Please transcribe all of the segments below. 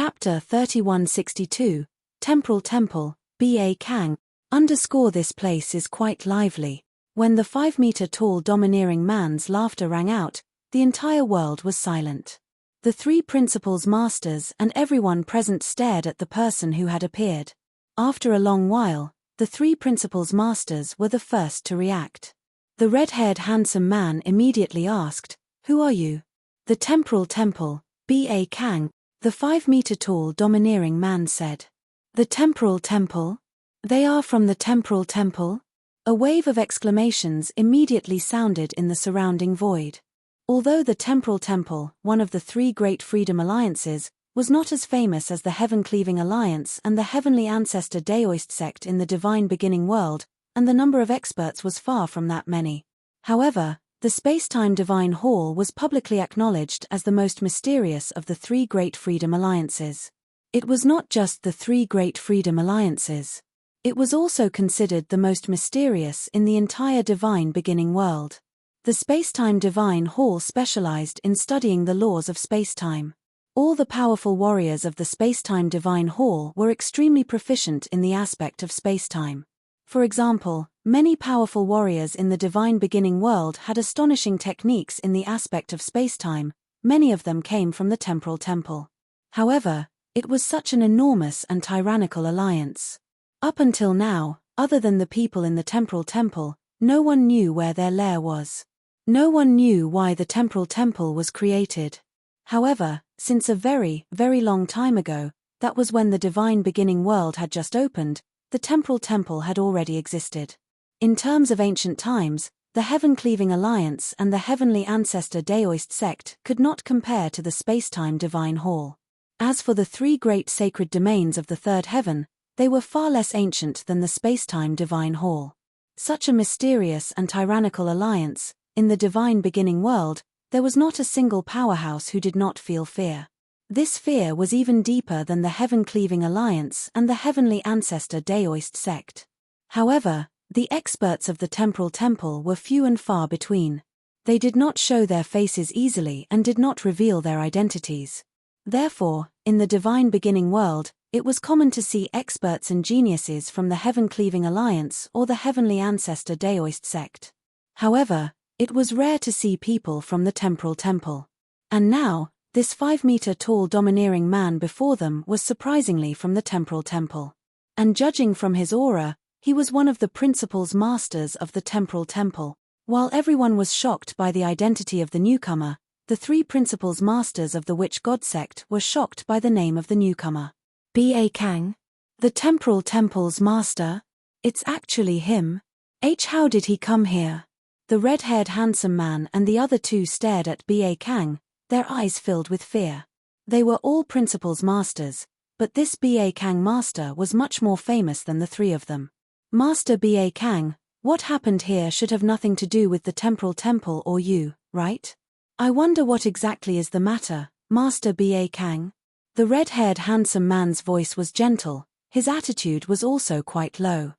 Chapter 3162, Temporal Temple, B.A. Kang. Underscore this place is quite lively. When the 5-meter-tall domineering man's laughter rang out, the entire world was silent. The three principals masters and everyone present stared at the person who had appeared. After a long while, the three principals masters were the first to react. The red-haired handsome man immediately asked, "Who are you?" "The Temporal Temple, B.A. Kang," the 5-meter-tall domineering man said. "The Temporal Temple? They are from the Temporal Temple?" A wave of exclamations immediately sounded in the surrounding void. Although the Temporal Temple, one of the three great freedom alliances, was not as famous as the Heaven-Cleaving Alliance and the Heavenly Ancestor Daoist sect in the Divine Beginning world, and the number of experts was far from that many. However, the Space-Time Divine Hall was publicly acknowledged as the most mysterious of the three great freedom alliances. It was not just the three great freedom alliances. It was also considered the most mysterious in the entire Divine Beginning world. The Space-Time Divine Hall specialized in studying the laws of space-time. All the powerful warriors of the Space-Time Divine Hall were extremely proficient in the aspect of space-time. For example, many powerful warriors in the Divine Beginning world had astonishing techniques in the aspect of space-time. Many of them came from the Temporal Temple. However, it was such an enormous and tyrannical alliance. Up until now, other than the people in the Temporal Temple, no one knew where their lair was. No one knew why the Temporal Temple was created. However, since a very, very long time ago, that was when the Divine Beginning world had just opened, the Temporal Temple had already existed. In terms of ancient times, the Heaven-Cleaving Alliance and the Heavenly Ancestor Daoist sect could not compare to the Space-Time Divine Hall. As for the three great sacred domains of the Third Heaven, they were far less ancient than the Space-Time Divine Hall. Such a mysterious and tyrannical alliance, in the Divine Beginning world, there was not a single powerhouse who did not feel fear. This fear was even deeper than the Heaven-Cleaving Alliance and the Heavenly Ancestor Daoist sect. However, the experts of the Temporal Temple were few and far between. They did not show their faces easily and did not reveal their identities. Therefore, in the Divine Beginning world, it was common to see experts and geniuses from the Heaven-Cleaving Alliance or the Heavenly Ancestor Daoist sect. However, it was rare to see people from the Temporal Temple. And now, this 5-meter-tall domineering man before them was surprisingly from the Temporal Temple. And judging from his aura, he was one of the principals masters of the Temporal Temple. While everyone was shocked by the identity of the newcomer, the three principals masters of the Witch God sect were shocked by the name of the newcomer. B.A. Kang? The Temporal Temple's master? It's actually him. How did he come here? The red-haired handsome man and the other two stared at B.A. Kang, their eyes filled with fear. They were all principals masters, but this B.A. Kang master was much more famous than the three of them. Master B.A. Kang, what happened here should have nothing to do with the Temporal Temple or you, right? I wonder what exactly is the matter, Master B.A. Kang? The red-haired handsome man's voice was gentle, his attitude was also quite low.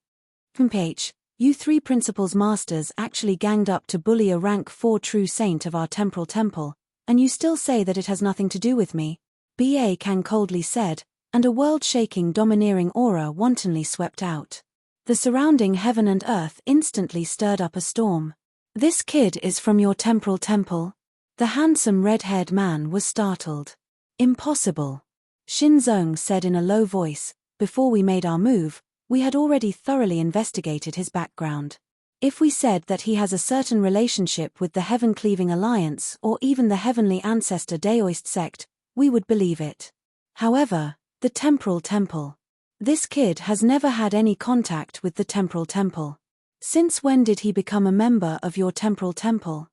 You three principals masters actually ganged up to bully a rank 4 true saint of our Temporal Temple, and you still say that it has nothing to do with me? B.A. Kang coldly said, and a world-shaking domineering aura wantonly swept out. The surrounding heaven and earth instantly stirred up a storm. This kid is from your Temporal Temple? The handsome red-haired man was startled. Impossible. Shin Zong said in a low voice, before we made our move, we had already thoroughly investigated his background. If we said that he has a certain relationship with the Heaven-Cleaving Alliance or even the Heavenly Ancestor Daoist sect, we would believe it. However, the Temporal Temple. This kid has never had any contact with the Temporal Temple. Since when did he become a member of your Temporal Temple?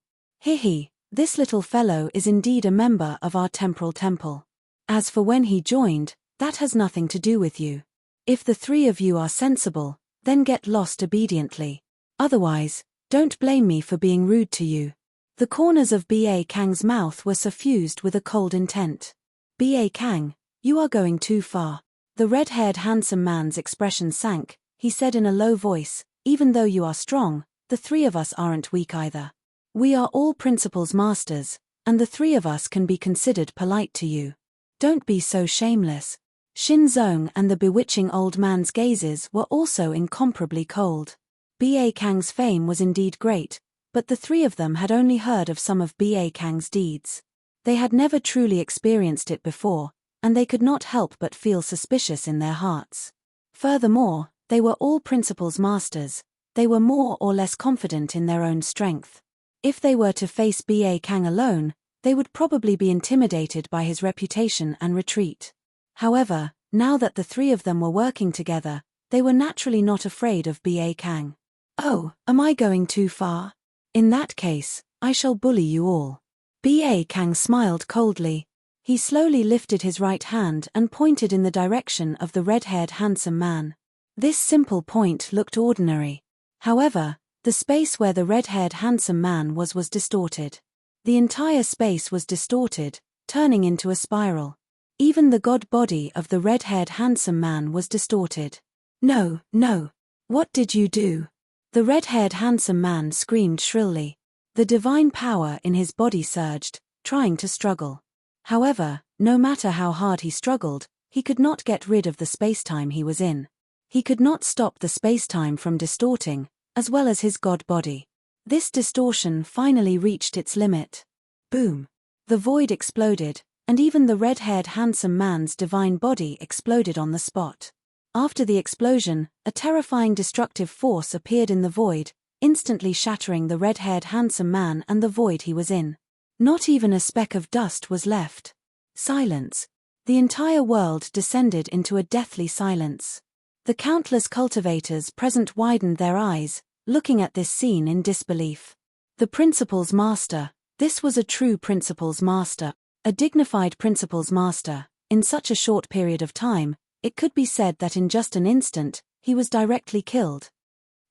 This little fellow is indeed a member of our Temporal Temple. As for when he joined, that has nothing to do with you. If the three of you are sensible, then get lost obediently. Otherwise, don't blame me for being rude to you. The corners of B.A. Kang's mouth were suffused with a cold intent. B.A. Kang, you are going too far. The red-haired handsome man's expression sank. He said in a low voice, even though you are strong, the three of us aren't weak either. We are all principals masters, and the three of us can be considered polite to you. Don't be so shameless. Shin Zong and the bewitching old man's gazes were also incomparably cold. B.A. Kang's fame was indeed great, but the three of them had only heard of some of B.A. Kang's deeds. They had never truly experienced it before, and they could not help but feel suspicious in their hearts. Furthermore, they were all principal's masters. They were more or less confident in their own strength. If they were to face B.A. Kang alone, they would probably be intimidated by his reputation and retreat. However, now that the three of them were working together, they were naturally not afraid of B.A. Kang. Oh, am I going too far? In that case, I shall bully you all. B.A. Kang smiled coldly. He slowly lifted his right hand and pointed in the direction of the red-haired handsome man. This simple point looked ordinary. However, the space where the red-haired handsome man was distorted. The entire space was distorted, turning into a spiral. Even the god body of the red-haired handsome man was distorted. No, no. What did you do? The red-haired handsome man screamed shrilly. The divine power in his body surged, trying to struggle. However, no matter how hard he struggled, he could not get rid of the spacetime he was in. He could not stop the spacetime from distorting, as well as his god body. This distortion finally reached its limit. Boom! The void exploded, and even the red-haired handsome man's divine body exploded on the spot. After the explosion, a terrifying destructive force appeared in the void, instantly shattering the red-haired handsome man and the void he was in. Not even a speck of dust was left. Silence. The entire world descended into a deathly silence. The countless cultivators present widened their eyes, looking at this scene in disbelief. The principal's master. This was a true principal's master. A dignified principal's master. In such a short period of time, it could be said that in just an instant, he was directly killed.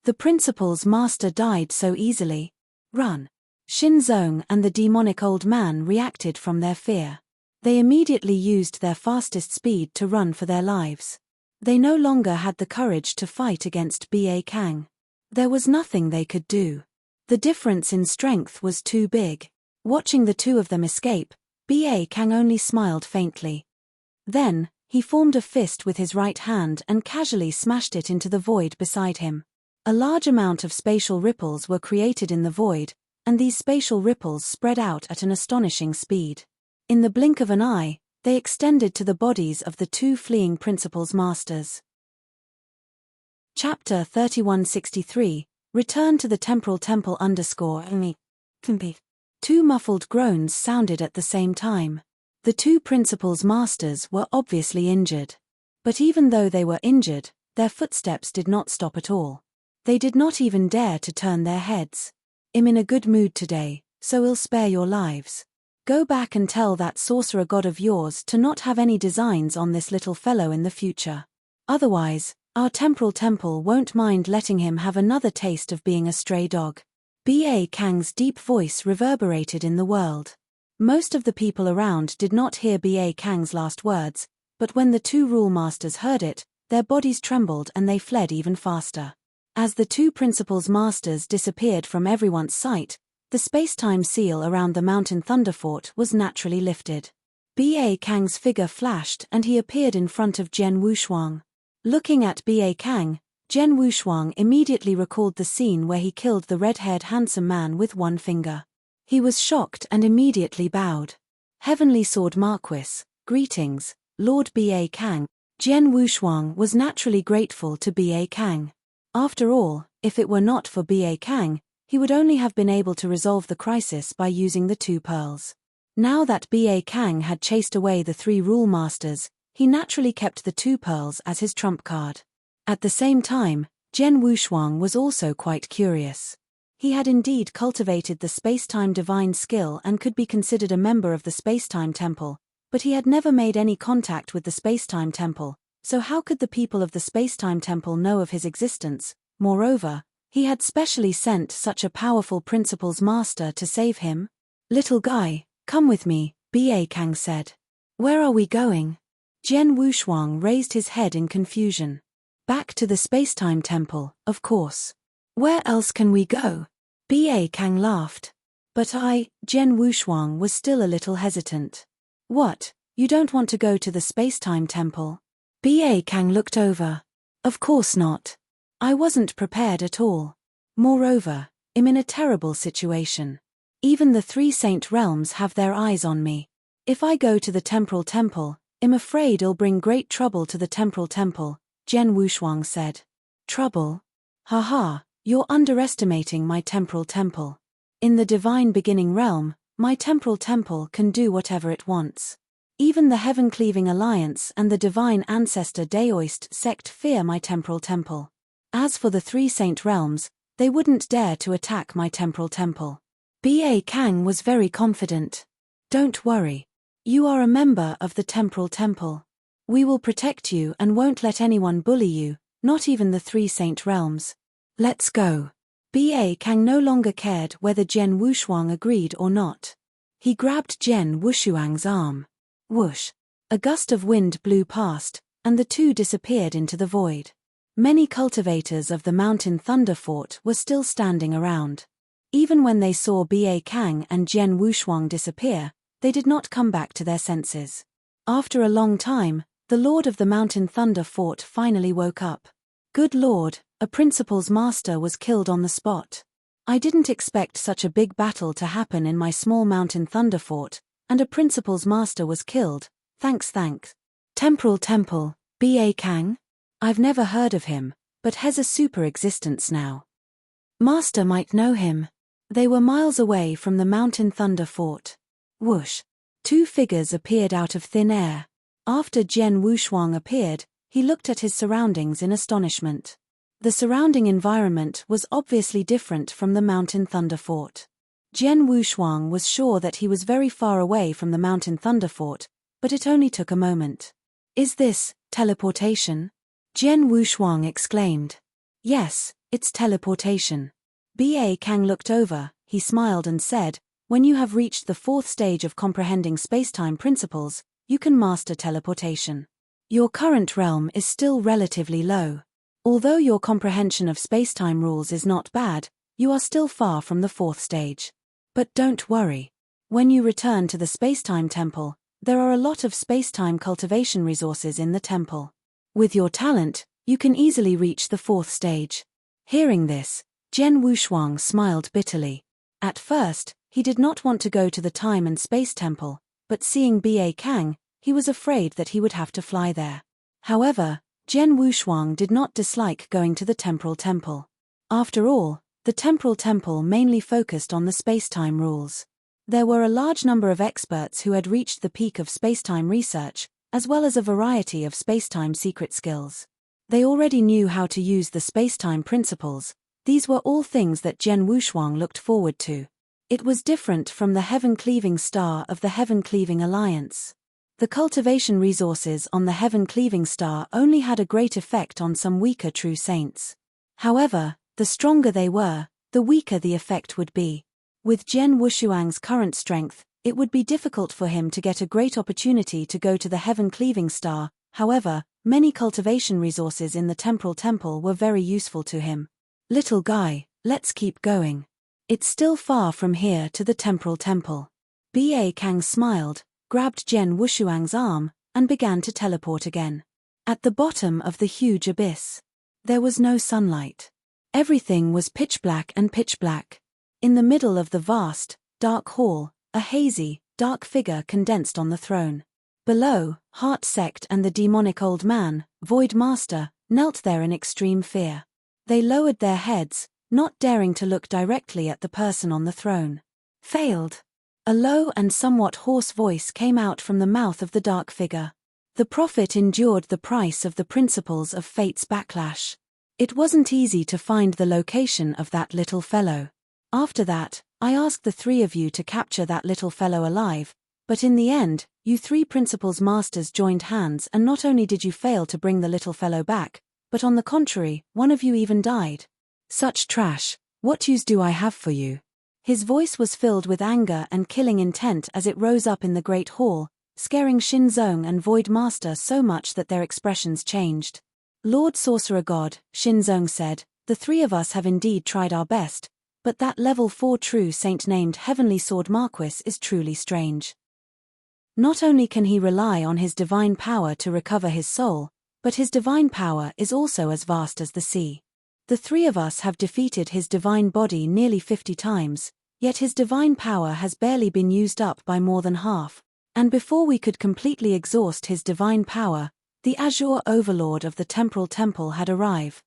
The principal's master died so easily. Run! Shin Zong and the demonic old man reacted from their fear. They immediately used their fastest speed to run for their lives. They no longer had the courage to fight against B.A. Kang. There was nothing they could do. The difference in strength was too big. Watching the two of them escape, B.A. Kang only smiled faintly. Then, he formed a fist with his right hand and casually smashed it into the void beside him. A large amount of spatial ripples were created in the void, and these spatial ripples spread out at an astonishing speed. In the blink of an eye, they extended to the bodies of the two fleeing principal's masters. Chapter 3163, Return to the Temporal Temple _. Two muffled groans sounded at the same time. The two principal's masters were obviously injured. But even though they were injured, their footsteps did not stop at all. They did not even dare to turn their heads. I'm in a good mood today, so I'll spare your lives. Go back and tell that sorcerer god of yours to not have any designs on this little fellow in the future. Otherwise, our temporal temple won't mind letting him have another taste of being a stray dog. B.A. Kang's deep voice reverberated in the world. Most of the people around did not hear B.A. Kang's last words, but when the two rule masters heard it, their bodies trembled and they fled even faster. As the two principal's masters disappeared from everyone's sight, the space-time seal around the mountain thunderfort was naturally lifted. B.A. Kang's figure flashed and he appeared in front of Jian Wushuang. Looking at B.A. Kang, Jian Wushuang immediately recalled the scene where he killed the red-haired handsome man with one finger. He was shocked and immediately bowed. Heavenly Sword Marquis, greetings, Lord B.A. Kang. Jian Wushuang was naturally grateful to B.A. Kang. After all, if it were not for B.A. Kang, he would only have been able to resolve the crisis by using the two pearls. Now that B.A. Kang had chased away the three rule masters, he naturally kept the two pearls as his trump card. At the same time, Jian Wushuang was also quite curious. He had indeed cultivated the space-time divine skill and could be considered a member of the space-time temple, but he had never made any contact with the space-time temple, so how could the people of the space-time temple know of his existence? Moreover, he had specially sent such a powerful principal's master to save him. Little guy, come with me, B.A. Kang said. Where are we going? Jian Wushuang raised his head in confusion. Back to the space-time temple, of course. Where else can we go? B.A. Kang laughed. But Jian Wushuang was still a little hesitant. What, You don't want to go to the space-time temple? Ba Kang looked over. Of course not. I wasn't prepared at all. Moreover, I'm in a terrible situation. Even the three saint realms have their eyes on me. If I go to the temporal temple, I'm afraid it'll bring great trouble to the temporal temple, Jian Wushuang said. Trouble? Haha, you're underestimating my temporal temple. In the divine beginning realm, my temporal temple can do whatever it wants. Even the heaven-cleaving alliance and the divine ancestor Daoist sect fear my temporal temple. As for the three saint realms, they wouldn't dare to attack my temporal temple. Ba Kang was very confident. Don't worry. You are a member of the temporal temple. We will protect you and won't let anyone bully you, not even the three saint realms. Let's go. Ba Kang no longer cared whether Jian Wushuang agreed or not. He grabbed Jian Wushuang's arm. Whoosh! A gust of wind blew past, and the two disappeared into the void. Many cultivators of the Mountain Thunder Fort were still standing around. Even when they saw Ba Kang and Jian Wushuang disappear, they did not come back to their senses. After a long time, the Lord of the Mountain Thunder Fort finally woke up. Good Lord, a principal's master was killed on the spot. I didn't expect such a big battle to happen in my small Mountain Thunder Fort, and a principal's master was killed, thanks. Temporal Temple, Ba Kang? I've never heard of him, but has a super existence now. Master might know him. They were miles away from the Mountain Thunder Fort. Whoosh! Two figures appeared out of thin air. After Jian Wushuang appeared, he looked at his surroundings in astonishment. The surrounding environment was obviously different from the Mountain Thunder Fort. Jian Wushuang was sure that he was very far away from the Mountain Thunder Fort, but it only took a moment. Is this teleportation? Jian Wushuang exclaimed. Yes, it's teleportation. Ba Kang looked over, he smiled and said, when you have reached the fourth stage of comprehending spacetime principles, you can master teleportation. Your current realm is still relatively low. Although your comprehension of spacetime rules is not bad, you are still far from the fourth stage. But don't worry. When you return to the spacetime temple, there are a lot of spacetime cultivation resources in the temple. With your talent, you can easily reach the fourth stage. Hearing this, Jian Wushuang smiled bitterly. At first, he did not want to go to the time and space temple, but seeing Ba Kang, he was afraid that he would have to fly there. However, Jian Wushuang did not dislike going to the temporal temple. After all, the temporal temple mainly focused on the spacetime rules. There were a large number of experts who had reached the peak of spacetime research, as well as a variety of spacetime secret skills. They already knew how to use the spacetime principles. These were all things that Jian Wushuang looked forward to. It was different from the heaven-cleaving star of the heaven-cleaving alliance. The cultivation resources on the heaven-cleaving star only had a great effect on some weaker true saints. However, the stronger they were, the weaker the effect would be. With Jian Wushuang's current strength, it would be difficult for him to get a great opportunity to go to the heaven-cleaving star. However, many cultivation resources in the temporal temple were very useful to him. Little guy, let's keep going. It's still far from here to the temporal temple. Ba Kang smiled, grabbed Jian Wushuang's arm, and began to teleport again. At the bottom of the huge abyss, there was no sunlight. Everything was pitch black and pitch black. In the middle of the vast, dark hall, a hazy, dark figure condensed on the throne. Below, Heart Sect and the demonic old man, Void Master, knelt there in extreme fear. They lowered their heads, not daring to look directly at the person on the throne. Failed. A low and somewhat hoarse voice came out from the mouth of the dark figure. The prophet endured the price of the principles of fate's backlash. It wasn't easy to find the location of that little fellow. After that, I asked the three of you to capture that little fellow alive, but in the end, you three principles masters joined hands, and not only did you fail to bring the little fellow back, but on the contrary, one of you even died. Such trash, what use do I have for you? His voice was filled with anger and killing intent as it rose up in the great hall, scaring Shinzong and Void Master so much that their expressions changed. Lord Sorcerer God, Shinzong said, the three of us have indeed tried our best, but that level 4 true saint named Heavenly Sword Marquis is truly strange. Not only can he rely on his divine power to recover his soul, but his divine power is also as vast as the sea. The three of us have defeated his divine body nearly 50 times, yet his divine power has barely been used up by more than half, and before we could completely exhaust his divine power, the azure overlord of the temporal temple had arrived.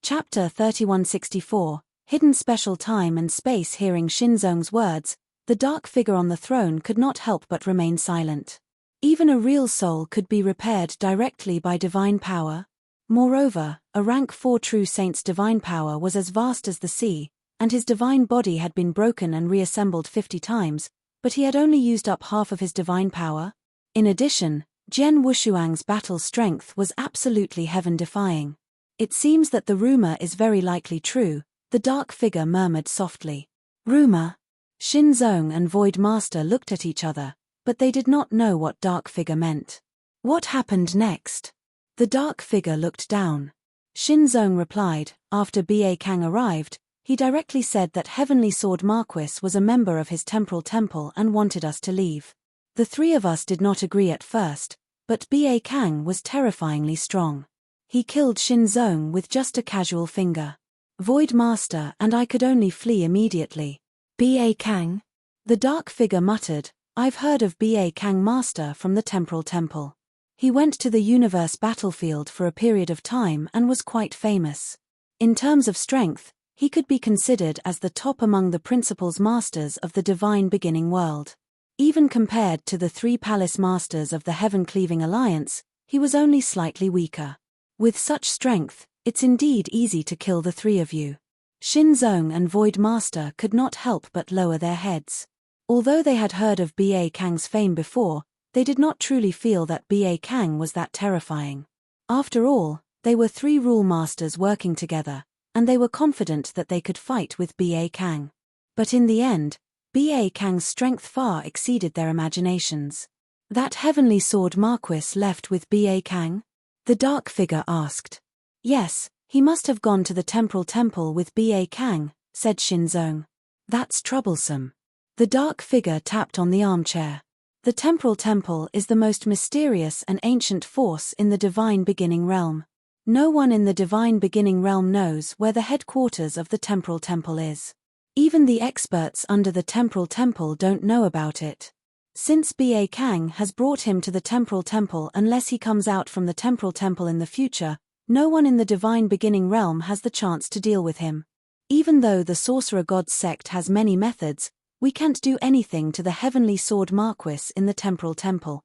Chapter 3164, Hidden Special Time and Space. Hearing Shinzong's words, the dark figure on the throne could not help but remain silent. Even a real soul could be repaired directly by divine power. Moreover, a rank 4 true saint's divine power was as vast as the sea, and his divine body had been broken and reassembled 50 times, but he had only used up half of his divine power. In addition, Jian Wushuang's battle strength was absolutely heaven-defying. It seems that the rumor is very likely true, the dark figure murmured softly. Rumor? Shinzong and Void Master looked at each other, but they did not know what dark figure meant. What happened next? The dark figure looked down. Shinzong replied, after Ba Kang arrived, he directly said that Heavenly Sword Marquis was a member of his temporal temple and wanted us to leave. The three of us did not agree at first, but Ba Kang was terrifyingly strong. He killed Shinzong with just a casual finger. Void Master and I could only flee immediately. Ba Kang? The dark figure muttered, I've heard of Ba Kang Master from the temporal temple. He went to the universe battlefield for a period of time and was quite famous. In terms of strength, he could be considered as the top among the principals masters of the divine beginning world. Even compared to the 3 palace masters of the Heaven-Cleaving Alliance, he was only slightly weaker. With such strength, it's indeed easy to kill the 3 of you. Shinzong and Void Master could not help but lower their heads. Although they had heard of Ba Kang's fame before, they did not truly feel that Ba Kang was that terrifying. After all, they were 3 rule masters working together, and they were confident that they could fight with Ba Kang. But in the end, Ba Kang's strength far exceeded their imaginations. That Heavenly Sword Marquis left with Ba Kang? The dark figure asked. Yes, he must have gone to the temporal temple with Ba Kang, said Shinzong. That's troublesome. The dark figure tapped on the armchair. The temporal temple is the most mysterious and ancient force in the divine beginning realm. No one in the divine beginning realm knows where the headquarters of the temporal temple is. Even the experts under the temporal temple don't know about it. Since Ba Kang has brought him to the temporal temple, unless he comes out from the temporal temple in the future, no one in the divine beginning realm has the chance to deal with him. Even though the Sorcerer God sect has many methods, we can't do anything to the Heavenly Sword Marquis in the temporal temple.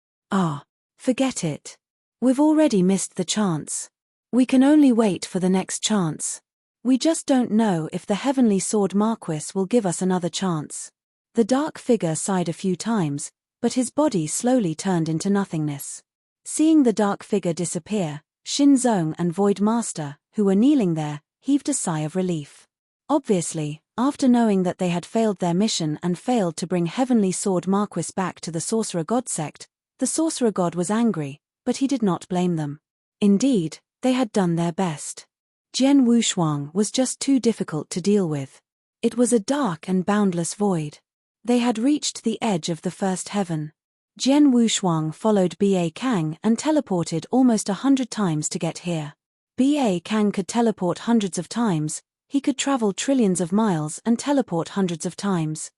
Forget it. We've already missed the chance. We can only wait for the next chance. We just don't know if the Heavenly Sword Marquis will give us another chance. The dark figure sighed a few times, but his body slowly turned into nothingness. Seeing the dark figure disappear, Shinzong and Void Master, who were kneeling there, heaved a sigh of relief. Obviously, after knowing that they had failed their mission and failed to bring Heavenly Sword Marquis back to the Sorcerer God sect, the Sorcerer God was angry, but he did not blame them. Indeed, they had done their best. Jian Wushuang was just too difficult to deal with. It was a dark and boundless void. They had reached the edge of the first heaven. Jian Wushuang followed Ba Kang and teleported almost 100 times to get here. Ba Kang could teleport hundreds of times. He could travel trillions of miles and teleport hundreds of times.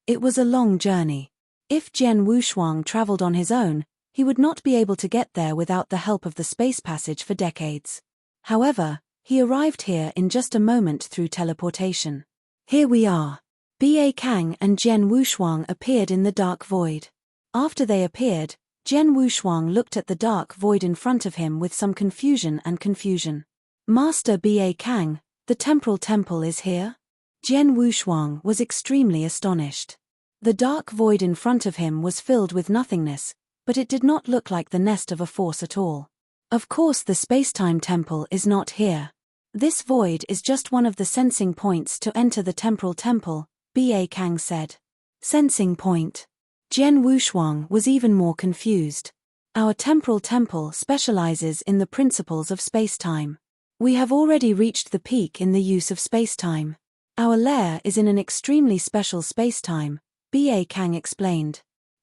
It was a long journey. If Jian Wushuang traveled on his own, he would not be able to get there without the help of the space passage for decades. However, he arrived here in just a moment through teleportation. Here we are. Ba Kang and Jian Wushuang appeared in the dark void. After they appeared, Jian Wushuang looked at the dark void in front of him with some confusion. Master Ba Kang, the temporal temple is here? Jian Wushuang was extremely astonished. The dark void in front of him was filled with nothingness, but it did not look like the nest of a force at all. Of course the space-time temple is not here. This void is just one of the sensing points to enter the temporal temple, Ba Kang said. Sensing point. Jian Wushuang was even more confused. Our temporal temple specializes in the principles of space-time. We have already reached the peak in the use of space-time. Our lair is in an extremely special space-time, Ba Kang explained.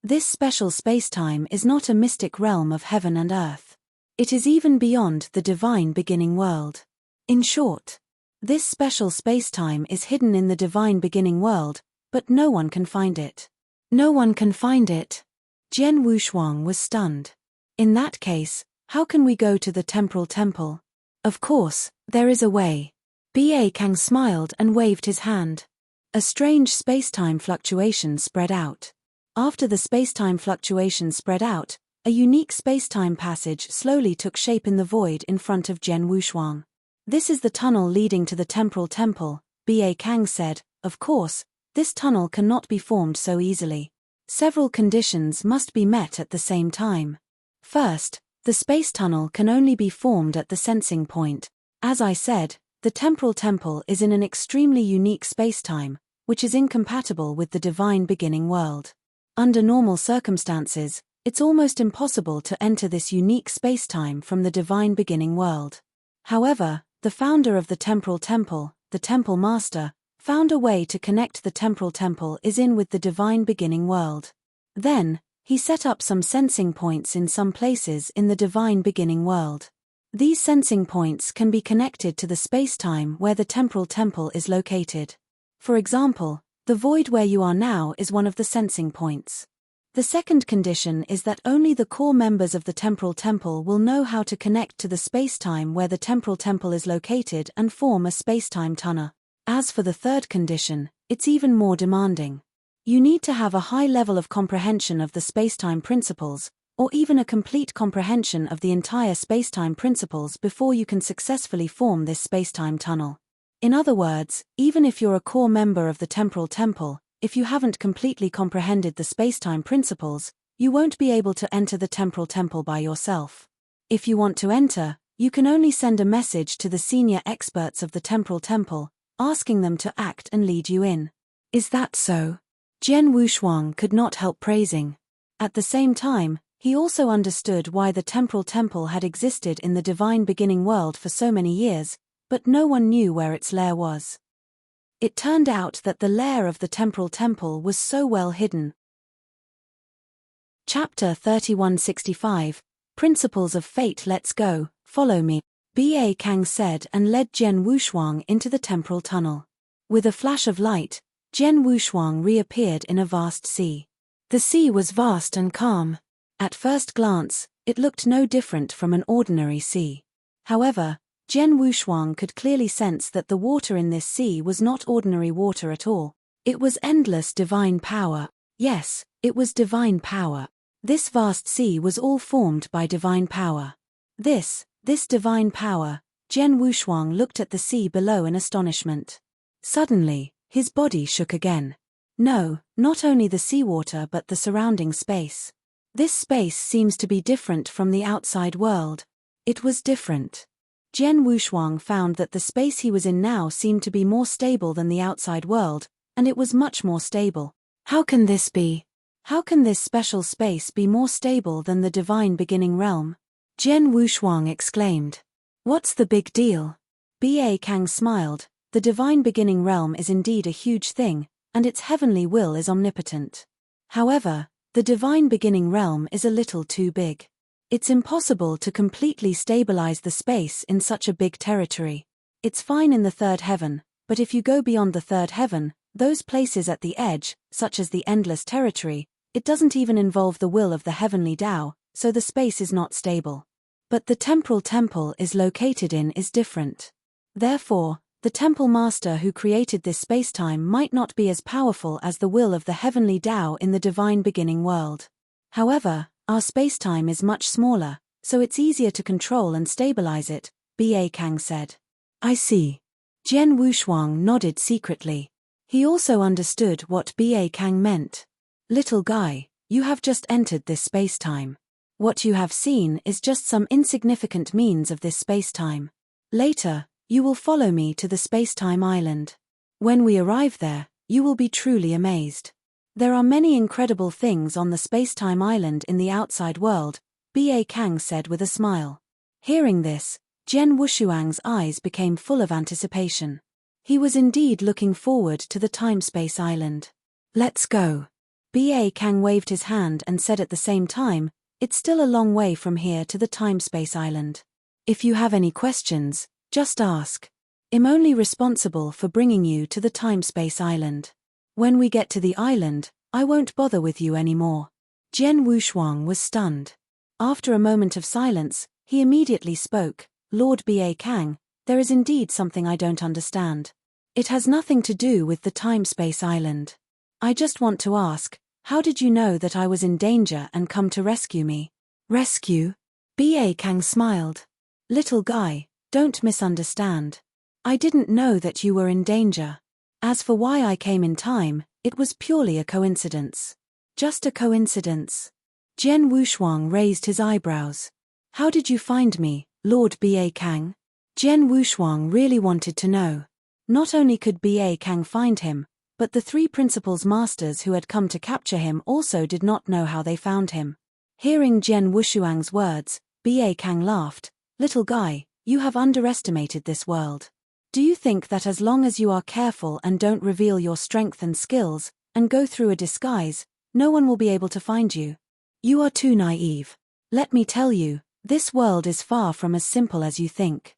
This special spacetime is not a mystic realm of heaven and earth. It is even beyond the divine beginning world. In short, this special spacetime is hidden in the divine beginning world, but no one can find it. No one can find it. Jian Wushuang was stunned. In that case, how can we go to the temporal temple? Of course, there is a way. Ba Kang smiled and waved his hand. A strange spacetime fluctuation spread out. After the spacetime fluctuation spread out, a unique spacetime passage slowly took shape in the void in front of Jian Wushuang. This is the tunnel leading to the temporal temple, Ba Kang said. Of course, this tunnel cannot be formed so easily. Several conditions must be met at the same time. First, the space tunnel can only be formed at the sensing point. As I said, the temporal temple is in an extremely unique spacetime, which is incompatible with the divine beginning world. Under normal circumstances, it's almost impossible to enter this unique spacetime from the divine beginning world. However, the founder of the temporal temple, the temple master, found a way to connect the temporal temple is in with the divine beginning world. Then, he set up some sensing points in some places in the divine beginning world. These sensing points can be connected to the spacetime where the temporal temple is located. For example, the void where you are now is one of the sensing points. The second condition is that only the core members of the temporal temple will know how to connect to the spacetime where the temporal temple is located and form a spacetime tunnel. As for the third condition, it's even more demanding. You need to have a high level of comprehension of the spacetime principles, or even a complete comprehension of the entire spacetime principles before you can successfully form this spacetime tunnel. In other words, even if you're a core member of the temporal temple, if you haven't completely comprehended the spacetime principles, you won't be able to enter the temporal temple by yourself. If you want to enter, you can only send a message to the senior experts of the temporal temple, asking them to act and lead you in. Is that so? Jian Wushuang could not help praising. At the same time, he also understood why the temporal temple had existed in the divine beginning world for so many years, but no one knew where its lair was. It turned out that the lair of the temporal temple was so well hidden. Chapter 3165, Principles of Fate. Let's go, follow me, Ba Kang said and led Jian Wushuang into the temporal tunnel. With a flash of light, Jian Wushuang reappeared in a vast sea. The sea was vast and calm. At first glance, it looked no different from an ordinary sea. However, Jian Wushuang could clearly sense that the water in this sea was not ordinary water at all. It was endless divine power. Yes, it was divine power. This vast sea was all formed by divine power. This divine power, Jian Wushuang looked at the sea below in astonishment. Suddenly, his body shook again. No, not only the seawater but the surrounding space. This space seems to be different from the outside world. It was different. Jian Wushuang found that the space he was in now seemed to be more stable than the outside world, and it was much more stable. How can this be? How can this special space be more stable than the divine beginning realm? Jian Wushuang exclaimed. What's the big deal? Ba Kang smiled. The divine beginning realm is indeed a huge thing, and its heavenly will is omnipotent. However, the divine beginning realm is a little too big. It's impossible to completely stabilize the space in such a big territory. It's fine in the third heaven, but if you go beyond the third heaven, those places at the edge, such as the endless territory, it doesn't even involve the will of the heavenly Tao, so the space is not stable. But the temporal temple is located in is different. Therefore, the temple master who created this spacetime might not be as powerful as the will of the heavenly Tao in the divine beginning world. However, our spacetime is much smaller, so it's easier to control and stabilize it, Ba Kang said. I see. Jian Wushuang nodded secretly. He also understood what Ba Kang meant. Little guy, you have just entered this spacetime. What you have seen is just some insignificant means of this spacetime. Later, you will follow me to the spacetime island. When we arrive there, you will be truly amazed. There are many incredible things on the spacetime island in the outside world, Ba Kang said with a smile. Hearing this, Jian Wushuang's eyes became full of anticipation. He was indeed looking forward to the time-space island. Let's go. B.A. Kang waved his hand and said at the same time, "It's still a long way from here to the time-space island. If you have any questions, just ask. I'm only responsible for bringing you to the time-space island. When we get to the island, I won't bother with you anymore." Jian Wushuang was stunned. After a moment of silence, he immediately spoke, "Lord B.A. Kang, there is indeed something I don't understand. It has nothing to do with the time-space island. I just want to ask, how did you know that I was in danger and come to rescue me?" "Rescue?" B.A. Kang smiled. "Little guy, don't misunderstand. I didn't know that you were in danger. As for why I came in time, it was purely a coincidence." "Just a coincidence?" Jian Wushuang raised his eyebrows. "How did you find me, Lord B.A. Kang?" Jian Wushuang really wanted to know. Not only could B.A. Kang find him, but the three principal's masters who had come to capture him also did not know how they found him. Hearing Jian Wushuang's words, B.A. Kang laughed. "Little guy, you have underestimated this world. Do you think that as long as you are careful and don't reveal your strength and skills, and go through a disguise, no one will be able to find you? You are too naive. Let me tell you, this world is far from as simple as you think.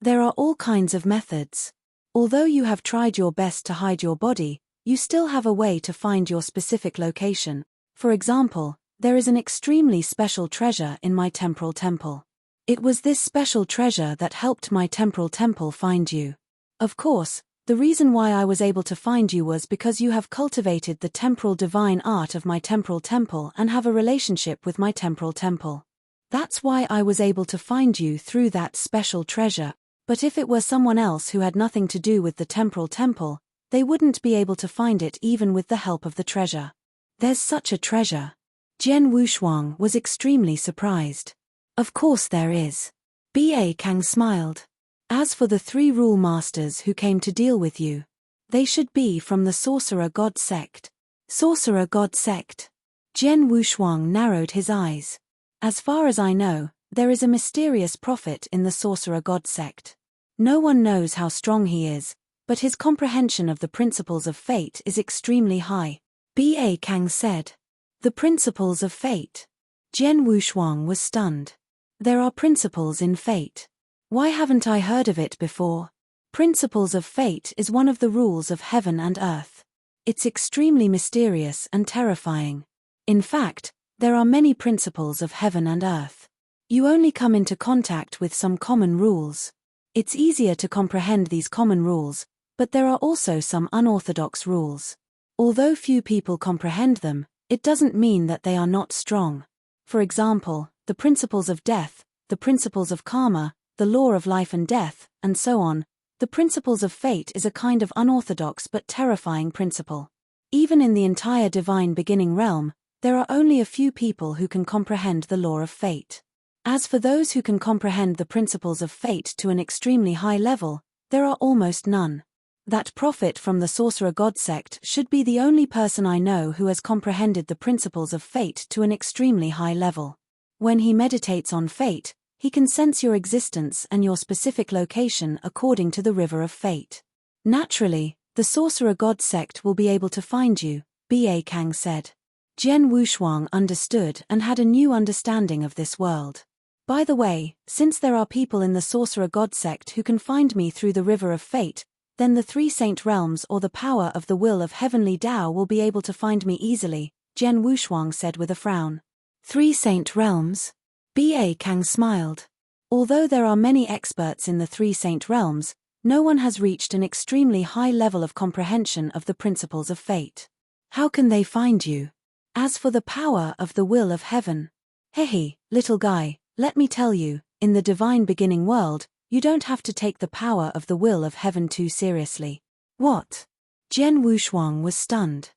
There are all kinds of methods. Although you have tried your best to hide your body, you still have a way to find your specific location. For example, there is an extremely special treasure in my temporal temple. It was this special treasure that helped my temporal temple find you. Of course, the reason why I was able to find you was because you have cultivated the temporal divine art of my temporal temple and have a relationship with my temporal temple. That's why I was able to find you through that special treasure. But if it were someone else who had nothing to do with the temporal temple, they wouldn't be able to find it even with the help of the treasure." "There's such a treasure?" Jian Wushuang was extremely surprised. "Of course there is." B.A. Kang smiled. "As for the three rule masters who came to deal with you, they should be from the Sorcerer God sect." "Sorcerer God sect?" Jian Wushuang narrowed his eyes. "As far as I know, there is a mysterious prophet in the Sorcerer God sect. No one knows how strong he is, but his comprehension of the principles of fate is extremely high." B.A. Kang said. "The principles of fate?" Jian Wushuang was stunned. "There are principles in fate. Why haven't I heard of it before?" "Principles of fate is one of the rules of heaven and earth. It's extremely mysterious and terrifying. In fact, there are many principles of heaven and earth. You only come into contact with some common rules. It's easier to comprehend these common rules, but there are also some unorthodox rules. Although few people comprehend them, it doesn't mean that they are not strong. For example, the principles of death, the principles of karma, the law of life and death, and so on. The principles of fate is a kind of unorthodox but terrifying principle. Even in the entire divine beginning realm, there are only a few people who can comprehend the law of fate. As for those who can comprehend the principles of fate to an extremely high level, there are almost none. That prophet from the Sorcerer God sect should be the only person I know who has comprehended the principles of fate to an extremely high level. When he meditates on fate, he can sense your existence and your specific location according to the river of fate. Naturally, the Sorcerer God sect will be able to find you," B.A. Kang said. Jian Wushuang understood and had a new understanding of this world. "By the way, since there are people in the Sorcerer God sect who can find me through the river of fate, then the three saint realms or the power of the will of heavenly Tao will be able to find me easily," Jian Wushuang said with a frown. "Three saint realms?" B.A. Kang smiled. "Although there are many experts in the three saint realms, no one has reached an extremely high level of comprehension of the principles of fate. How can they find you? As for the power of the will of heaven, hehe, little guy, let me tell you, in the divine beginning world, you don't have to take the power of the will of heaven too seriously." "What?" Jian Wushuang was stunned.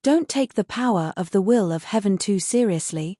"Don't take the power of the will of heaven too seriously?"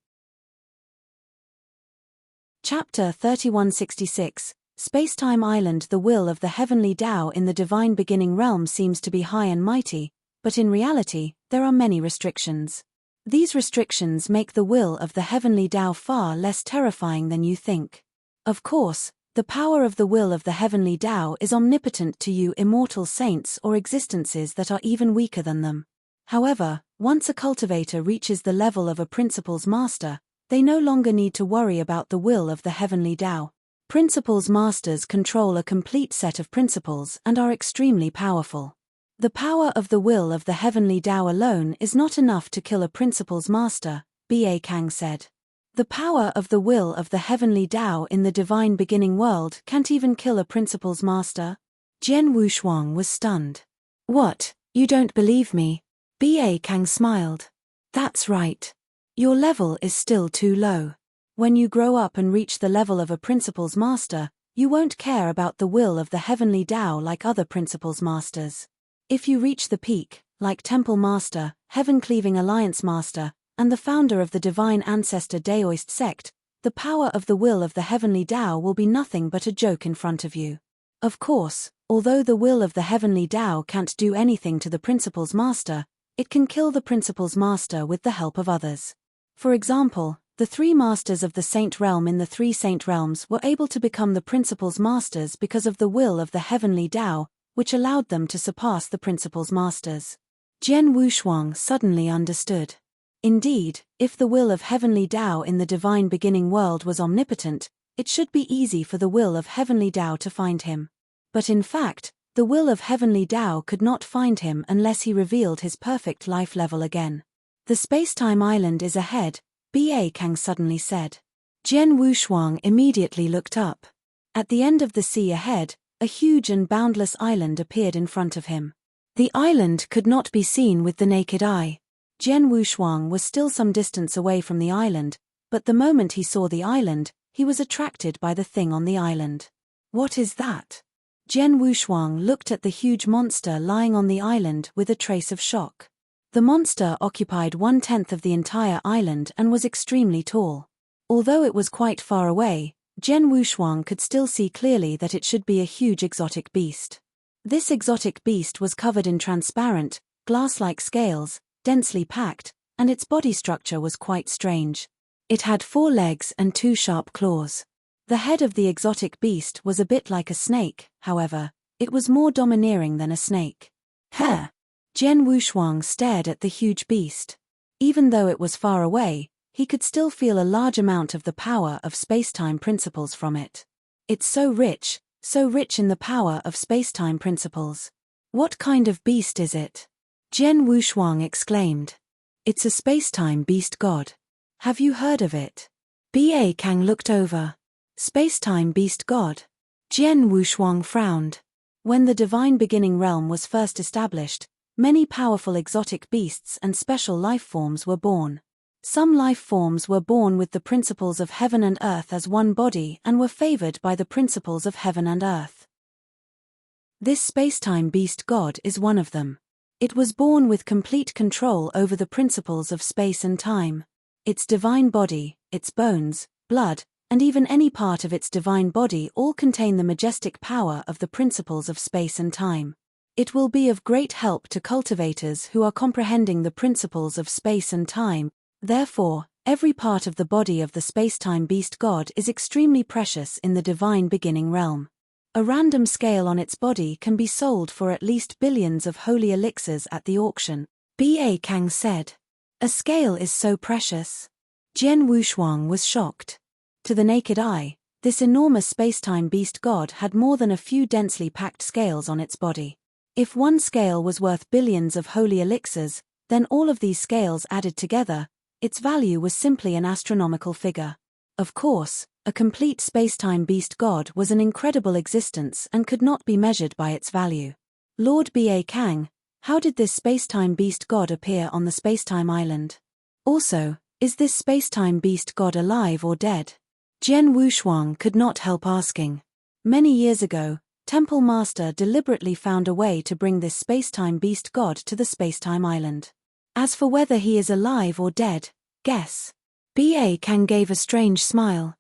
Chapter 3166, Spacetime Island. The will of the heavenly Tao in the divine beginning realm seems to be high and mighty, but in reality, there are many restrictions. These restrictions make the will of the heavenly Tao far less terrifying than you think. Of course, the power of the will of the heavenly Tao is omnipotent to you immortal saints or existences that are even weaker than them. However, Once a cultivator reaches the level of a principles master, they no longer need to worry about the will of the heavenly Tao. Principles masters control a complete set of principles and are extremely powerful. The power of the will of the heavenly Tao alone is not enough to kill a principles master, Ba Kang said. The power of the will of the heavenly Tao in the divine beginning world can't even kill a principles master? Jian Wushuang was stunned. What, you don't believe me? Ba Kang smiled. That's right. Your level is still too low. When you grow up and reach the level of a principles master, you won't care about the will of the heavenly Tao like other principles masters. If you reach the peak, like Temple Master, Heaven-Cleaving Alliance Master, and the founder of the Divine Ancestor Daoist sect, the power of the will of the heavenly Tao will be nothing but a joke in front of you. Of course, although the will of the heavenly Tao can't do anything to the principles master, it can kill the principles master with the help of others. For example, the three masters of the saint realm in the three saint realms were able to become the principles masters because of the will of the heavenly Tao, which allowed them to surpass the principles masters. Jian Wushuang suddenly understood. Indeed, if the will of heavenly Tao in the divine beginning world was omnipotent, it should be easy for the will of heavenly Tao to find him. But in fact, the will of heavenly Tao could not find him unless he revealed his perfect life level again. The space-time island is ahead, Ba Kang suddenly said. Jian Wushuang immediately looked up. At the end of the sea ahead, a huge and boundless island appeared in front of him. The island could not be seen with the naked eye. Jian Wushuang was still some distance away from the island, but the moment he saw the island, he was attracted by the thing on the island. What is that? Jian Wushuang looked at the huge monster lying on the island with a trace of shock. The monster occupied 1/10 of the entire island and was extremely tall. Although it was quite far away, Jian Wushuang could still see clearly that it should be a huge exotic beast. This exotic beast was covered in transparent, glass-like scales, densely packed, and its body structure was quite strange. It had 4 legs and 2 sharp claws. The head of the exotic beast was a bit like a snake, however, it was more domineering than a snake. Huh! Jian Wushuang stared at the huge beast. Even though it was far away, he could still feel a large amount of the power of space-time principles from it. It's so rich in the power of space-time principles. What kind of beast is it? Jian Wushuang exclaimed. It's a space-time beast god. Have you heard of it? Ba Kang looked over. Space-time beast god. Jian Wushuang frowned. When the divine beginning realm was first established, many powerful exotic beasts and special life forms were born. Some life forms were born with the principles of heaven and earth as one body and were favored by the principles of heaven and earth. This space-time beast god is one of them. It was born with complete control over the principles of space and time. Its divine body, its bones, blood, and even any part of its divine body all contain the majestic power of the principles of space and time. It will be of great help to cultivators who are comprehending the principles of space and time. Therefore, every part of the body of the space-time beast god is extremely precious in the divine beginning realm. A random scale on its body can be sold for at least billions of holy elixirs at the auction, Ba Kang said. A scale is so precious. Jian Wushuang was shocked. To the naked eye, this enormous space-time beast god had more than a few densely packed scales on its body. If one scale was worth billions of holy elixirs, then all of these scales added together, its value was simply an astronomical figure. Of course, a complete space-time beast god was an incredible existence and could not be measured by its value. Lord Ba Kang, how did this space-time beast god appear on the space-time island? Also, is this space-time beast god alive or dead? Jian Wushuang could not help asking. Many years ago, Temple Master deliberately found a way to bring this space-time beast god to the space-time island. As for whether he is alive or dead, guess. Ba Kang gave a strange smile.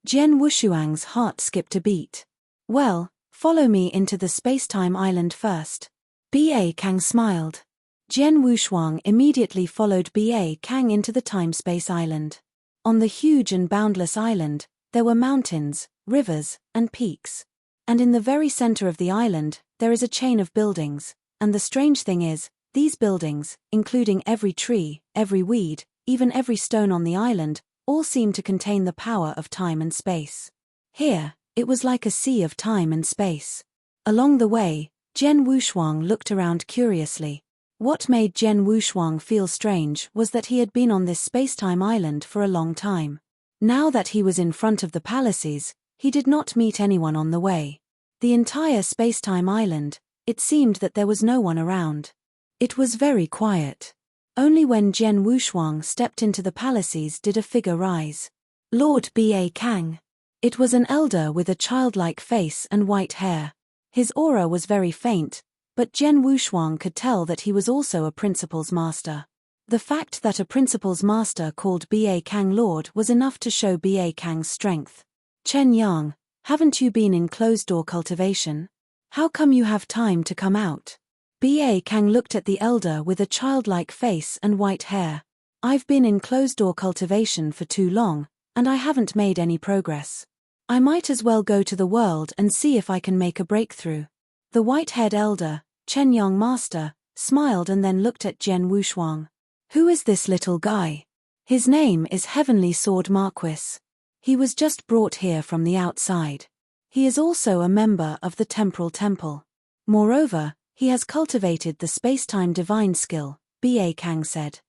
Jian Wushuang's heart skipped a beat. Well, follow me into the space-time island first. Ba Kang smiled. Jian Wushuang immediately followed Ba Kang into the time-space island. On the huge and boundless island, there were mountains, rivers, and peaks. And in the very center of the island, there is a chain of buildings, and the strange thing is, These buildings, including every tree, every weed, even every stone on the island, all seemed to contain the power of time and space. Here, it was like a sea of time and space. Along the way, Jen Wushuang looked around curiously. What made Jen Wushuang feel strange was that he had been on this space-time island for a long time. Now that he was in front of the palaces, he did not meet anyone on the way. The entire space-time island, it seemed that there was no one around. It was very quiet. Only when Jen Wushuang stepped into the palaces did a figure rise. Lord Ba Kang. It was an elder with a childlike face and white hair. His aura was very faint, but Jen Wushuang could tell that he was also a principal's master. The fact that a principal's master called Ba Kang Lord was enough to show Ba Kang's strength. Chen Yang, haven't you been in closed-door cultivation? How come you have time to come out? Ba Kang looked at the elder with a childlike face and white hair. I've been in closed-door cultivation for too long, and I haven't made any progress. I might as well go to the world and see if I can make a breakthrough. The white-haired elder, Chen Yang Master, smiled and then looked at Jen Wushuang. Who is this little guy? His name is Heavenly Sword Marquis. He was just brought here from the outside. He is also a member of the Temporal Temple. Moreover, he has cultivated the space-time divine skill, Ba Kang said.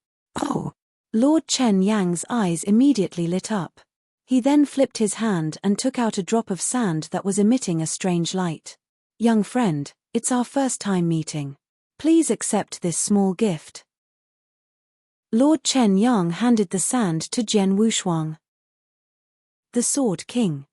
Oh! Lord Chen Yang's eyes immediately lit up. He then flipped his hand and took out a drop of sand that was emitting a strange light. Young friend, it's our first time meeting. Please accept this small gift. Lord Chen Yang handed the sand to Jen Wushuang. The Sword King.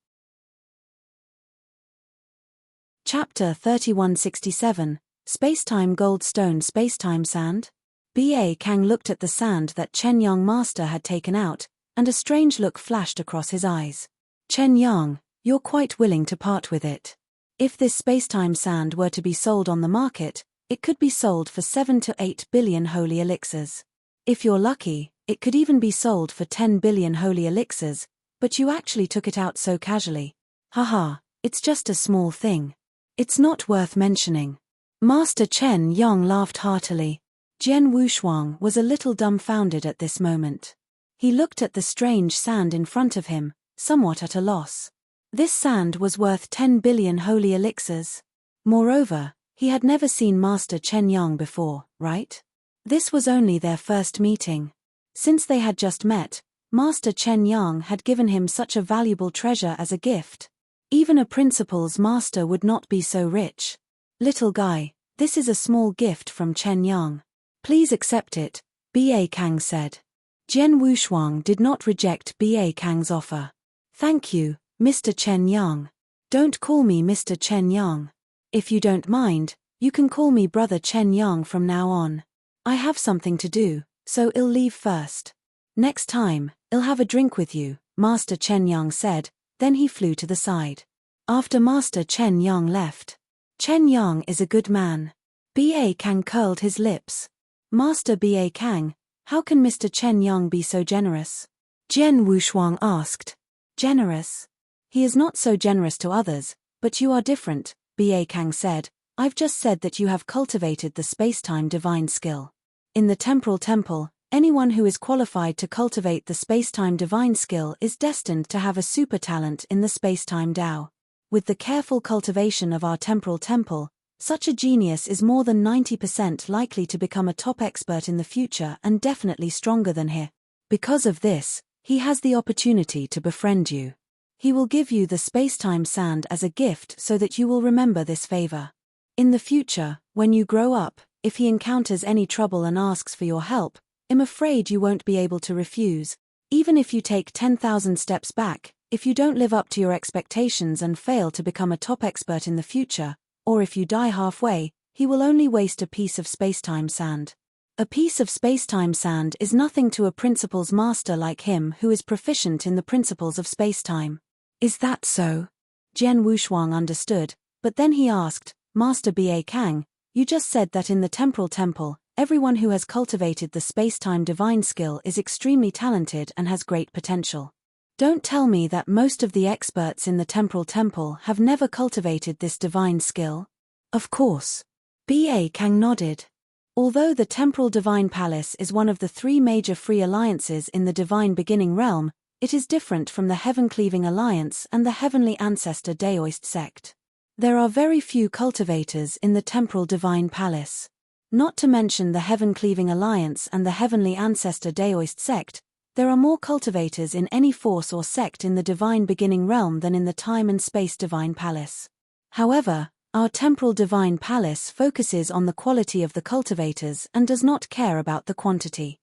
Chapter 3167, Spacetime Goldstone Spacetime Sand? Ba Kang looked at the sand that Chen Yang Master had taken out, and a strange look flashed across his eyes. Chen Yang, you're quite willing to part with it. If this spacetime sand were to be sold on the market, it could be sold for 7 to 8 billion holy elixirs. If you're lucky, it could even be sold for 10 billion holy elixirs, but you actually took it out so casually. Haha, it's just a small thing. It's not worth mentioning. Master Chen Yang laughed heartily. Jen Wushuang was a little dumbfounded at this moment. He looked at the strange sand in front of him, somewhat at a loss. This sand was worth 10 billion holy elixirs. Moreover, he had never seen Master Chen Yang before, right? This was only their first meeting. Since they had just met, Master Chen Yang had given him such a valuable treasure as a gift. Even a principal's master would not be so rich. Little guy, this is a small gift from Chen Yang. Please accept it, Ba Kang said. Jen Wushuang did not reject Ba Kang's offer. Thank you, Mr. Chen Yang. Don't call me Mr. Chen Yang. If you don't mind, you can call me Brother Chen Yang from now on. I have something to do, so I'll leave first. Next time, I'll have a drink with you, Master Chen Yang said, then he flew to the side. After Master Chen Yang left, Chen Yang is a good man. Ba Kang curled his lips. Master Ba Kang, how can Mr. Chen Yang be so generous? Jen Wushuang asked. Generous? He is not so generous to others, but you are different, Ba Kang said. I've just said that you have cultivated the spacetime divine skill. In the Temporal Temple, anyone who is qualified to cultivate the spacetime divine skill is destined to have a super talent in the spacetime Tao. With the careful cultivation of our Temporal Temple, such a genius is more than 90% likely to become a top expert in the future and definitely stronger than he. Because of this, he has the opportunity to befriend you. He will give you the spacetime sand as a gift so that you will remember this favor. In the future, when you grow up, if he encounters any trouble and asks for your help, I'm afraid you won't be able to refuse. Even if you take 10,000 steps back, if you don't live up to your expectations and fail to become a top expert in the future, or if you die halfway, he will only waste a piece of spacetime sand. A piece of spacetime sand is nothing to a principal's master like him who is proficient in the principles of spacetime. Is that so? Jen Wushuang understood, but then he asked, Master Ba Kang, you just said that in the Temporal Temple, everyone who has cultivated the spacetime divine skill is extremely talented and has great potential. Don't tell me that most of the experts in the Temporal Temple have never cultivated this divine skill. Of course. Ba Kang nodded. Although the Temporal Divine Palace is one of the three major free alliances in the Divine Beginning realm, it is different from the Heaven-Cleaving Alliance and the Heavenly Ancestor Daoist sect. There are very few cultivators in the Temporal Divine Palace. Not to mention the Heaven-Cleaving Alliance and the Heavenly Ancestor Daoist sect, there are more cultivators in any force or sect in the Divine Beginning realm than in the Time and Space Divine Palace. However, our Temporal Divine Palace focuses on the quality of the cultivators and does not care about the quantity.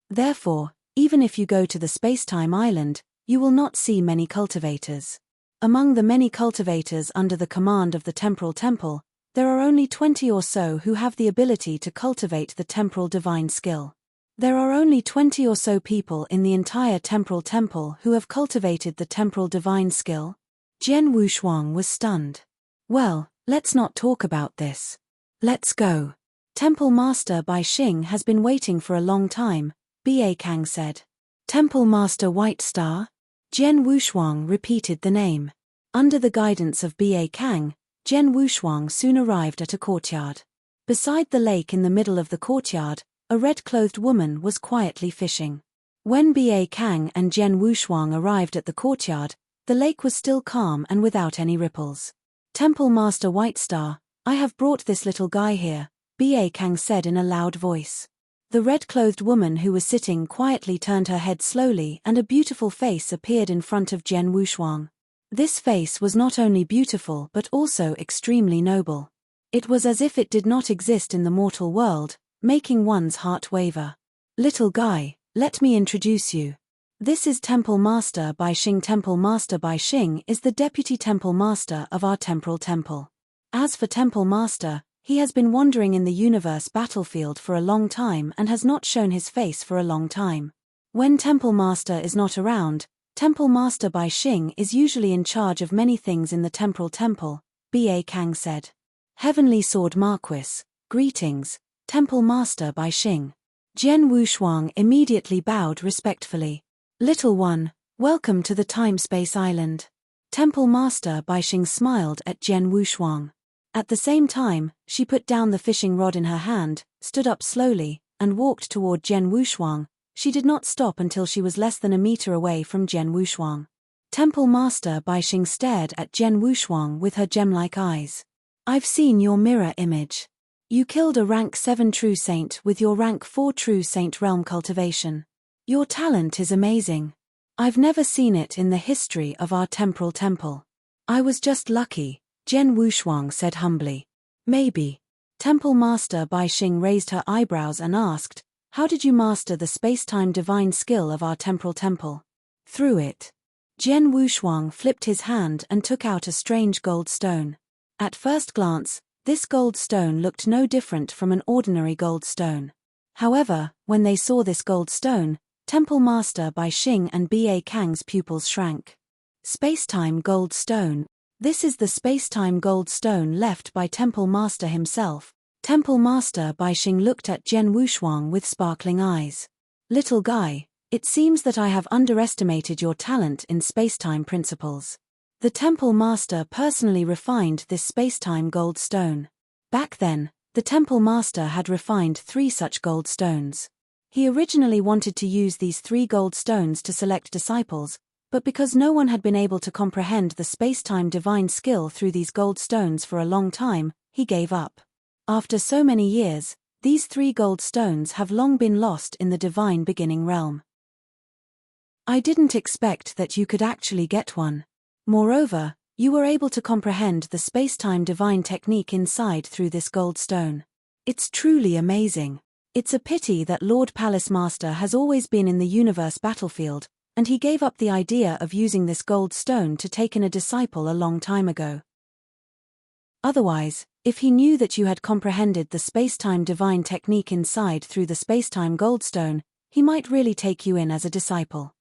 Therefore, even if you go to the Spacetime Island, you will not see many cultivators. Among the many cultivators under the command of the Temporal Temple, there are only 20 or so who have the ability to cultivate the Temporal Divine skill. There are only 20 or so people in the entire Temporal Temple who have cultivated the Temporal Divine skill. Jian Wushuang was stunned. Well, let's not talk about this. Let's go. Temple Master Bai Xing has been waiting for a long time, Ba Kang said. Temple Master White Star? Jian Wushuang repeated the name. Under the guidance of Ba Kang, Jian Wushuang soon arrived at a courtyard. Beside the lake in the middle of the courtyard, a red-clothed woman was quietly fishing. When Ba Kang and Jian Wushuang arrived at the courtyard, the lake was still calm and without any ripples. Temple Master White Star, I have brought this little guy here, Ba Kang said in a loud voice. The red-clothed woman who was sitting quietly turned her head slowly and a beautiful face appeared in front of Jian Wushuang. This face was not only beautiful but also extremely noble. It was as if it did not exist in the mortal world, making one's heart waver. Little guy, let me introduce you. This is Temple Master Bai Xing. Temple Master Bai Xing is the Deputy Temple Master of our Temporal Temple. As for Temple Master, he has been wandering in the universe battlefield for a long time and has not shown his face for a long time. When Temple Master is not around, Temple Master Bai Xing is usually in charge of many things in the Temporal Temple, Ba Kang said. Heavenly Sword Marquis, greetings, Temple Master Bai Xing. Jian Wushuang immediately bowed respectfully. Little one, welcome to the Time-Space Island. Temple Master Bai Xing smiled at Jian Wushuang. At the same time, she put down the fishing rod in her hand, stood up slowly, and walked toward Jian Wushuang. She did not stop until she was less than a meter away from Jian Wushuang. Temple Master Bai Xing stared at Jian Wushuang with her gem-like eyes. I've seen your mirror image. You killed a rank 7 true saint with your rank 4 true saint realm cultivation. Your talent is amazing. I've never seen it in the history of our Temporal Temple. I was just lucky, Jian Wushuang said humbly. Maybe. Temple Master Bai Xing raised her eyebrows and asked, how did you master the spacetime divine skill of our Temporal Temple? Through it. Jian Wushuang flipped his hand and took out a strange gold stone. At first glance, this gold stone looked no different from an ordinary gold stone. However, when they saw this gold stone, Temple Master Bai Xing and Ba Kang's pupils shrank. Spacetime Gold Stone. This is the spacetime gold stone left by Temple Master himself. Temple Master Bai Xing looked at Jian Wushuang with sparkling eyes. Little guy, it seems that I have underestimated your talent in spacetime principles. The Temple Master personally refined this spacetime gold stone. Back then, the Temple Master had refined 3 such gold stones. He originally wanted to use these 3 gold stones to select disciples, but because no one had been able to comprehend the spacetime divine skill through these gold stones for a long time, he gave up. After so many years, these 3 gold stones have long been lost in the Divine Beginning realm. I didn't expect that you could actually get one. Moreover, you were able to comprehend the spacetime divine technique inside through this gold stone. It's truly amazing. It's a pity that Lord Palace Master has always been in the universe battlefield, and he gave up the idea of using this gold stone to take in a disciple a long time ago. Otherwise, if he knew that you had comprehended the spacetime divine technique inside through the spacetime gold stone, he might really take you in as a disciple.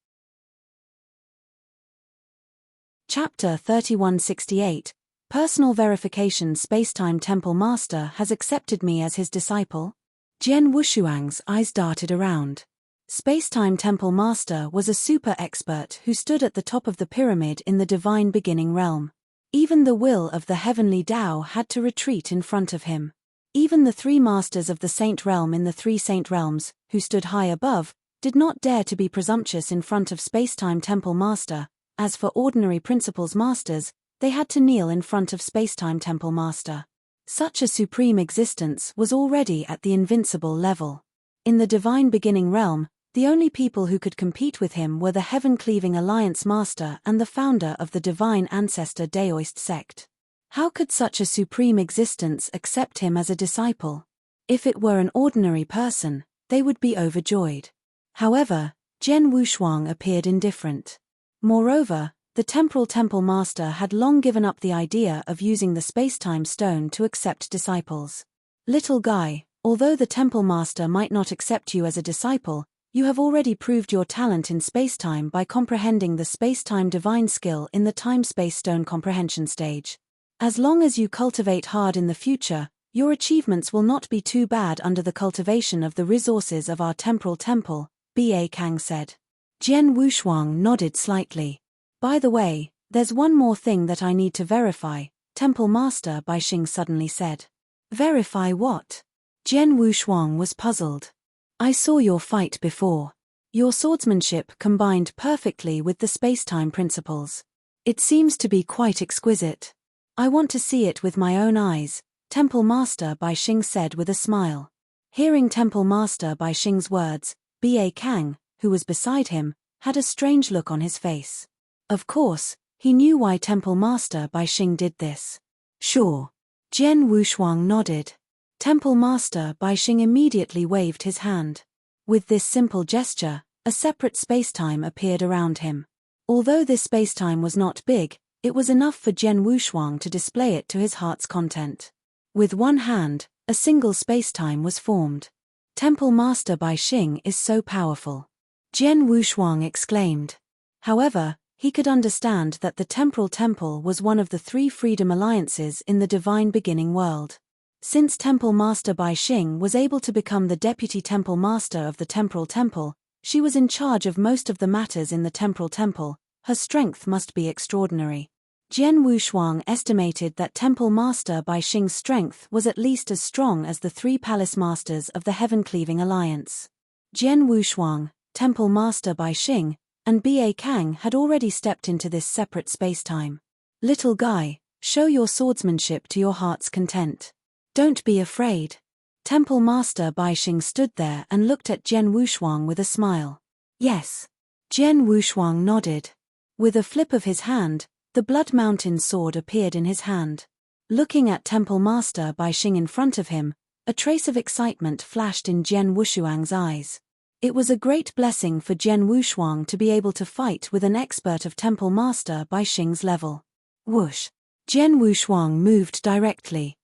Chapter 3168, Personal Verification. Spacetime Temple Master has accepted me as his disciple? Jian Wushuang's eyes darted around. Spacetime Temple Master was a super expert who stood at the top of the pyramid in the Divine Beginning realm. Even the will of the Heavenly Tao had to retreat in front of him. Even the three masters of the Saint Realm in the three Saint Realms, who stood high above, did not dare to be presumptuous in front of Spacetime Temple Master. As for ordinary Principles Masters, they had to kneel in front of Spacetime Temple Master. Such a supreme existence was already at the invincible level. In the Divine Beginning Realm, the only people who could compete with him were the Heaven-Cleaving Alliance Master and the founder of the Divine Ancestor Daoist sect. How could such a supreme existence accept him as a disciple? If it were an ordinary person, they would be overjoyed. However, Jian Wushuang appeared indifferent. Moreover, the Temporal Temple Master had long given up the idea of using the Spacetime Stone to accept disciples. Little guy, although the Temple Master might not accept you as a disciple, you have already proved your talent in spacetime by comprehending the spacetime divine skill in the time-space stone comprehension stage. As long as you cultivate hard in the future, your achievements will not be too bad under the cultivation of the resources of our temporal temple, B.A. Kang said. Jian Wushuang nodded slightly. By the way, there's one more thing that I need to verify, Temple Master Bai Xing suddenly said. Verify what? Jian Wushuang was puzzled. I saw your fight before. Your swordsmanship combined perfectly with the spacetime principles. It seems to be quite exquisite. I want to see it with my own eyes, Temple Master Bai Xing said with a smile. Hearing Temple Master Bai Xing's words, B.A. Kang, who was beside him, had a strange look on his face. Of course, he knew why Temple Master Bai Xing did this. Sure. Jian Wushuang nodded. Temple Master Bai Xing immediately waved his hand. With this simple gesture, a separate spacetime appeared around him. Although this spacetime was not big, it was enough for Jian Wushuang to display it to his heart's content. With one hand, a single spacetime was formed. Temple Master Bai Xing is so powerful. Jian Wushuang exclaimed. However, he could understand that the Temporal Temple was one of the three freedom alliances in the Divine Beginning world. Since Temple Master Bai Xing was able to become the Deputy Temple Master of the Temporal Temple, she was in charge of most of the matters in the Temporal Temple. Her strength must be extraordinary. Jian Wushuang estimated that Temple Master Bai Xing's strength was at least as strong as the three Palace Masters of the Heaven-Cleaving Alliance. Jian Wushuang, Temple Master Bai Xing, and B.A. Kang had already stepped into this separate spacetime. Little guy, show your swordsmanship to your heart's content. Don't be afraid. Temple Master Bai Xing stood there and looked at Jian Wushuang with a smile. Yes. Jian Wushuang nodded. With a flip of his hand, the Blood Mountain sword appeared in his hand. Looking at Temple Master Bai Xing in front of him, a trace of excitement flashed in Jian Wushuang's eyes. It was a great blessing for Jian Wushuang to be able to fight with an expert of Temple Master Bai Xing's level. Whoosh! Jian Wushuang moved directly.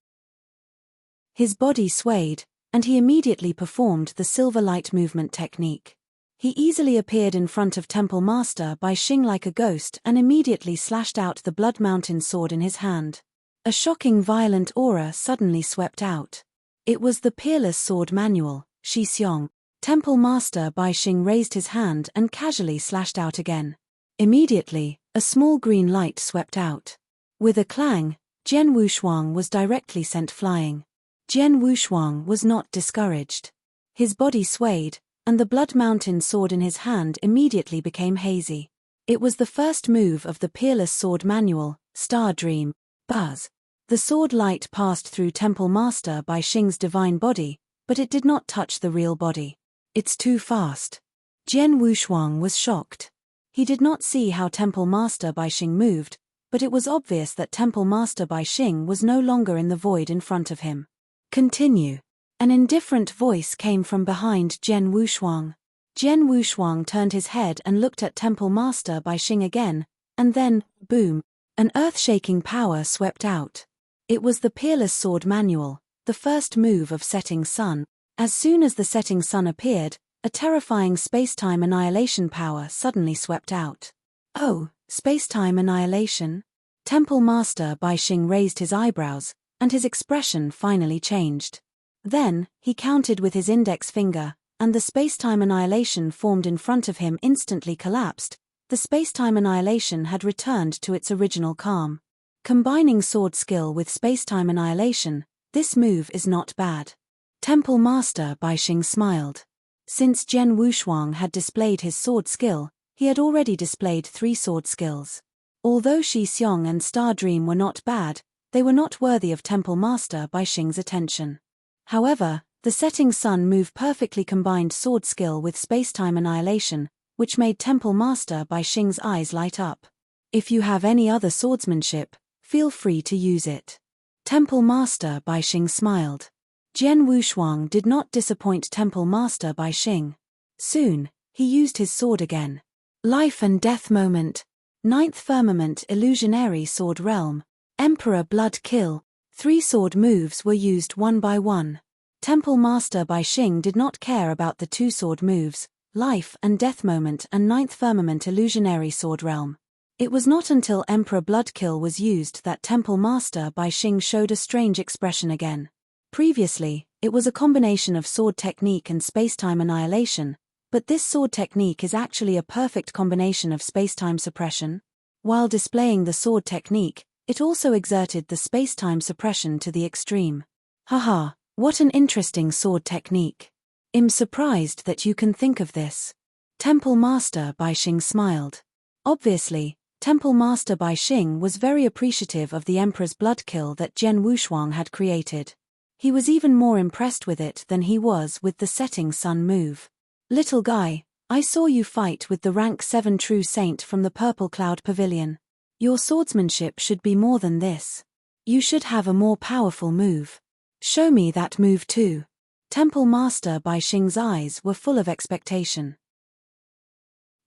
His body swayed, and he immediately performed the silver light movement technique. He easily appeared in front of Temple Master Bai Xing like a ghost and immediately slashed out the Blood Mountain sword in his hand. A shocking violent aura suddenly swept out. It was the Peerless Sword Manual, Shi Xiong. Temple Master Bai Xing raised his hand and casually slashed out again. Immediately, a small green light swept out. With a clang, Jian Wushuang was directly sent flying. Jian Wushuang was not discouraged. His body swayed, and the Blood Mountain sword in his hand immediately became hazy. It was the first move of the Peerless Sword Manual, Star Dream, Buzz. The sword light passed through Temple Master Bai Xing's divine body, but it did not touch the real body. It's too fast. Jian Wushuang was shocked. He did not see how Temple Master Bai Xing moved, but it was obvious that Temple Master Bai Xing was no longer in the void in front of him. Continue. An indifferent voice came from behind Jian Wushuang. Jian Wushuang turned his head and looked at Temple Master Bai Xing again, and then, boom, an earth-shaking power swept out. It was the Peerless Sword Manual, the first move of Setting Sun. As soon as the setting sun appeared, a terrifying spacetime annihilation power suddenly swept out. Oh, spacetime annihilation? Temple Master Bai Xing raised his eyebrows, and his expression finally changed. Then, he counted with his index finger, and the spacetime annihilation formed in front of him instantly collapsed. The spacetime annihilation had returned to its original calm. Combining sword skill with spacetime annihilation, This move is not bad. Temple Master Bai Xing smiled. Since Jian Wushuang had displayed his sword skill, he had already displayed 3 sword skills. Although Shi Xiong and Star Dream were not bad, they were not worthy of Temple Master Bai Xing's attention. However, the setting sun move perfectly combined sword skill with space-time annihilation, which made Temple Master Bai Xing's eyes light up. If you have any other swordsmanship, feel free to use it. Temple Master Bai Xing smiled. Jian Wushuang did not disappoint Temple Master Bai Xing. Soon, he used his sword again. Life and Death Moment. 9th Firmament Illusionary Sword Realm. Emperor Blood Kill. 3 sword moves were used one by one. Temple Master Bai Xing did not care about the 2 sword moves, Life and Death Moment and 9th Firmament Illusionary Sword Realm. It was not until Emperor Blood Kill was used that Temple Master Bai Xing showed a strange expression again. Previously, it was a combination of sword technique and space-time annihilation, but this sword technique is actually a perfect combination of space-time suppression. While displaying the sword technique, it also exerted the space-time suppression to the extreme. Haha, what an interesting sword technique. I'm surprised that you can think of this. Temple Master Bai Xing smiled. Obviously, Temple Master Bai Xing was very appreciative of the Emperor's blood kill that Jian Wushuang had created. He was even more impressed with it than he was with the setting sun move. Little guy, I saw you fight with the rank 7 true saint from the Purple Cloud Pavilion. Your swordsmanship should be more than this. You should have a more powerful move. Show me that move too. Temple Master Bai Xing's eyes were full of expectation.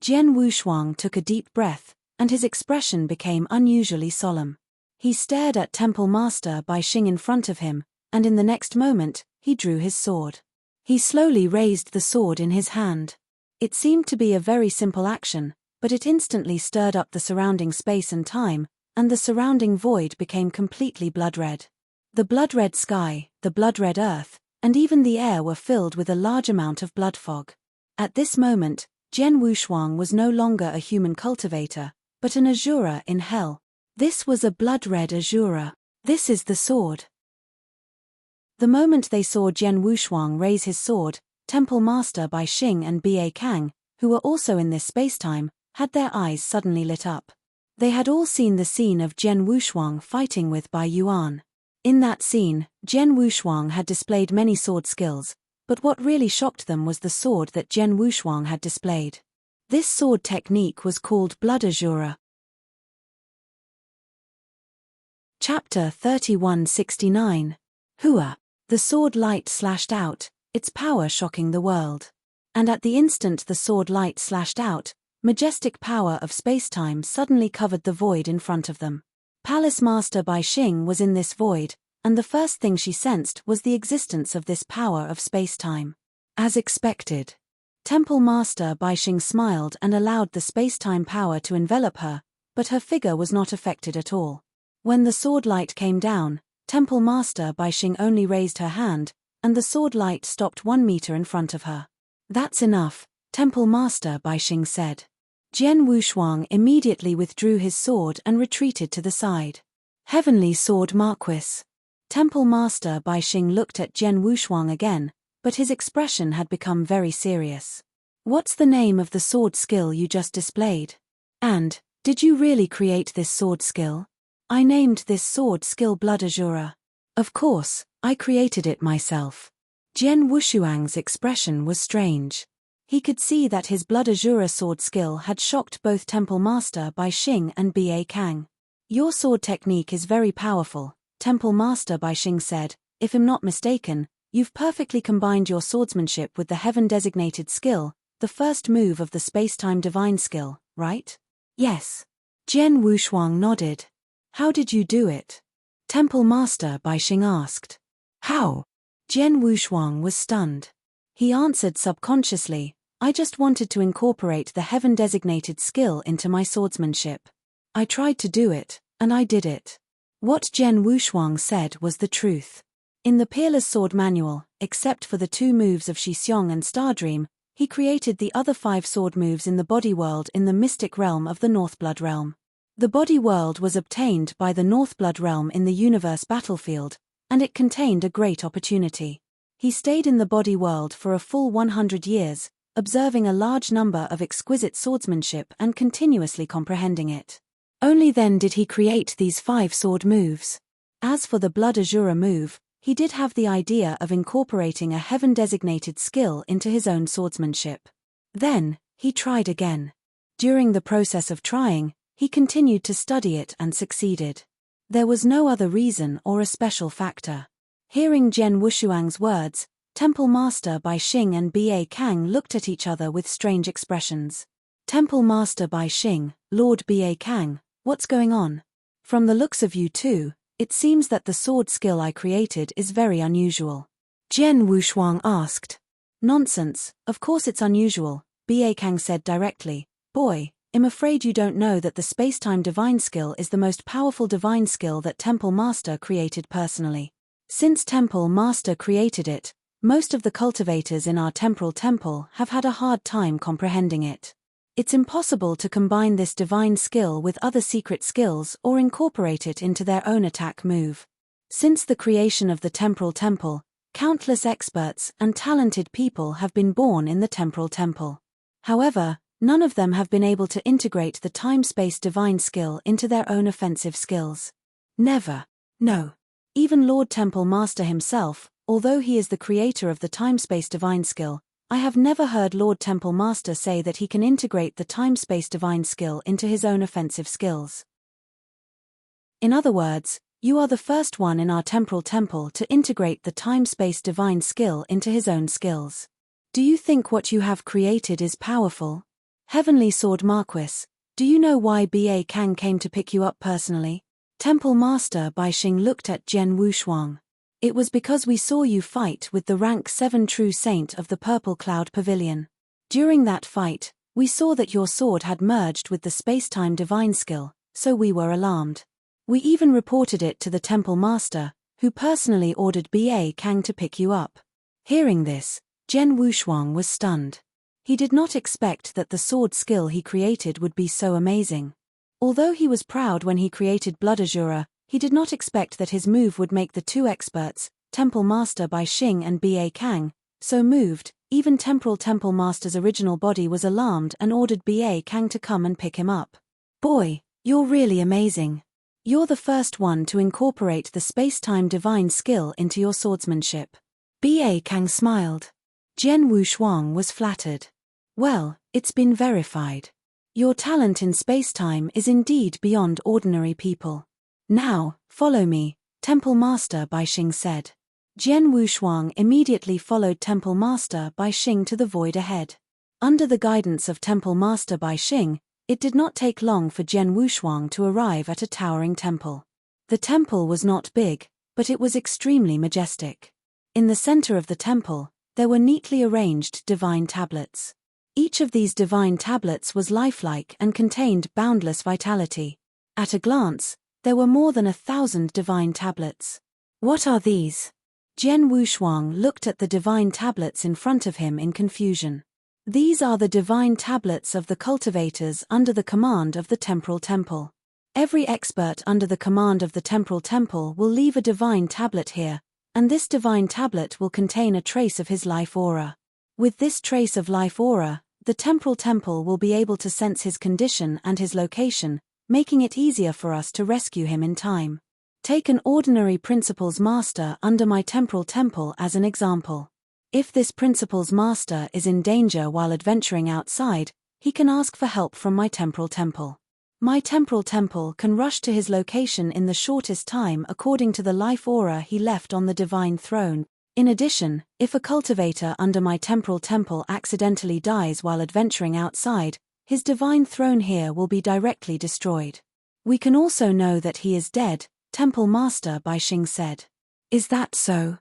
Jian Wushuang took a deep breath, and his expression became unusually solemn. He stared at Temple Master Bai Xing in front of him, and in the next moment, he drew his sword. He slowly raised the sword in his hand. It seemed to be a very simple action, but it instantly stirred up the surrounding space and time, and the surrounding void became completely blood-red. The blood-red sky, the blood-red earth, and even the air were filled with a large amount of blood fog. At this moment, Jian Wushuang was no longer a human cultivator, but an Azura in hell. This was a blood-red Azura. This is the sword. The moment they saw Jian Wushuang raise his sword, Temple Master Bai Xing and Ba Kang, who were also in this space-time, had their eyes suddenly lit up. They had all seen the scene of Jian Wushuang fighting with Bai Yuan. In that scene, Jian Wushuang had displayed many sword skills, but what really shocked them was the sword that Jian Wushuang had displayed. This sword technique was called Blood Azura. Chapter 3169. Hua. The sword light slashed out, its power shocking the world. And at the instant the sword light slashed out, majestic power of space-time suddenly covered the void in front of them. Palace Master Bai Xing was in this void, and the first thing she sensed was the existence of this power of space-time. As expected. Temple Master Bai Xing smiled and allowed the space-time power to envelop her, but her figure was not affected at all. When the sword light came down, Temple Master Bai Xing only raised her hand, and the sword light stopped 1 meter in front of her. That's enough, Temple Master Bai Xing said. Jian Wushuang immediately withdrew his sword and retreated to the side. Heavenly Sword Marquis. Temple Master Bai Xing looked at Jian Wushuang again, but his expression had become very serious. What's the name of the sword skill you just displayed? And, did you really create this sword skill? I named this sword skill Blood Azura. Of course, I created it myself. Jian Wushuang's expression was strange. He could see that his Blood Azura sword skill had shocked both Temple Master Bai Xing and Ba Kang. Your sword technique is very powerful, Temple Master Bai Xing said. If I'm not mistaken, you've perfectly combined your swordsmanship with the heaven-designated skill, the first move of the space-time divine skill, right? Yes. Jian Wushuang nodded. How did you do it? Temple Master Bai Xing asked. How? Jian Wushuang was stunned. He answered subconsciously, I just wanted to incorporate the heaven-designated skill into my swordsmanship. I tried to do it, and I did it. What Jian Wushuang said was the truth. In the Peerless Sword Manual, except for the 2 moves of Shi Xiong and Star Dream, he created the other 5 sword moves in the body world in the mystic realm of the Northblood realm. The body world was obtained by the Northblood realm in the universe battlefield, and it contained a great opportunity. He stayed in the body world for a full 100 years, observing a large number of exquisite swordsmanship and continuously comprehending it. Only then did he create these 5 sword moves. As for the blood azura move, he did have the idea of incorporating a heaven-designated skill into his own swordsmanship. Then, he tried again. During the process of trying, he continued to study it and succeeded. There was no other reason or a special factor. Hearing Jian Wushuang's words, Temple Master Bai Xing and Ba Kang looked at each other with strange expressions. Temple Master Bai Xing, Lord Ba Kang, what's going on? From the looks of you two, it seems that the sword skill I created is very unusual. Jian Wushuang asked. Nonsense, of course it's unusual, Ba Kang said directly. Boy, I'm afraid you don't know that the space-time divine skill is the most powerful divine skill that Temple Master created personally. Since Temple Master created it, most of the cultivators in our temporal temple have had a hard time comprehending it. It's impossible to combine this divine skill with other secret skills or incorporate it into their own attack move. Since the creation of the temporal temple, countless experts and talented people have been born in the temporal temple. However, none of them have been able to integrate the time-space divine skill into their own offensive skills. Never. No. Even Lord Temple Master himself, although he is the creator of the time-space divine skill, I have never heard Lord Temple Master say that he can integrate the time-space divine skill into his own offensive skills. In other words, you are the first one in our temporal temple to integrate the time-space divine skill into his own skills. Do you think what you have created is powerful? Heavenly Sword Marquis, do you know why Ba Kang came to pick you up personally? Temple Master Bai Xing looked at Jian Wushuang. It was because we saw you fight with the rank 7 true saint of the Purple Cloud Pavilion. During that fight, we saw that your sword had merged with the space-time divine skill, so we were alarmed. We even reported it to the Temple Master, who personally ordered Ba Kang to pick you up. Hearing this, Jian Wushuang was stunned. He did not expect that the sword skill he created would be so amazing. Although he was proud when he created Blood Azura, he did not expect that his move would make the two experts, Temple Master Bai Xing and Ba Kang, so moved. Even Temporal Temple Master's original body was alarmed and ordered Ba Kang to come and pick him up. Boy, you're really amazing. You're the first one to incorporate the space-time divine skill into your swordsmanship. Ba Kang smiled. Jian Wushuang was flattered. Well, it's been verified. Your talent in space-time is indeed beyond ordinary people. Now, follow me, Temple Master Bai Xing said. Jian Wushuang immediately followed Temple Master Bai Xing to the void ahead. Under the guidance of Temple Master Bai Xing, it did not take long for Jian Wushuang to arrive at a towering temple. The temple was not big, but it was extremely majestic. In the center of the temple, there were neatly arranged divine tablets. Each of these divine tablets was lifelike and contained boundless vitality. At a glance, there were more than 1,000 divine tablets. What are these? Jian Wushuang looked at the divine tablets in front of him in confusion. These are the divine tablets of the cultivators under the command of the temporal temple. Every expert under the command of the temporal temple will leave a divine tablet here, and this divine tablet will contain a trace of his life aura. With this trace of life aura, the temporal temple will be able to sense his condition and his location, making it easier for us to rescue him in time. Take an ordinary principal's master under my temporal temple as an example. If this principal's master is in danger while adventuring outside, he can ask for help from my temporal temple. My temporal temple can rush to his location in the shortest time according to the life aura he left on the divine throne. In addition, if a cultivator under my temporal temple accidentally dies while adventuring outside, his divine throne here will be directly destroyed. We can also know that he is dead, Temple Master Bai Xing said. Is that so?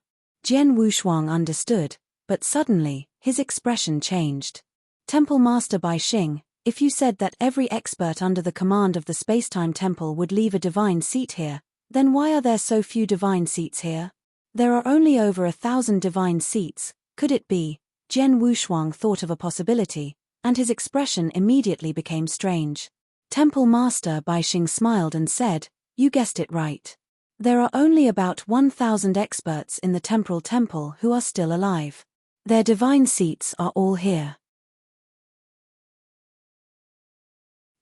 Jian Wushuang understood, but suddenly, his expression changed. Temple Master Bai Xing, if you said that every expert under the command of the Spacetime Temple would leave a divine seat here, then why are there so few divine seats here? There are only over 1,000 divine seats. Could it be? Jian Wushuang thought of a possibility, and his expression immediately became strange. Temple Master Bai Xing smiled and said, "You guessed it right. There are only about 1,000 experts in the temporal temple who are still alive. Their divine seats are all here.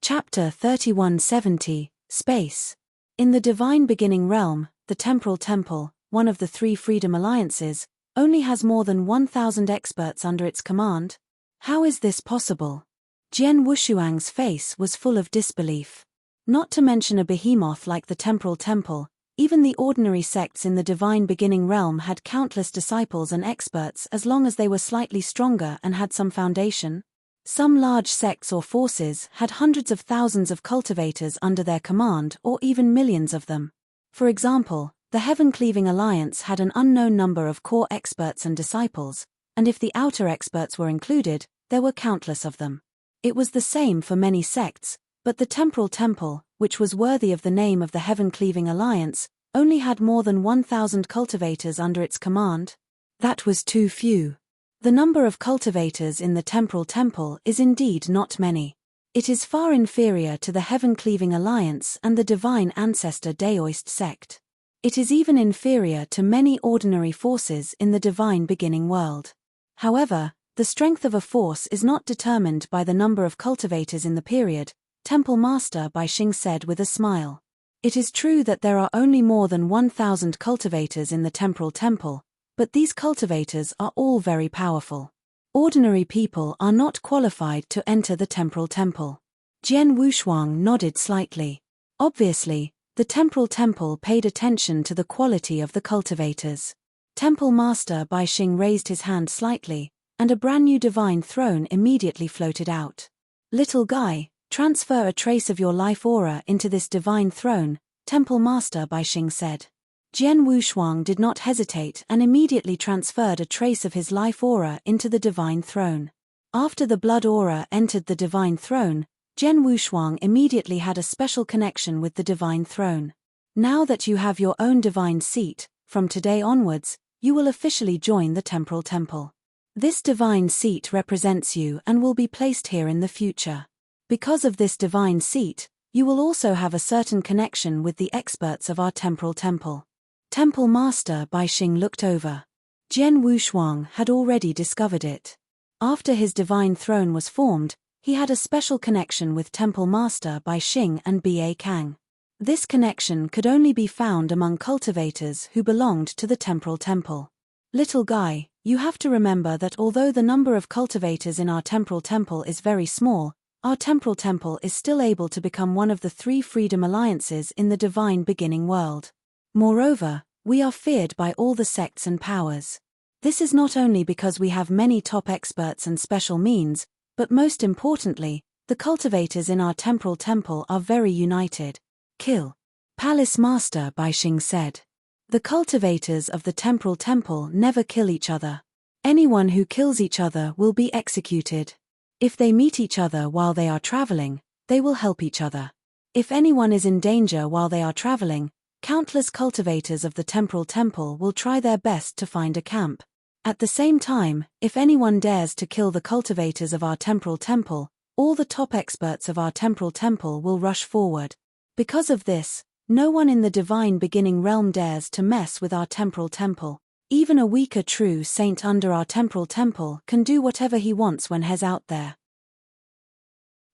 Chapter 3170, Space. In the divine beginning realm, the temporal temple, one of the three freedom alliances, only has more than 1,000 experts under its command. How is this possible? Jian Wushuang's face was full of disbelief. Not to mention a behemoth like the temporal temple, even the ordinary sects in the divine beginning realm had countless disciples and experts as long as they were slightly stronger and had some foundation. Some large sects or forces had hundreds of thousands of cultivators under their command or even millions of them. For example, the Heaven-Cleaving Alliance had an unknown number of core experts and disciples, and if the outer experts were included, there were countless of them. It was the same for many sects, but the temporal temple, which was worthy of the name of the Heaven-Cleaving Alliance, only had more than 1,000 cultivators under its command. That was too few. The number of cultivators in the temporal temple is indeed not many. It is far inferior to the Heaven-Cleaving Alliance and the Divine Ancestor Daoist sect. It is even inferior to many ordinary forces in the divine beginning world. However, the strength of a force is not determined by the number of cultivators in the period, Temple Master Bai Xing said with a smile. It is true that there are only more than 1,000 cultivators in the temporal temple, but these cultivators are all very powerful. Ordinary people are not qualified to enter the temporal temple. Jian Wushuang nodded slightly. Obviously, the temporal temple paid attention to the quality of the cultivators. Temple Master Bai Xing raised his hand slightly, and a brand new divine throne immediately floated out. Little guy, transfer a trace of your life aura into this divine throne, Temple Master Bai Xing said. Jian Wushuang did not hesitate and immediately transferred a trace of his life aura into the divine throne. After the blood aura entered the divine throne, Jian Wushuang immediately had a special connection with the divine throne. Now that you have your own divine seat, from today onwards, you will officially join the temporal temple. This divine seat represents you and will be placed here in the future. Because of this divine seat, you will also have a certain connection with the experts of our temporal temple. Temple Master Bai Xing looked over. Jian Wushuang had already discovered it. After his divine throne was formed, he had a special connection with Temple Master Bai Xing and Ba Kang. This connection could only be found among cultivators who belonged to the temporal temple. Little guy, you have to remember that although the number of cultivators in our temporal temple is very small, our temporal temple is still able to become one of the three freedom alliances in the divine beginning world. Moreover, we are feared by all the sects and powers. This is not only because we have many top experts and special means, but most importantly, the cultivators in our temporal temple are very united. Kill. Palace Master Bai Xing said. The cultivators of the temporal temple never kill each other. Anyone who kills each other will be executed. If they meet each other while they are traveling, they will help each other. If anyone is in danger while they are traveling, countless cultivators of the temporal temple will try their best to find a camp. At the same time, if anyone dares to kill the cultivators of our temporal temple, all the top experts of our temporal temple will rush forward. Because of this, no one in the divine beginning realm dares to mess with our temporal temple. Even a weaker true saint under our temporal temple can do whatever he wants when he's out there.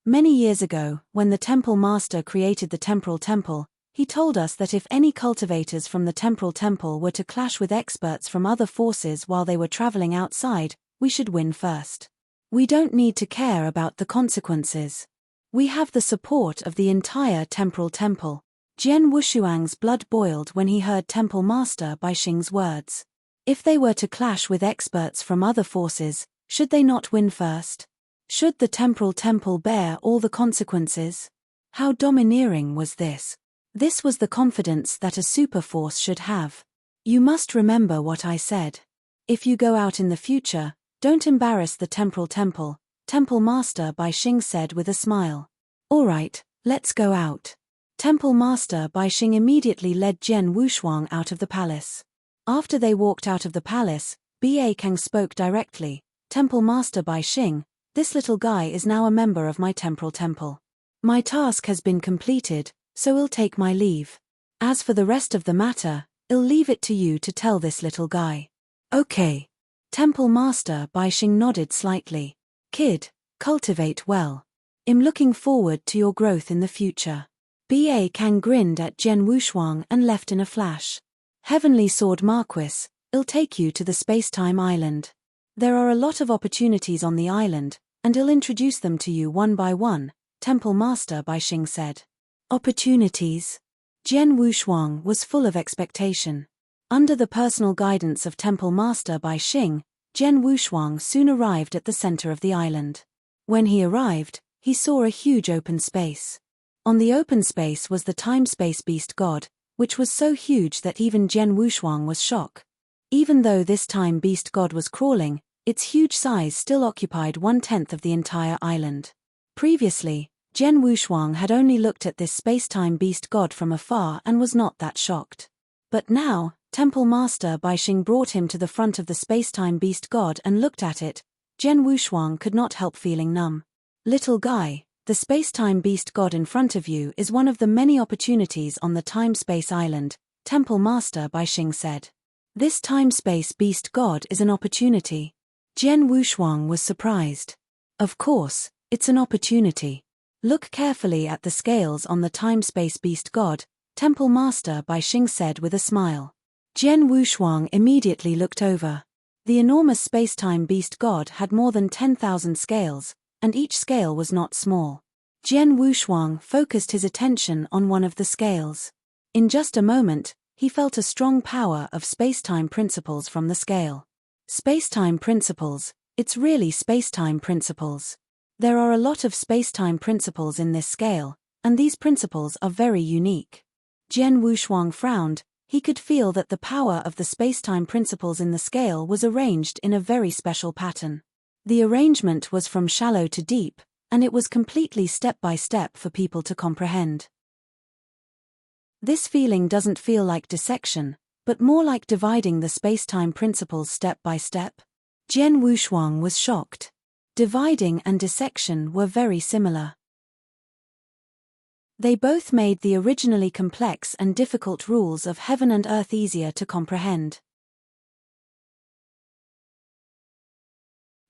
Many years ago, when the temple master created the temporal temple, he told us that if any cultivators from the temporal temple were to clash with experts from other forces while they were traveling outside, we should win first. We don't need to care about the consequences. We have the support of the entire temporal temple. Jian Wushuang's blood boiled when he heard Temple Master Bai Xing's words. If they were to clash with experts from other forces, should they not win first? Should the temporal temple bear all the consequences? How domineering was this? This was the confidence that a superforce should have. You must remember what I said. If you go out in the future, don't embarrass the temporal temple, Temple Master Bai Xing said with a smile. All right, let's go out. Temple Master Bai Xing immediately led Jian Wushuang out of the palace. After they walked out of the palace, Ba Kang spoke directly. Temple Master Bai Xing, this little guy is now a member of my temporal temple. My task has been completed, so I'll take my leave. As for the rest of the matter, I'll leave it to you to tell this little guy. Okay. Temple Master Bai Xing nodded slightly. Kid, cultivate well. I'm looking forward to your growth in the future. Ba Kang grinned at Jian Wushuang and left in a flash. Heavenly Sword Marquis, I'll take you to the Space-Time Island. There are a lot of opportunities on the island, and I'll introduce them to you one by one, Temple Master Bai Xing said. Opportunities? Jian Wushuang was full of expectation. Under the personal guidance of Temple Master Bai Xing, Jian Wushuang soon arrived at the center of the island. When he arrived, he saw a huge open space. On the open space was the time-space beast god, which was so huge that even Jian Wushuang was shocked. Even though this time beast god was crawling, its huge size still occupied 1/10 of the entire island. Previously, Jian Wushuang had only looked at this space-time beast god from afar and was not that shocked. But now, Temple Master Bai Xing brought him to the front of the space-time beast god and looked at it. Jian Wushuang could not help feeling numb. Little guy, the space-time beast god in front of you is one of the many opportunities on the time-space island, Temple Master Bai Xing said. This time-space beast god is an opportunity. Jian Wushuang was surprised. Of course, it's an opportunity. Look carefully at the scales on the time-space beast god, Temple Master Bai Xing said with a smile. Jian Wushuang immediately looked over. The enormous space-time beast god had more than 10,000 scales, and each scale was not small. Jian Wushuang focused his attention on one of the scales. In just a moment, he felt a strong power of space-time principles from the scale. Space-time principles, it's really space-time principles. There are a lot of space-time principles in this scale, and these principles are very unique. Jian Wushuang frowned. He could feel that the power of the space-time principles in the scale was arranged in a very special pattern. The arrangement was from shallow to deep, and it was completely step-by-step for people to comprehend. This feeling doesn't feel like dissection, but more like dividing the space-time principles step by step. Jian Wushuang was shocked. Dividing and dissection were very similar. They both made the originally complex and difficult rules of heaven and earth easier to comprehend.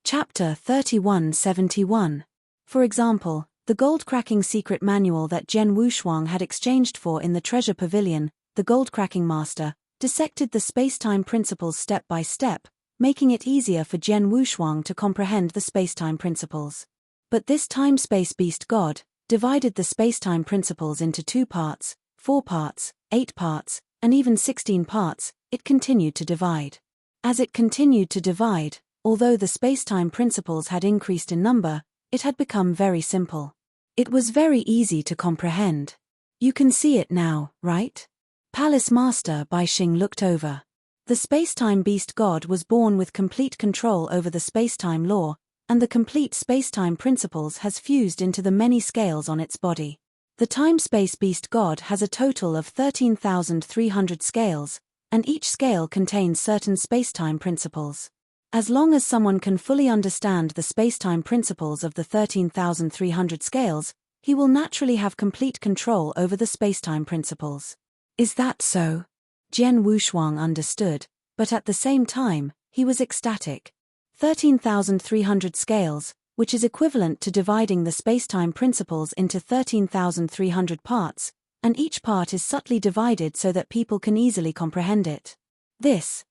Chapter 3171. For example, the gold-cracking secret manual that Jian Wushuang had exchanged for in the treasure pavilion, the gold-cracking master, dissected the space-time principles step by step, making it easier for Jian Wushuang to comprehend the space-time principles. But this time-space beast god divided the space-time principles into 2 parts, 4 parts, 8 parts, and even 16 parts. It continued to divide. As it continued to divide, although the space-time principles had increased in number, it had become very simple. It was very easy to comprehend. You can see it now, right? Palace Master Bai Xing looked over. The space-time beast god was born with complete control over the space-time law, and the complete space-time principles has fused into the many scales on its body. The time-space beast god has a total of 13,300 scales, and each scale contains certain space-time principles. As long as someone can fully understand the space-time principles of the 13,300 scales, he will naturally have complete control over the space-time principles. Is that so? Jian Wushuang understood, but at the same time, he was ecstatic. 13,300 scales, which is equivalent to dividing the space-time principles into 13,300 parts, and each part is subtly divided so that people can easily comprehend it. This,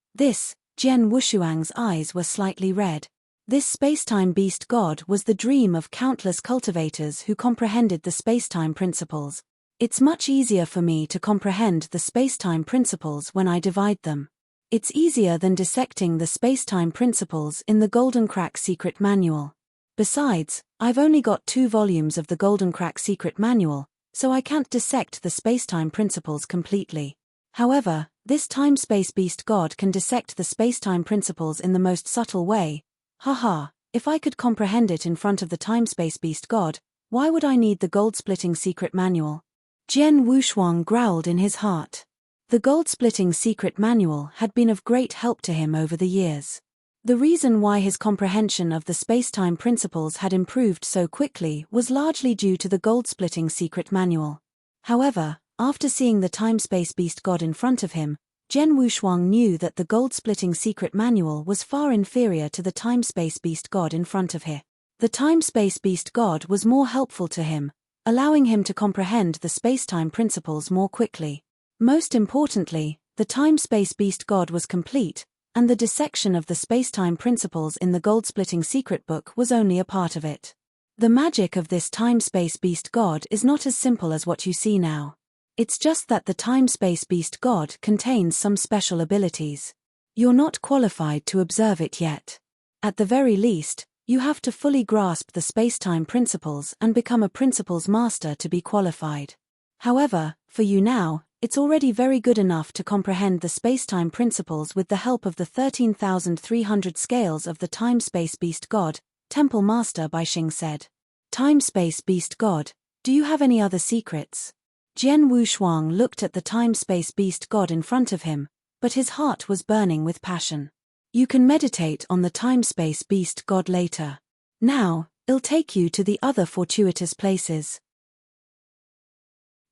Jian Wushuang's eyes were slightly red. This space-time beast god was the dream of countless cultivators who comprehended the space-time principles. It's much easier for me to comprehend the space-time principles when I divide them. It's easier than dissecting the space-time principles in the Golden Crack Secret Manual. Besides, I've only got 2 volumes of the Golden Crack Secret Manual, so I can't dissect the space-time principles completely. However, this time-space beast god can dissect the space-time principles in the most subtle way. Haha, if I could comprehend it in front of the time-space beast god, why would I need the gold-splitting secret manual? Jian Wushuang growled in his heart. The gold-splitting secret manual had been of great help to him over the years. The reason why his comprehension of the space-time principles had improved so quickly was largely due to the gold-splitting secret manual. However, After seeing the time-space beast god in front of him, Jian Wushuang knew that the gold-splitting secret manual was far inferior to the time-space beast god in front of him. The time-space beast god was more helpful to him, allowing him to comprehend the space-time principles more quickly. Most importantly, the time-space beast god was complete, and the dissection of the space-time principles in the gold-splitting secret book was only a part of it. The magic of this time-space beast god is not as simple as what you see now. It's just that the time-space beast god contains some special abilities. You're not qualified to observe it yet. At the very least, you have to fully grasp the space-time principles and become a principles master to be qualified. However, for you now, it's already very good enough to comprehend the space-time principles with the help of the 13,300 scales of the time-space beast god, Temple Master Baixing said. Time-space beast god, do you have any other secrets? Jian Wushuang looked at the time-space beast god in front of him, but his heart was burning with passion. You can meditate on the time-space beast god later. Now, I'll take you to the other fortuitous places.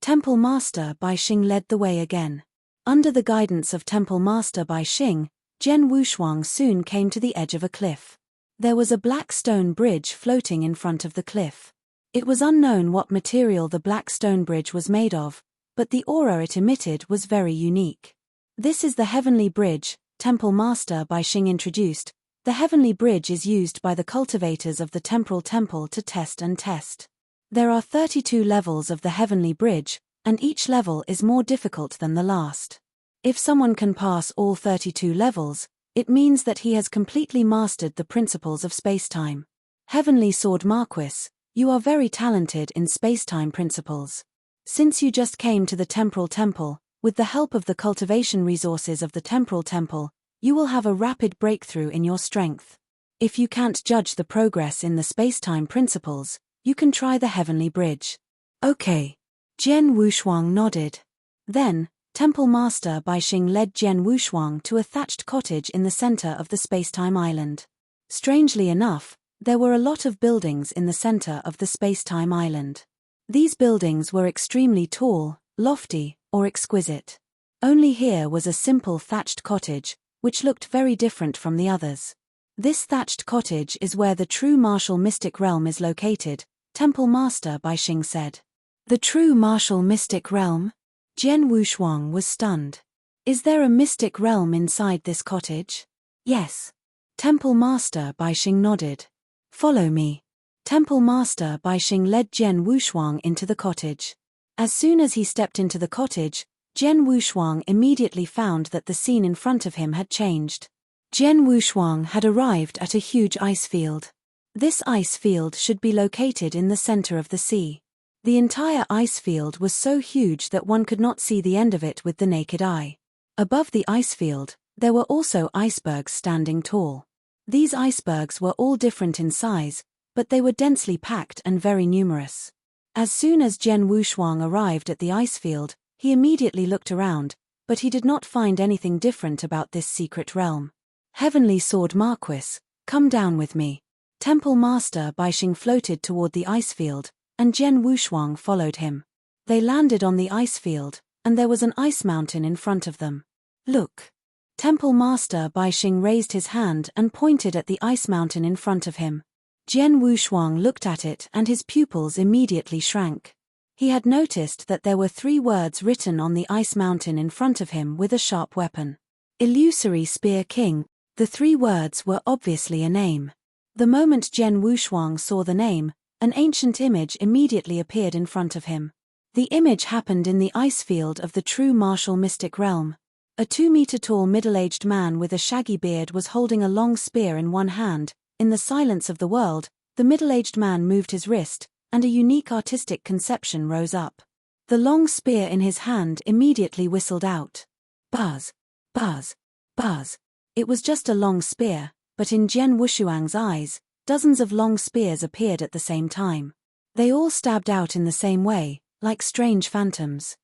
Temple Master Baixing led the way again. Under the guidance of Temple Master Baixing, Jian Wushuang soon came to the edge of a cliff. There was a black stone bridge floating in front of the cliff. It was unknown what material the black stone bridge was made of, but the aura it emitted was very unique. This is the Heavenly Bridge, Temple Master Baixing introduced. The Heavenly Bridge is used by the cultivators of the Temporal Temple to test and test. There are 32 levels of the Heavenly Bridge, and each level is more difficult than the last. If someone can pass all 32 levels, it means that he has completely mastered the principles of spacetime. Heavenly Sword Marquis, you are very talented in spacetime principles. Since you just came to the Temporal Temple, with the help of the cultivation resources of the Temporal Temple, you will have a rapid breakthrough in your strength. If you can't judge the progress in the spacetime principles, you can try the Heavenly Bridge. Okay. Jian Wushuang nodded. Then, Temple Master Baixing led Jian Wushuang to a thatched cottage in the center of the spacetime island. Strangely enough, there were a lot of buildings in the center of the spacetime island. These buildings were extremely tall, lofty, or exquisite. Only here was a simple thatched cottage, which looked very different from the others. This thatched cottage is where the true martial mystic realm is located, Temple Master Baixing said. The true martial mystic realm? Jian Wushuang was stunned. Is there a mystic realm inside this cottage? Yes. Temple Master Baixing nodded. Follow me. Temple Master Baixing led Jian Wushuang into the cottage. As soon as he stepped into the cottage, Jian Wushuang immediately found that the scene in front of him had changed. Jian Wushuang had arrived at a huge ice field. This ice field should be located in the center of the sea. The entire ice field was so huge that one could not see the end of it with the naked eye. Above the ice field, there were also icebergs standing tall. These icebergs were all different in size, but they were densely packed and very numerous. As soon as Jian Wushuang arrived at the ice field, he immediately looked around, but he did not find anything different about this secret realm. Heavenly Sword Marquis, come down with me. Temple Master Baixing floated toward the ice field, and Jian Wushuang followed him. They landed on the ice field, and there was an ice mountain in front of them. Look. Temple Master Baixing raised his hand and pointed at the ice mountain in front of him. Jian Wushuang looked at it and his pupils immediately shrank. He had noticed that there were 3 words written on the ice mountain in front of him with a sharp weapon. Illusory Spear King. The 3 words were obviously a name. The moment Jian Wushuang saw the name, an ancient image immediately appeared in front of him. The image happened in the ice field of the true martial mystic realm. A 2-meter-tall middle-aged man with a shaggy beard was holding a long spear in one hand. In the silence of the world, the middle-aged man moved his wrist, and a unique artistic conception rose up. The long spear in his hand immediately whistled out. Buzz, buzz, buzz. It was just a long spear, but in Jian Wushuang's eyes, dozens of long spears appeared at the same time. They all stabbed out in the same way, like strange phantoms.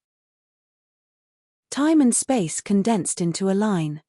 Time and space condensed into a line.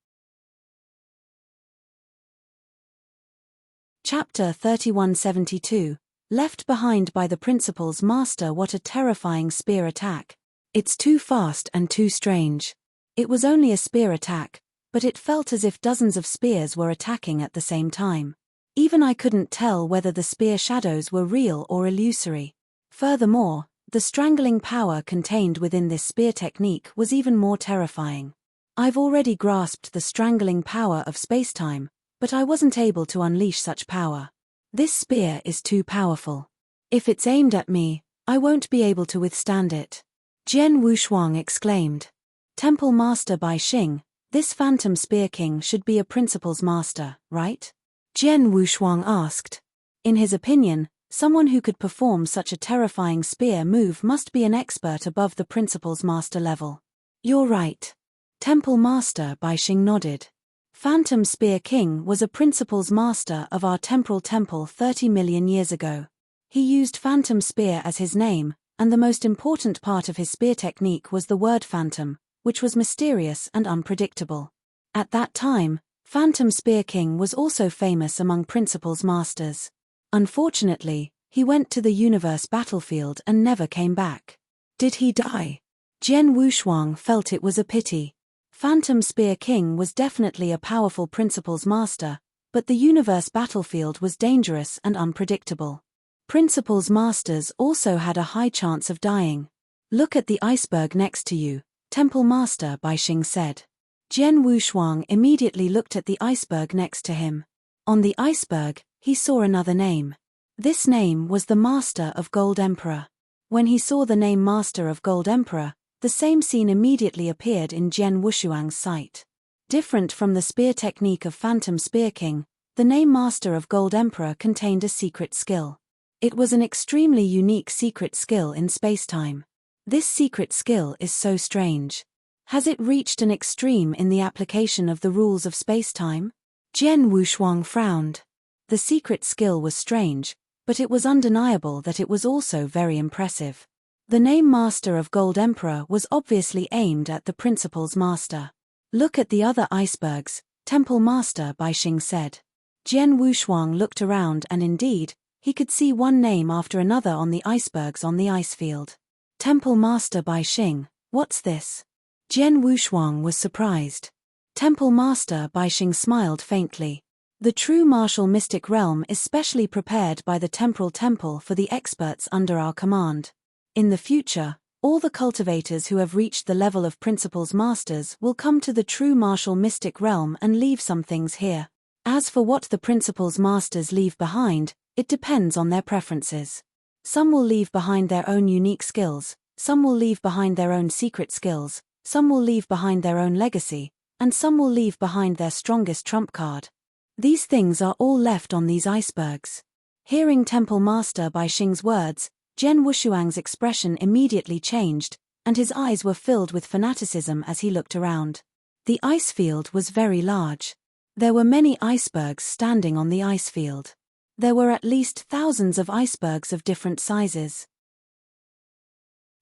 Chapter 3172. Left behind by the principal's master. What a terrifying spear attack. It's too fast and too strange. It was only a spear attack, but it felt as if dozens of spears were attacking at the same time. Even I couldn't tell whether the spear shadows were real or illusory. Furthermore, the strangling power contained within this spear technique was even more terrifying. I've already grasped the strangling power of spacetime, but I wasn't able to unleash such power. This spear is too powerful. If it's aimed at me, I won't be able to withstand it. Jian Wushuang exclaimed. Temple Master Bai Xing, this Phantom Spear King should be a Principal's Master, right? Jian Wushuang asked. In his opinion, someone who could perform such a terrifying spear move must be an expert above the Principal's Master level. You're right. Temple Master Bai Xing nodded. Phantom Spear King was a Principal's Master of our temporal temple 30 million years ago. He used Phantom Spear as his name, and the most important part of his spear technique was the word phantom, which was mysterious and unpredictable. At that time, Phantom Spear King was also famous among Principal's Masters. Unfortunately, he went to the universe battlefield and never came back. Did he die? Jian Wushuang felt it was a pity. Phantom Spear King was definitely a powerful Principal's Master, but the universe battlefield was dangerous and unpredictable. Principal's Masters also had a high chance of dying. Look at the iceberg next to you, Temple Master Bai Xing said. Jian Wushuang immediately looked at the iceberg next to him. On the iceberg, he saw another name. This name was the Master of Gold Emperor. When he saw the name Master of Gold Emperor, the same scene immediately appeared in Jian Wushuang's sight. Different from the spear technique of Phantom Spear King, the name Master of Gold Emperor contained a secret skill. It was an extremely unique secret skill in spacetime. This secret skill is so strange. Has it reached an extreme in the application of the rules of spacetime? Jian Wushuang frowned. The secret skill was strange, but it was undeniable that it was also very impressive. The name Master of Gold Emperor was obviously aimed at the Principal's Master. Look at the other icebergs, Temple Master Bai Xing said. Jian Wushuang looked around and indeed, he could see one name after another on the icebergs on the ice field. Temple Master Bai Xing, what's this? Jian Wushuang was surprised. Temple Master Bai Xing smiled faintly. The true martial mystic realm is specially prepared by the temporal temple for the experts under our command. In the future, all the cultivators who have reached the level of Principal's Masters will come to the true martial mystic realm and leave some things here. As for what the Principal's Masters leave behind, it depends on their preferences. Some will leave behind their own unique skills, some will leave behind their own secret skills, some will leave behind their own legacy, and some will leave behind their strongest trump card. These things are all left on these icebergs. Hearing Temple Master Bai Xing's words, Jian Wushuang's expression immediately changed, and his eyes were filled with fanaticism as he looked around. The ice field was very large. There were many icebergs standing on the ice field. There were at least thousands of icebergs of different sizes.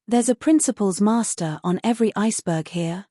There's a Principal's Master on every iceberg here?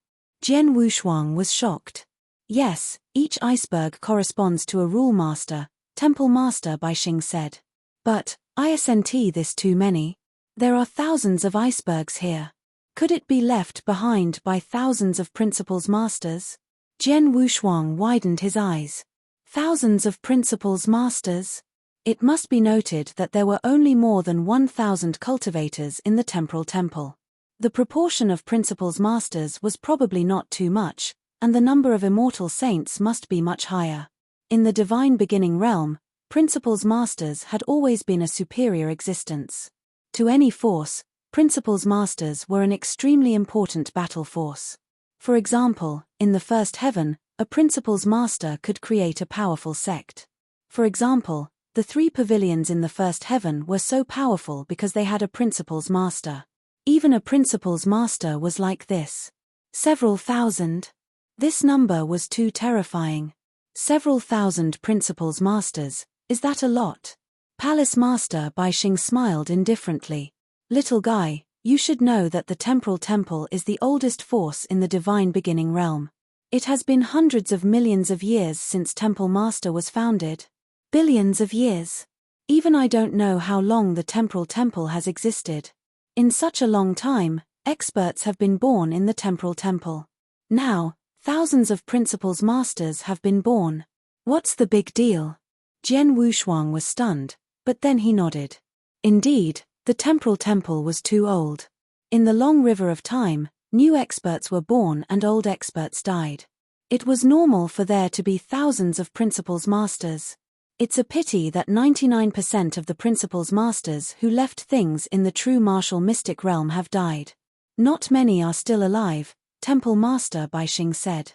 Jian Wushuang was shocked. Yes, each iceberg corresponds to a rule master, Temple Master Bai Xing said. But, isn't this too many? There are thousands of icebergs here. Could it be left behind by thousands of Principal's Masters? Jian Wushuang widened his eyes. Thousands of Principal's Masters? It must be noted that there were only more than 1,000 cultivators in the temporal temple. The proportion of Principal's Masters was probably not too much, and the number of immortal saints must be much higher. In the divine beginning realm, Principal's Masters had always been a superior existence. To any force, Principal's Masters were an extremely important battle force. For example, in the first heaven, a Principal's Master could create a powerful sect. For example, the 3 pavilions in the first heaven were so powerful because they had a Principal's Master. Even a Principal's Master was like this. Several thousand. This number was too terrifying. Several thousand Principal's Masters, is that a lot? Palace Master Bai Xing smiled indifferently. Little guy, you should know that the temporal temple is the oldest force in the divine beginning realm. It has been hundreds of millions of years since Temple Master was founded. Billions of years. Even I don't know how long the temporal temple has existed. In such a long time, Experts have been born in the temporal temple. Now, thousands of principles masters have been born. What's the big deal? Jian Wushuang was stunned, but then he nodded. Indeed, the temporal temple was too old. In the long river of time, new experts were born and old experts died. It was normal for there to be thousands of principles masters. It's a pity that 99% of the principles masters who left things in the true martial mystic realm have died. Not many are still alive, Temple Master Bai Xing said.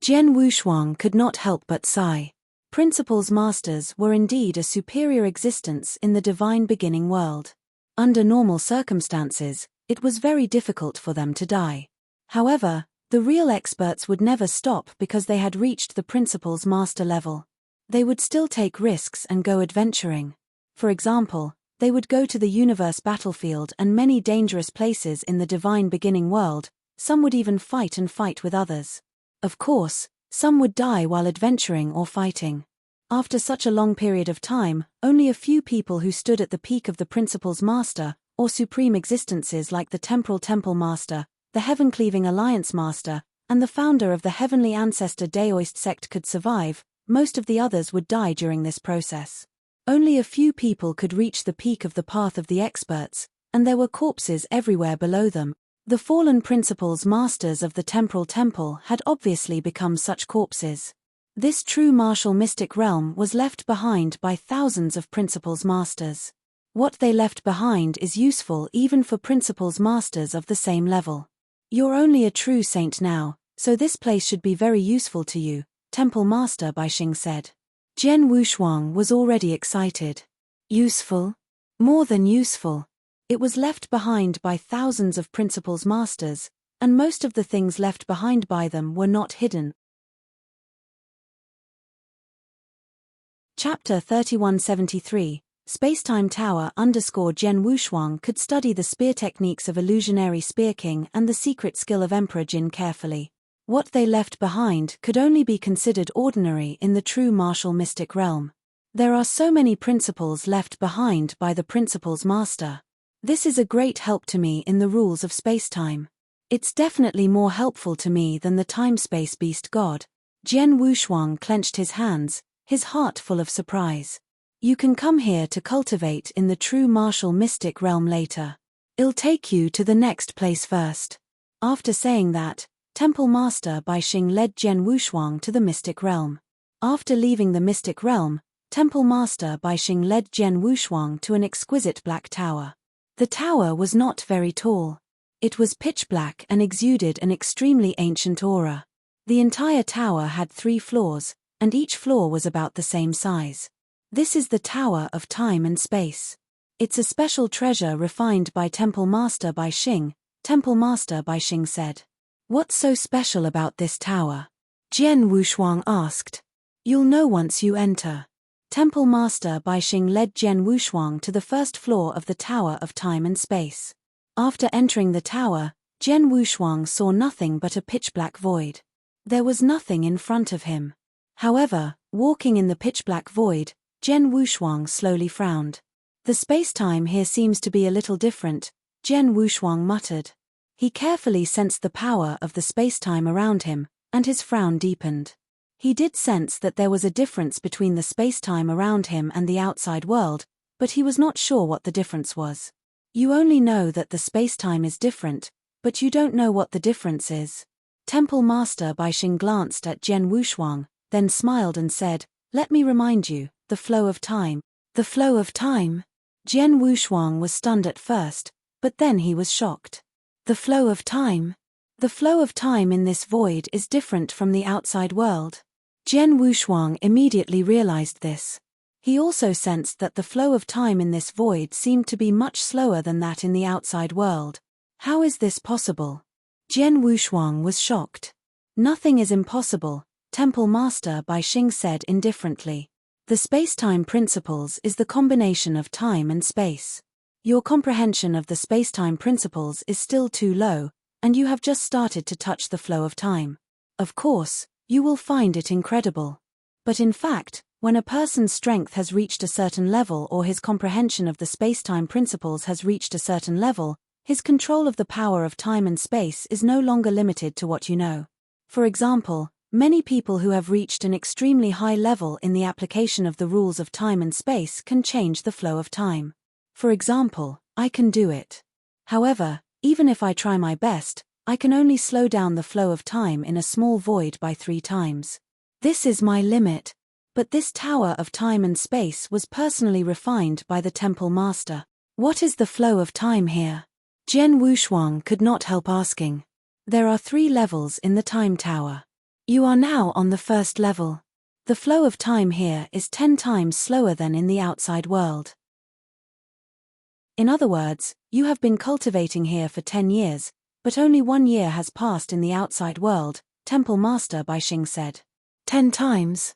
Jian Wushuang could not help but sigh. Principles masters were indeed a superior existence in the divine beginning world. Under normal circumstances, it was very difficult for them to die. However, the real experts would never stop because they had reached the principles master level. They would still take risks and go adventuring. For example, they would go to the universe battlefield and many dangerous places in the divine beginning world. Some would even fight with others. Of course, some would die while adventuring or fighting. After such a long period of time, only a few people who stood at the peak of the principles master, or supreme existences like the temporal temple master, the heaven-cleaving alliance master, and the founder of the heavenly ancestor Daoist sect could survive. Most of the others would die during this process. Only a few people could reach the peak of the path of the experts, and there were corpses everywhere below them. The fallen principles masters of the temporal temple had obviously become such corpses. This true martial mystic realm was left behind by thousands of principles masters. What they left behind is useful even for principles masters of the same level. You're only a true saint now, so this place should be very useful to you, Temple Master Bai Xing said. Jian Wushuang was already excited. Useful? More than useful. It was left behind by thousands of principles masters, and most of the things left behind by them were not hidden. Chapter 3173, Spacetime Tower Jian Wushuang could study the spear techniques of illusionary Spear King and the secret skill of Emperor Jin carefully. What they left behind could only be considered ordinary in the true martial mystic realm. There are so many principles left behind by the principles master. This is a great help to me in the rules of spacetime. It's definitely more helpful to me than the time-space beast god. Jian Wushuang clenched his hands, his heart full of surprise. You can come here to cultivate in the true martial mystic realm later. I'll take you to the next place first. After saying that, Temple Master Bai Xing led Jian Wushuang to the mystic realm. After leaving the mystic realm, Temple Master Bai Xing led Jian Wushuang to an exquisite black tower. The tower was not very tall. It was pitch black and exuded an extremely ancient aura. The entire tower had 3 floors, and each floor was about the same size. This is the Tower of Time and Space. It's a special treasure refined by Temple Master Bai Xing, Temple Master Bai Xing said. What's so special about this tower? Jian Wushuang asked. You'll know once you enter. Temple Master Bai Xing led Jian Wushuang to the first floor of the Tower of Time and Space. After entering the tower, Jian Wushuang saw nothing but a pitch-black void. There was nothing in front of him. However, walking in the pitch-black void, Jian Wushuang slowly frowned. The space-time here seems to be a little different, Jian Wushuang muttered. He carefully sensed the power of the space-time around him, and his frown deepened. He did sense that there was a difference between the space-time around him and the outside world, but he was not sure what the difference was. You only know that the space-time is different, but you don't know what the difference is. Temple Master Bai Xing glanced at Jian Wushuang, then smiled and said, Let me remind you, the flow of time. The flow of time? Jian Wushuang was stunned at first, but then he was shocked. The flow of time? The flow of time in this void is different from the outside world. Jian Wushuang immediately realized this. He also sensed that the flow of time in this void seemed to be much slower than that in the outside world. How is this possible? Jian Wushuang was shocked. Nothing is impossible, Temple Master Bai Xing said indifferently. The space-time principles is the combination of time and space. Your comprehension of the space-time principles is still too low, and you have just started to touch the flow of time. Of course, you will find it incredible. But in fact, when a person's strength has reached a certain level or his comprehension of the space-time principles has reached a certain level, His control of the power of time and space is no longer limited to what you know. For example, many people who have reached an extremely high level in the application of the rules of time and space can change the flow of time. For example, I can do it. However, even if I try my best, I can only slow down the flow of time in a small void by 3 times. This is my limit. But this tower of time and space was personally refined by the temple master. What is the flow of time here? Jian Wushuang could not help asking. There are 3 levels in the time tower. You are now on the first level. The flow of time here is 10 times slower than in the outside world. In other words, you have been cultivating here for 10 years, but only 1 year has passed in the outside world, Temple Master Baixing said. 10 times?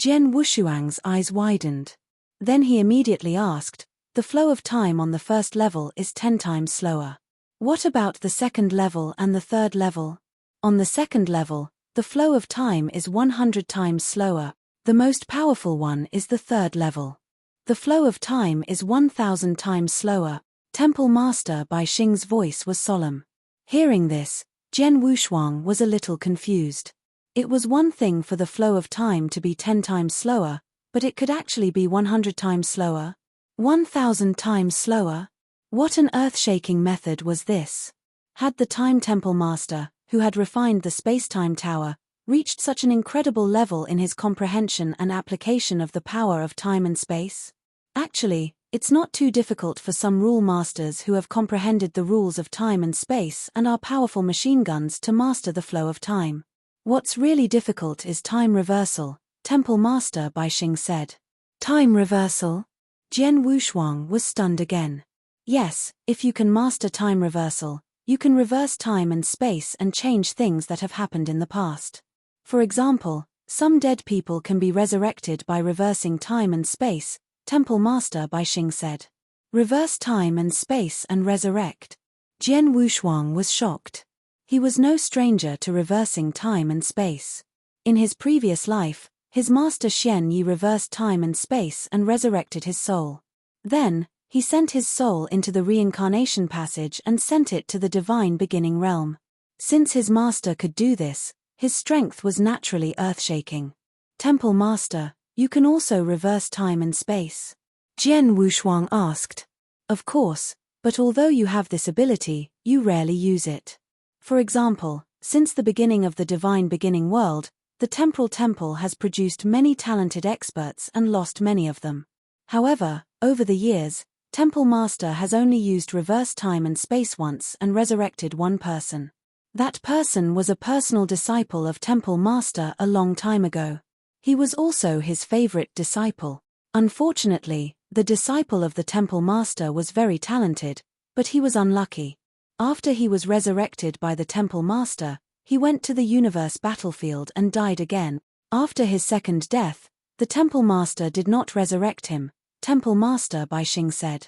Jian Wushuang's eyes widened. Then he immediately asked, the flow of time on the first level is 10 times slower. What about the second level and the third level? On the second level, the flow of time is 100 times slower. The most powerful one is the third level. The flow of time is 1,000 times slower. Temple Master Baixing's voice was solemn. Hearing this, Jian Wushuang was a little confused. It was one thing for the flow of time to be 10 times slower, but it could actually be 100 times slower? 1,000 times slower? What an earth-shaking method was this? Had the Time Temple Master, who had refined the space-time tower, reached such an incredible level in his comprehension and application of the power of time and space? Actually, it's not too difficult for some rule masters who have comprehended the rules of time and space and are powerful machine guns to master the flow of time. What's really difficult is time reversal, Temple Master Baixing said. Time reversal? Jian Wushuang was stunned again. Yes, if you can master time reversal, you can reverse time and space and change things that have happened in the past. For example, some dead people can be resurrected by reversing time and space, Temple Master Baixing said. Reverse time and space and resurrect. Jian Wushuang was shocked. He was no stranger to reversing time and space. In his previous life, his master Xian Yi reversed time and space and resurrected his soul. Then, he sent his soul into the reincarnation passage and sent it to the divine beginning realm. Since his master could do this, his strength was naturally earth-shaking. Temple Master, you can also reverse time and space? Jian Wushuang asked. Of course, but although you have this ability, you rarely use it. For example, since the beginning of the divine beginning world, the temporal temple has produced many talented experts and lost many of them. However, over the years, Temple Master has only used reverse time and space once and resurrected one person. That person was a personal disciple of Temple Master a long time ago. He was also his favorite disciple. Unfortunately, the disciple of the Temple Master was very talented, but he was unlucky. After he was resurrected by the Temple Master, he went to the universe battlefield and died again. After his second death, the Temple Master did not resurrect him, Temple Master Baixing said.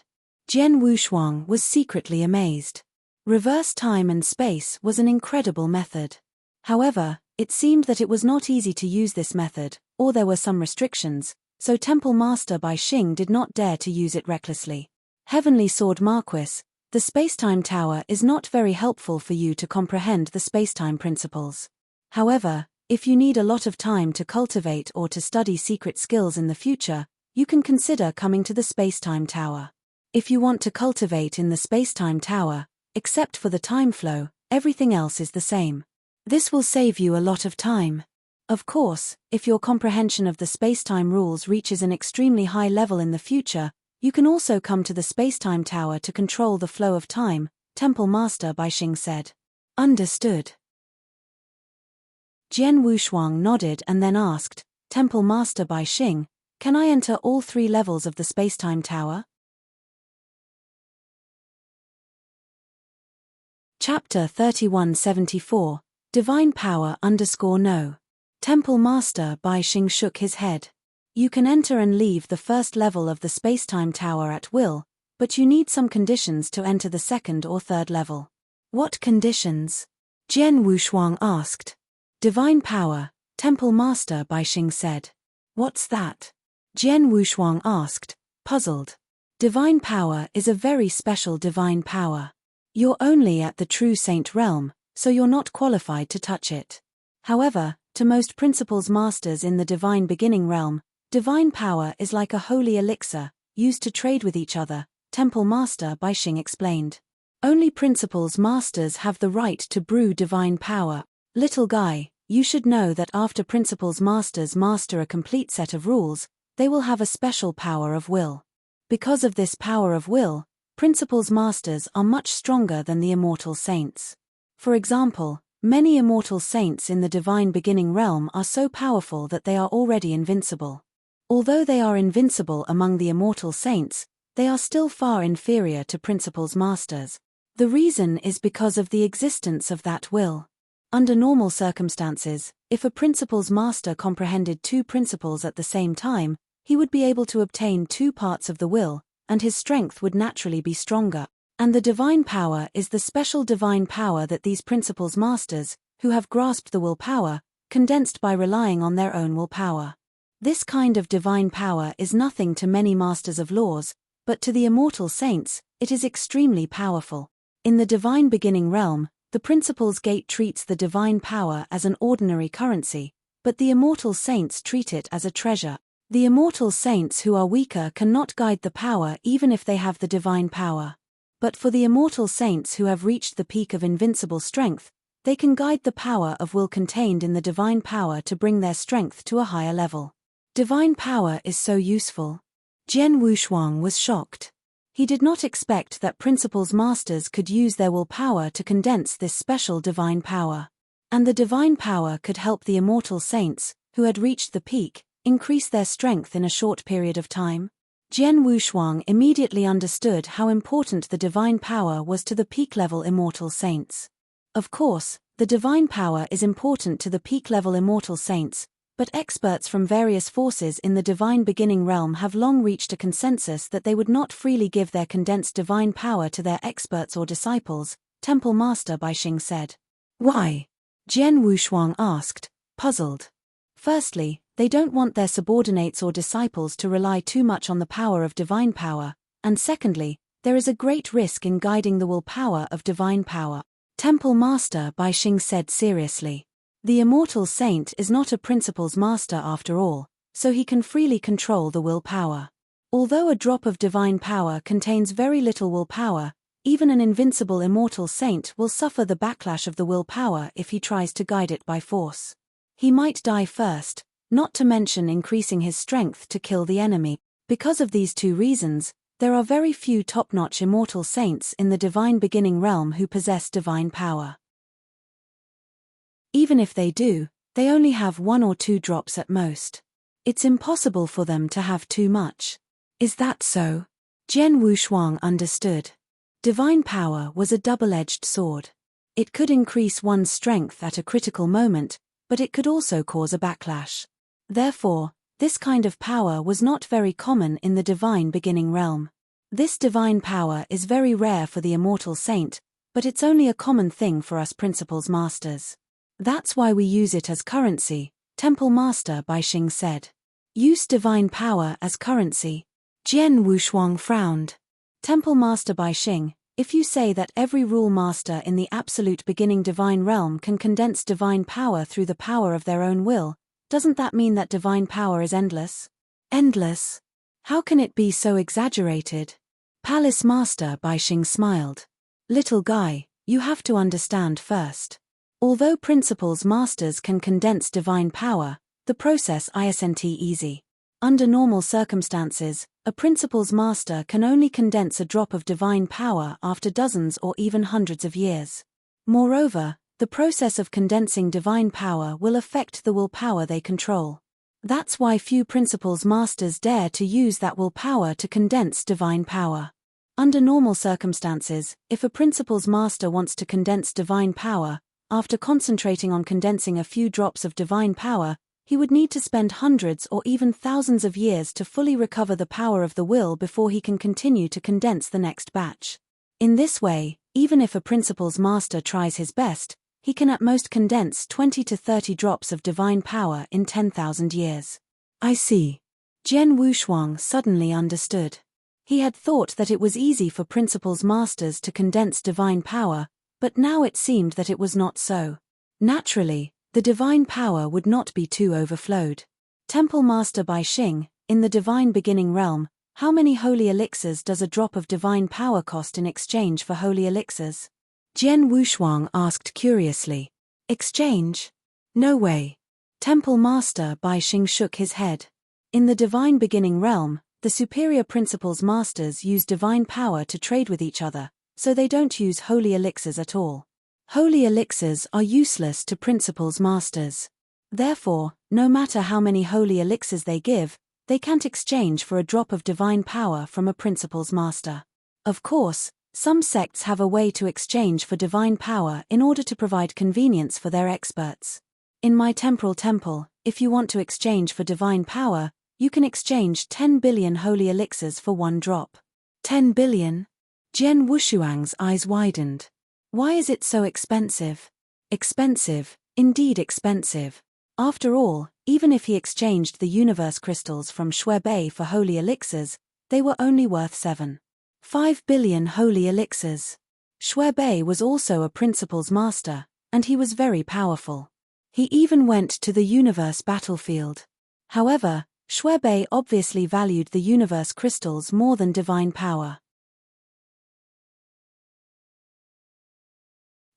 Jian Wushuang was secretly amazed. Reverse time and space was an incredible method. However, it seemed that it was not easy to use this method, or there were some restrictions, so Temple Master Baixing did not dare to use it recklessly. Heavenly Sword Marquis, the Spacetime Tower is not very helpful for you to comprehend the spacetime principles. However, if you need a lot of time to cultivate or to study secret skills in the future, you can consider coming to the Spacetime Tower. If you want to cultivate in the Spacetime Tower, except for the time flow, everything else is the same. This will save you a lot of time. Of course, if your comprehension of the spacetime rules reaches an extremely high level in the future, you can also come to the Spacetime Tower to control the flow of time, Temple Master Baixing said. Understood. Jian Wushuang nodded and then asked, Temple Master Baixing, can I enter all 3 levels of the Spacetime Tower? Chapter 3174, Divine Power _No. Temple Master Baixing shook his head. You can enter and leave the first level of the Spacetime Tower at will, but you need some conditions to enter the second or third level. What conditions? Jian Wushuang asked. Divine Power, Temple Master Baixing said. What's that? Jian Wushuang asked, puzzled. Divine Power is a very special divine power. You're only at the true saint realm, so you're not qualified to touch it. However, to most principles masters in the divine beginning realm, divine power is like a holy elixir, used to trade with each other, Temple Master Baixing explained. Only principles masters have the right to brew divine power. Little guy, you should know that after principles masters master a complete set of rules, they will have a special power of will. Because of this power of will, principles masters are much stronger than the immortal saints. For example, many immortal saints in the divine beginning realm are so powerful that they are already invincible. Although they are invincible among the immortal saints, they are still far inferior to principles masters. The reason is because of the existence of that will. Under normal circumstances, if a principles master comprehended two principles at the same time, he would be able to obtain two parts of the will, and his strength would naturally be stronger. And the divine power is the special divine power that these principles masters, who have grasped the will power, condensed by relying on their own will power. This kind of divine power is nothing to many masters of laws, but to the immortal saints, it is extremely powerful. In the divine beginning realm, the principles gate treats the divine power as an ordinary currency, but the immortal saints treat it as a treasure. The immortal saints who are weaker cannot guide the power even if they have the divine power. But for the immortal saints who have reached the peak of invincible strength, they can guide the power of will contained in the divine power to bring their strength to a higher level. Divine power is so useful. Jian Wushuang was shocked. He did not expect that principles masters could use their will power to condense this special divine power. And the divine power could help the immortal saints, who had reached the peak, increase their strength in a short period of time. Jian Wushuang immediately understood how important the divine power was to the peak-level immortal saints. Of course, the divine power is important to the peak-level immortal saints, but experts from various forces in the divine beginning realm have long reached a consensus that they would not freely give their condensed divine power to their experts or disciples, Temple Master Baixing said. Why? Jian Wushuang asked, puzzled. Firstly, they don't want their subordinates or disciples to rely too much on the power of divine power, and secondly, there is a great risk in guiding the will power of divine power. Temple Master Baixing said seriously. The immortal saint is not a principles master after all, so he can freely control the will power. Although a drop of divine power contains very little will power, even an invincible immortal saint will suffer the backlash of the will power if he tries to guide it by force. He might die first, not to mention increasing his strength to kill the enemy. Because of these two reasons, there are very few top-notch immortal saints in the divine beginning realm who possess divine power. Even if they do, they only have 1 or 2 drops at most. It's impossible for them to have too much. Is that so? Jian Wushuang understood. Divine power was a double-edged sword. It could increase one's strength at a critical moment, but it could also cause a backlash. Therefore, this kind of power was not very common in the divine beginning realm. This divine power is very rare for the immortal saint, but it's only a common thing for us principles masters. That's why we use it as currency, Temple Master Baixing said. Use divine power as currency. Jian Wushuang frowned. Temple Master Baixing, if you say that every rule master in the absolute beginning divine realm can condense divine power through the power of their own will, doesn't that mean that divine power is endless? Endless? How can it be so exaggerated? Palace Master Baixing smiled. Little guy, you have to understand first. Although principles masters can condense divine power, the process isn't easy. Under normal circumstances, a principles master can only condense a drop of divine power after dozens or even hundreds of years. Moreover, the process of condensing divine power will affect the will power they control. That's why few principles masters dare to use that will power to condense divine power. Under normal circumstances, if a principles master wants to condense divine power, after concentrating on condensing a few drops of divine power, he would need to spend hundreds or even thousands of years to fully recover the power of the will before he can continue to condense the next batch. In this way, even if a principles master tries his best, he can at most condense 20 to 30 drops of divine power in 10,000 years. I see. Jian Wushuang suddenly understood. He had thought that it was easy for Principal's masters to condense divine power, but now it seemed that it was not so. Naturally, the divine power would not be too overflowed. Temple Master Bai Xing, in the divine beginning realm, how many holy elixirs does a drop of divine power cost in exchange for holy elixirs? Jian Wushuang asked curiously. Exchange? No way. Temple Master Bai Xing shook his head. In the divine beginning realm, the superior principles masters use divine power to trade with each other, so they don't use holy elixirs at all. Holy elixirs are useless to principles masters. Therefore, no matter how many holy elixirs they give, they can't exchange for a drop of divine power from a principles master. Of course, some sects have a way to exchange for divine power in order to provide convenience for their experts. In my temporal temple, if you want to exchange for divine power, you can exchange 10 billion holy elixirs for one drop. 10 billion? Jian Wushuang's eyes widened. Why is it so expensive? Expensive, indeed expensive. After all, even if he exchanged the universe crystals from Shuebei for holy elixirs, they were only worth 7.5 billion holy elixirs. Shuebei was also a principles master, and he was very powerful. He even went to the universe battlefield. However, Shuebei obviously valued the universe crystals more than divine power.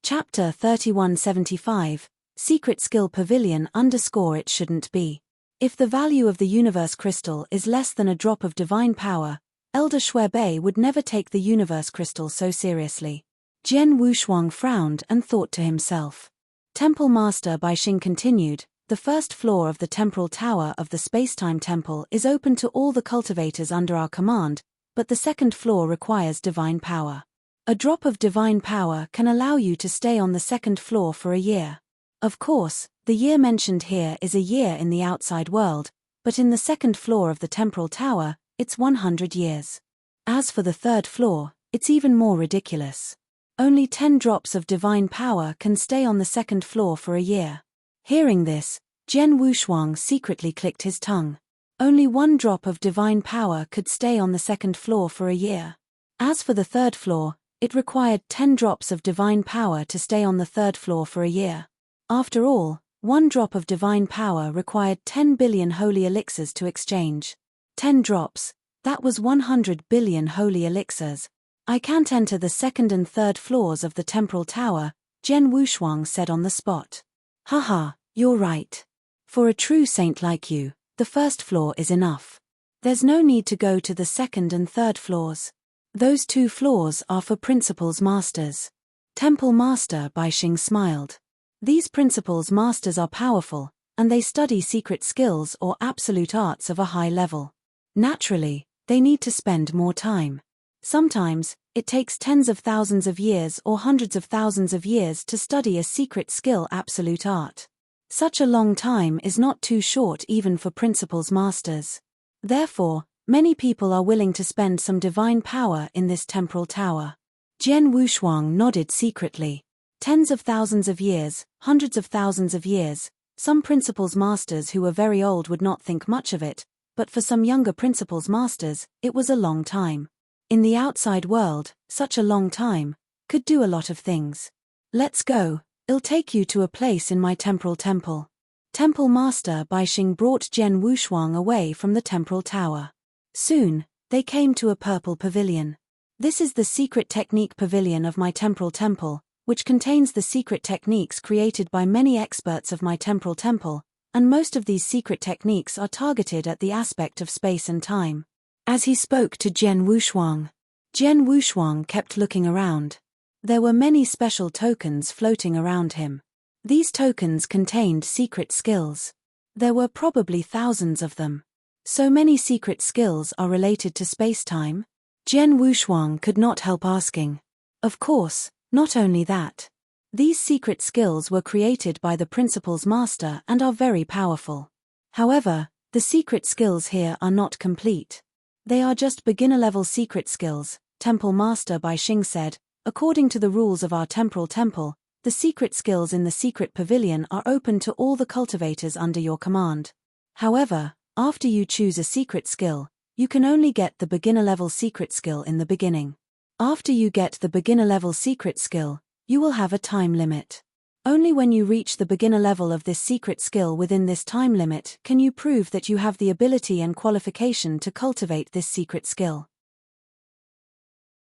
Chapter 3175, Secret Skill Pavilion _ it shouldn't be. If the value of the universe crystal is less than a drop of divine power, Elder Shuebei would never take the universe crystal so seriously. Jian Wushuang frowned and thought to himself. Temple Master Bai Xing continued, the first floor of the temporal tower of the Spacetime Temple is open to all the cultivators under our command, but the second floor requires divine power. A drop of divine power can allow you to stay on the second floor for a year. Of course, the year mentioned here is a year in the outside world, but in the second floor of the temporal tower, it's 100 years. As for the third floor, it's even more ridiculous. Only 10 drops of divine power can stay on the second floor for a year. Hearing this, Jian Wushuang secretly clicked his tongue. Only 1 drop of divine power could stay on the second floor for a year. As for the third floor, it required 10 drops of divine power to stay on the third floor for a year. After all, 1 drop of divine power required 10 billion holy elixirs to exchange. 10 drops, that was 100 billion holy elixirs. I can't enter the second and third floors of the temporal tower, Jian Wushuang said on the spot. Haha, you're right. For a true saint like you, the first floor is enough. There's no need to go to the second and third floors. Those 2 floors are for principles masters. Temple Master Bai Xing smiled. These principles masters are powerful, and they study secret skills or absolute arts of a high level. Naturally, they need to spend more time. Sometimes, it takes tens of thousands of years or hundreds of thousands of years to study a secret skill absolute art. Such a long time is not too short even for principles masters. Therefore, many people are willing to spend some divine power in this temporal tower. Jian Wushuang nodded secretly. Tens of thousands of years, hundreds of thousands of years, some principles masters who were very old would not think much of it, but for some younger principles masters, it was a long time. In the outside world, such a long time could do a lot of things. Let's go, I'll take you to a place in my temporal temple. Temple Master Bai Xing brought Jian Wushuang away from the temporal tower. Soon, they came to a purple pavilion. This is the secret technique pavilion of my temporal temple, which contains the secret techniques created by many experts of my temporal temple, and most of these secret techniques are targeted at the aspect of space and time. As he spoke to Jian Wushuang kept looking around. There were many special tokens floating around him. These tokens contained secret skills. There were probably thousands of them. So many secret skills are related to space-time? Jian Wushuang could not help asking. Of course, not only that. These secret skills were created by the Principles Master and are very powerful. However, the secret skills here are not complete. They are just beginner-level secret skills, Temple Master Bai Xing said. According to the rules of our temporal temple, the secret skills in the secret pavilion are open to all the cultivators under your command. However, after you choose a secret skill, You can only get the beginner-level secret skill in the beginning. After you get the beginner-level secret skill, you will have a time limit. Only when you reach the beginner level of this secret skill within this time limit can you prove that you have the ability and qualification to cultivate this secret skill.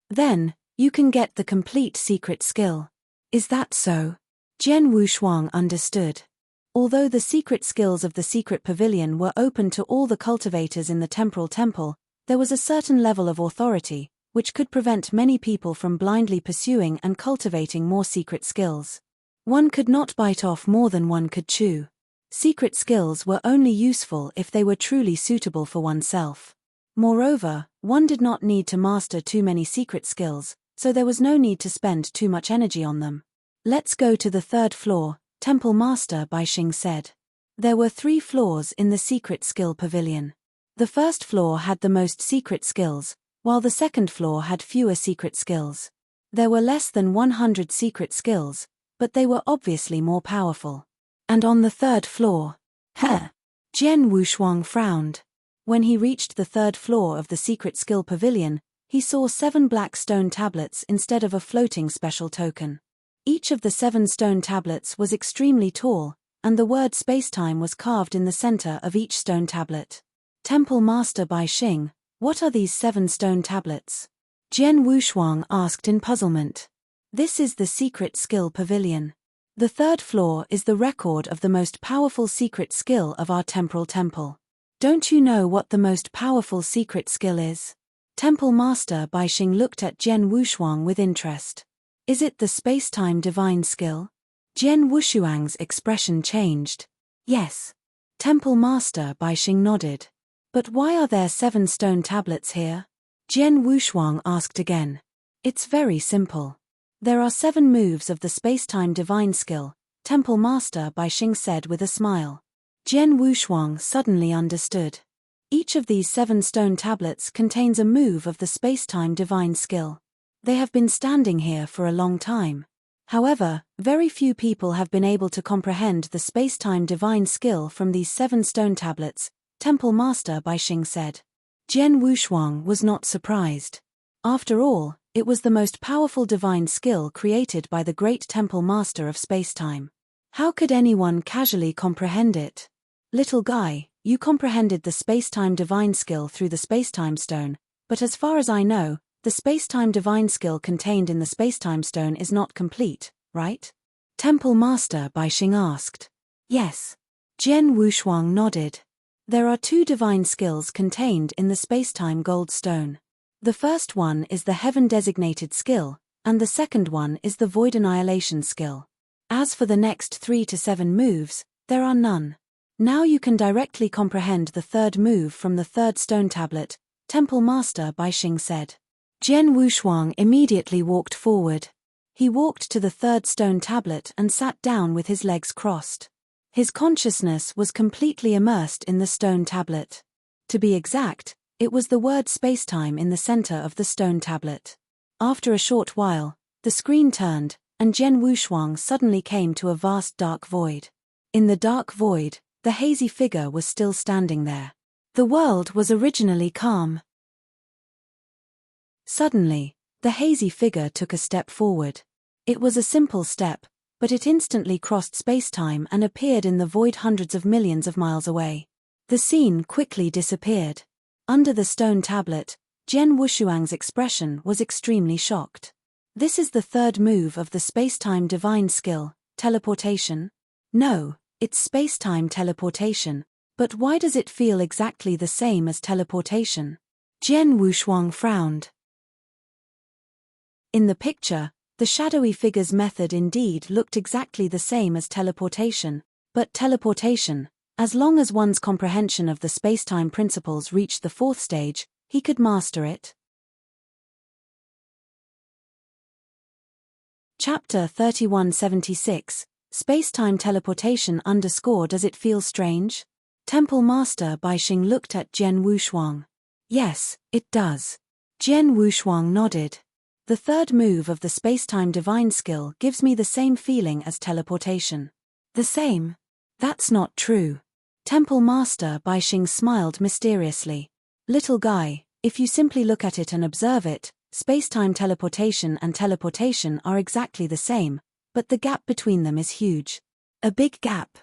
Then, you can get the complete secret skill. Is that so? Jian Wushuang understood. Although the secret skills of the secret pavilion were open to all the cultivators in the temporal temple, there was a certain level of authority, which could prevent many people from blindly pursuing and cultivating more secret skills. One could not bite off more than one could chew. Secret skills were only useful if they were truly suitable for oneself. Moreover, one did not need to master too many secret skills, so there was no need to spend too much energy on them. Let's go to the third floor, Temple Master Baixing said. There were 3 floors in the secret skill pavilion. The first floor had the most secret skills, while the second floor had fewer secret skills. There were less than 100 secret skills, but they were obviously more powerful. And on the third floor, Jian Wushuang frowned. When he reached the third floor of the secret skill pavilion, he saw 7 black stone tablets instead of a floating special token. Each of the 7 stone tablets was extremely tall, and the word spacetime was carved in the center of each stone tablet. Temple Master Baixing, what are these 7 stone tablets? Jian Wushuang asked in puzzlement. This is the secret skill pavilion. The third floor is the record of the most powerful secret skill of our temporal temple. Don't you know what the most powerful secret skill is? Temple Master Baixing looked at Jian Wushuang with interest. Is it the spacetime divine skill? Jian Wushuang's expression changed. Yes. Temple Master Baixing nodded. But why are there 7 stone tablets here? Jian Wushuang asked again. It's very simple. There are 7 moves of the spacetime divine skill, Temple Master Baixing said with a smile. Jian Wushuang suddenly understood. Each of these 7 stone tablets contains a move of the spacetime divine skill. They have been standing here for a long time. However, very few people have been able to comprehend the spacetime divine skill from these 7 stone tablets, Temple Master Baixing said. Jian Wushuang was not surprised. After all, it was the most powerful divine skill created by the great Temple Master of Spacetime. How could anyone casually comprehend it? Little guy, you comprehended the spacetime divine skill through the spacetime stone, but as far as I know, the spacetime divine skill contained in the spacetime stone is not complete, right? Temple Master Baixing asked. Yes. Jian Wushuang nodded. There are 2 divine skills contained in the spacetime gold stone. The first one is the heaven-designated skill, and the second one is the void annihilation skill. As for the next 3 to 7 moves, there are none. Now you can directly comprehend the third move from the third stone tablet, Temple Master Baixing said. Jian Wushuang immediately walked forward. He walked to the third stone tablet and sat down with his legs crossed. His consciousness was completely immersed in the stone tablet. To be exact, it was the word spacetime in the center of the stone tablet. After a short while, the screen turned, and Jian Wushuang suddenly came to a vast dark void. In the dark void, the hazy figure was still standing there. The world was originally calm. Suddenly, the hazy figure took a step forward. It was a simple step, but it instantly crossed spacetime and appeared in the void hundreds of millions of miles away. The scene quickly disappeared. Under the stone tablet, Jian Wushuang's expression was extremely shocked. This is the third move of the spacetime divine skill, teleportation? No, it's spacetime teleportation, but why does it feel exactly the same as teleportation? Jian Wushuang frowned. In the picture, the shadowy figure's method indeed looked exactly the same as teleportation, but teleportation, as long as one's comprehension of the spacetime principles reached the 4th stage, he could master it. Chapter 3176, Spacetime Teleportation _ Does it feel strange? Temple Master Baixing looked at Jian Wushuang. Yes, it does. Jian Wushuang nodded. The third move of the spacetime divine skill gives me the same feeling as teleportation. The same? That's not true. Temple Master Baixing smiled mysteriously. Little guy, if you simply look at it and observe it, space-time teleportation and teleportation are exactly the same, but the gap between them is huge. A big gap.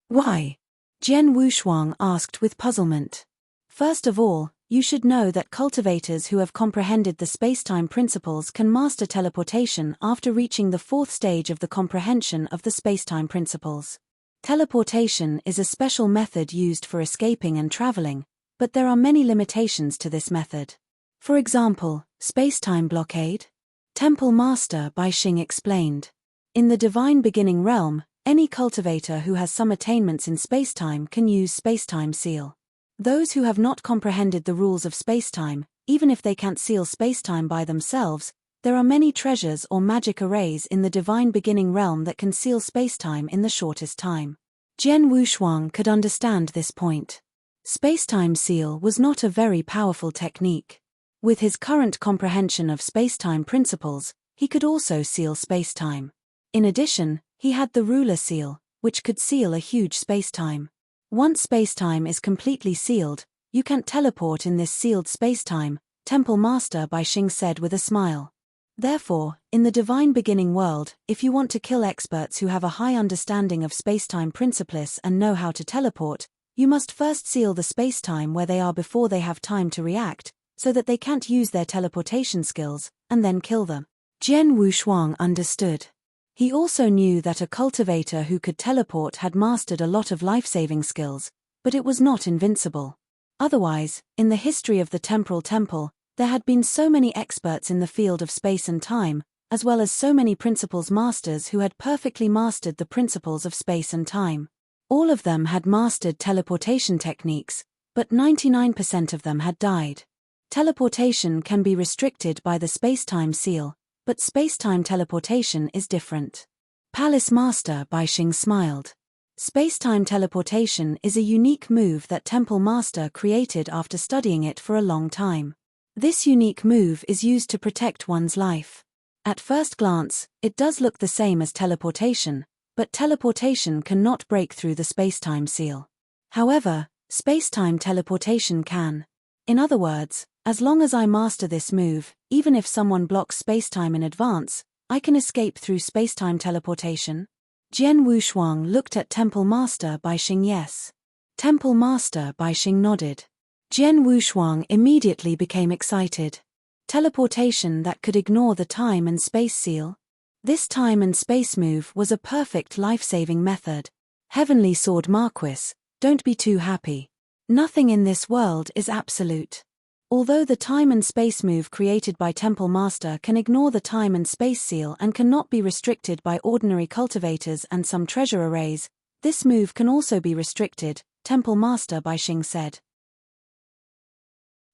Why? Jian Wushuang asked with puzzlement. First of all, you should know that cultivators who have comprehended the space-time principles can master teleportation after reaching the fourth stage of the comprehension of the space-time principles. Teleportation is a special method used for escaping and traveling, but there are many limitations to this method. For example, space-time blockade? Temple Master Bai Xing explained. In the divine beginning realm, any cultivator who has some attainments in space-time can use space-time seal. Those who have not comprehended the rules of space-time, even if they can't seal space-time by themselves, there are many treasures or magic arrays in the divine beginning realm that can seal space-time in the shortest time. Jian Wushuang could understand this point. Space-time seal was not a very powerful technique. With his current comprehension of space-time principles, he could also seal space-time. In addition, he had the ruler seal, which could seal a huge space-time. Once space-time is completely sealed, you can't teleport in this sealed space-time, Temple Master Bai Xing said with a smile. Therefore, in the divine beginning world, if you want to kill experts who have a high understanding of space-time principles and know how to teleport, you must first seal the space-time where they are before they have time to react, so that they can't use their teleportation skills, and then kill them. Jian Wushuang understood. He also knew that a cultivator who could teleport had mastered a lot of life-saving skills, but it was not invincible. Otherwise, in the history of the temporal temple, there had been so many experts in the field of space and time, as well as so many principles masters who had perfectly mastered the principles of space and time. All of them had mastered teleportation techniques, but 99% of them had died. Teleportation can be restricted by the space-time seal, but space-time teleportation is different. Palace Master Bai Xing smiled. Space-time teleportation is a unique move that Temple Master created after studying it for a long time. This unique move is used to protect one's life. At first glance, it does look the same as teleportation, but teleportation cannot break through the space-time seal. However, space-time teleportation can. In other words, as long as I master this move, even if someone blocks space-time in advance, I can escape through space-time teleportation? Jian Wushuang looked at Temple Master Bai Xing. Yes. Temple Master Bai Xing nodded. Jian Wushuang immediately became excited. Teleportation that could ignore the time and space seal? This time and space move was a perfect life-saving method. Heavenly Sword Marquis, don't be too happy. Nothing in this world is absolute. Although the time and space move created by Temple Master can ignore the time and space seal and cannot be restricted by ordinary cultivators and some treasure arrays, this move can also be restricted, Temple Master Bai Xing said.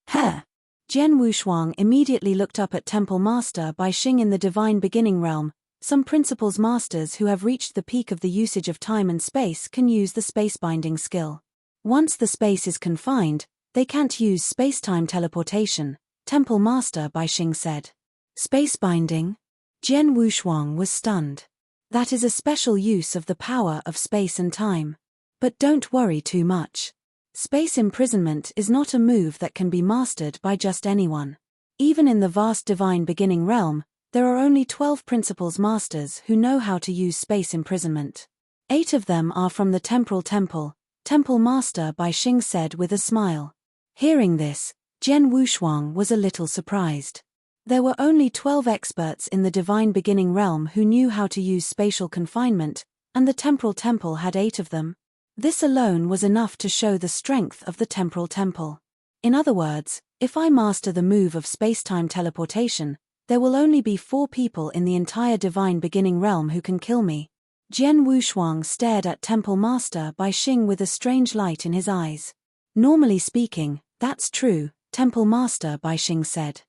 Huh. Jian Wushuang immediately looked up at Temple Master Bai Xing. In the divine beginning realm, some principles masters who have reached the peak of the usage of time and space can use the space binding skill. Once the space is confined, they can't use space-time teleportation, Temple Master Bai Xing said. Space binding? Jian Wushuang was stunned. That is a special use of the power of space and time. But don't worry too much. Space imprisonment is not a move that can be mastered by just anyone. Even in the vast divine beginning realm, there are only 12 principles masters who know how to use space imprisonment. 8 of them are from the temporal temple, Temple Master Bai Xing said with a smile. Hearing this, Jian Wushuang was a little surprised. There were only 12 experts in the divine beginning realm who knew how to use spatial confinement, and the temporal temple had 8 of them. This alone was enough to show the strength of the temporal temple. In other words, if I master the move of space-time teleportation, there will only be 4 people in the entire divine beginning realm who can kill me. Jian Wushuang stared at Temple Master Bai Xing with a strange light in his eyes. Normally speaking, that's true, Temple Master Bai Xing said.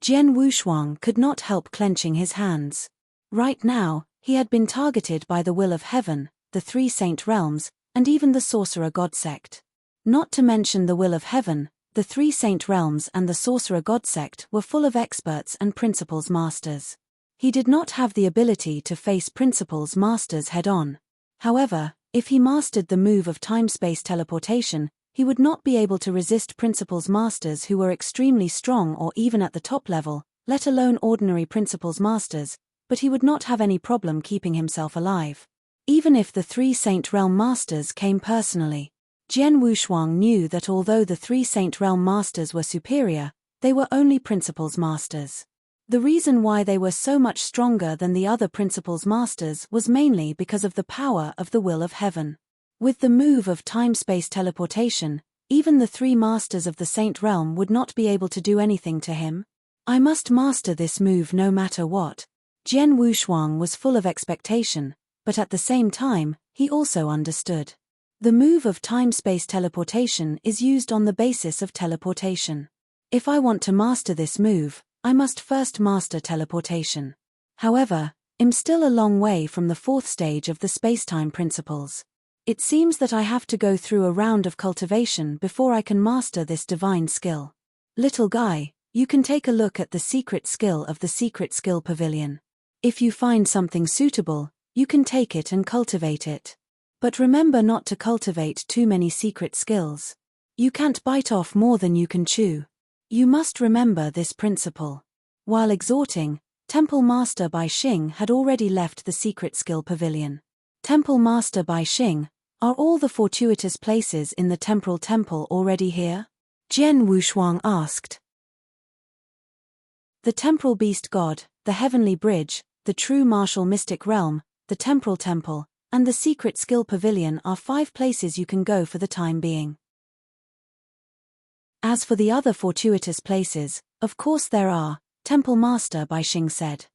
Jian Wushuang could not help clenching his hands. Right now, he had been targeted by the will of heaven, the 3 saint realms, and even the sorcerer god sect. Not to mention the will of heaven, the 3 saint realms and the sorcerer god sect were full of experts and principles masters. He did not have the ability to face principles masters head-on. However, if he mastered the move of time-space teleportation, He would not be able to resist Principal's Masters who were extremely strong or even at the top level, let alone ordinary Principal's Masters, but he would not have any problem keeping himself alive. Even if the 3 Saint Realm Masters came personally. Jian Wushuang knew that although the 3 Saint Realm Masters were superior, they were only Principal's Masters. The reason why they were so much stronger than the other Principal's Masters was mainly because of the power of the will of heaven. With the move of time-space teleportation, even the 3 Masters of the Saint Realm would not be able to do anything to him. I must master this move no matter what. Jian Wushuang was full of expectation, but at the same time, he also understood. The move of time-space teleportation is used on the basis of teleportation. If I want to master this move, I must first master teleportation. However, I'm still a long way from the 4th stage of the spacetime principles. It seems that I have to go through a round of cultivation before I can master this divine skill. Little guy, you can take a look at the secret skill of the secret skill pavilion. If you find something suitable, you can take it and cultivate it. But remember not to cultivate too many secret skills. You can't bite off more than you can chew. You must remember this principle. While exhorting, Temple Master Bai Xing had already left the secret skill pavilion. Temple Master Bai Xing, are all the fortuitous places in the temporal temple already here? Jian Wushuang asked. The temporal beast god, the heavenly bridge, the true martial mystic realm, the temporal temple, and the secret skill pavilion are 5 places you can go for the time being. As for the other fortuitous places, of course there are, Temple Master Bai Xing said.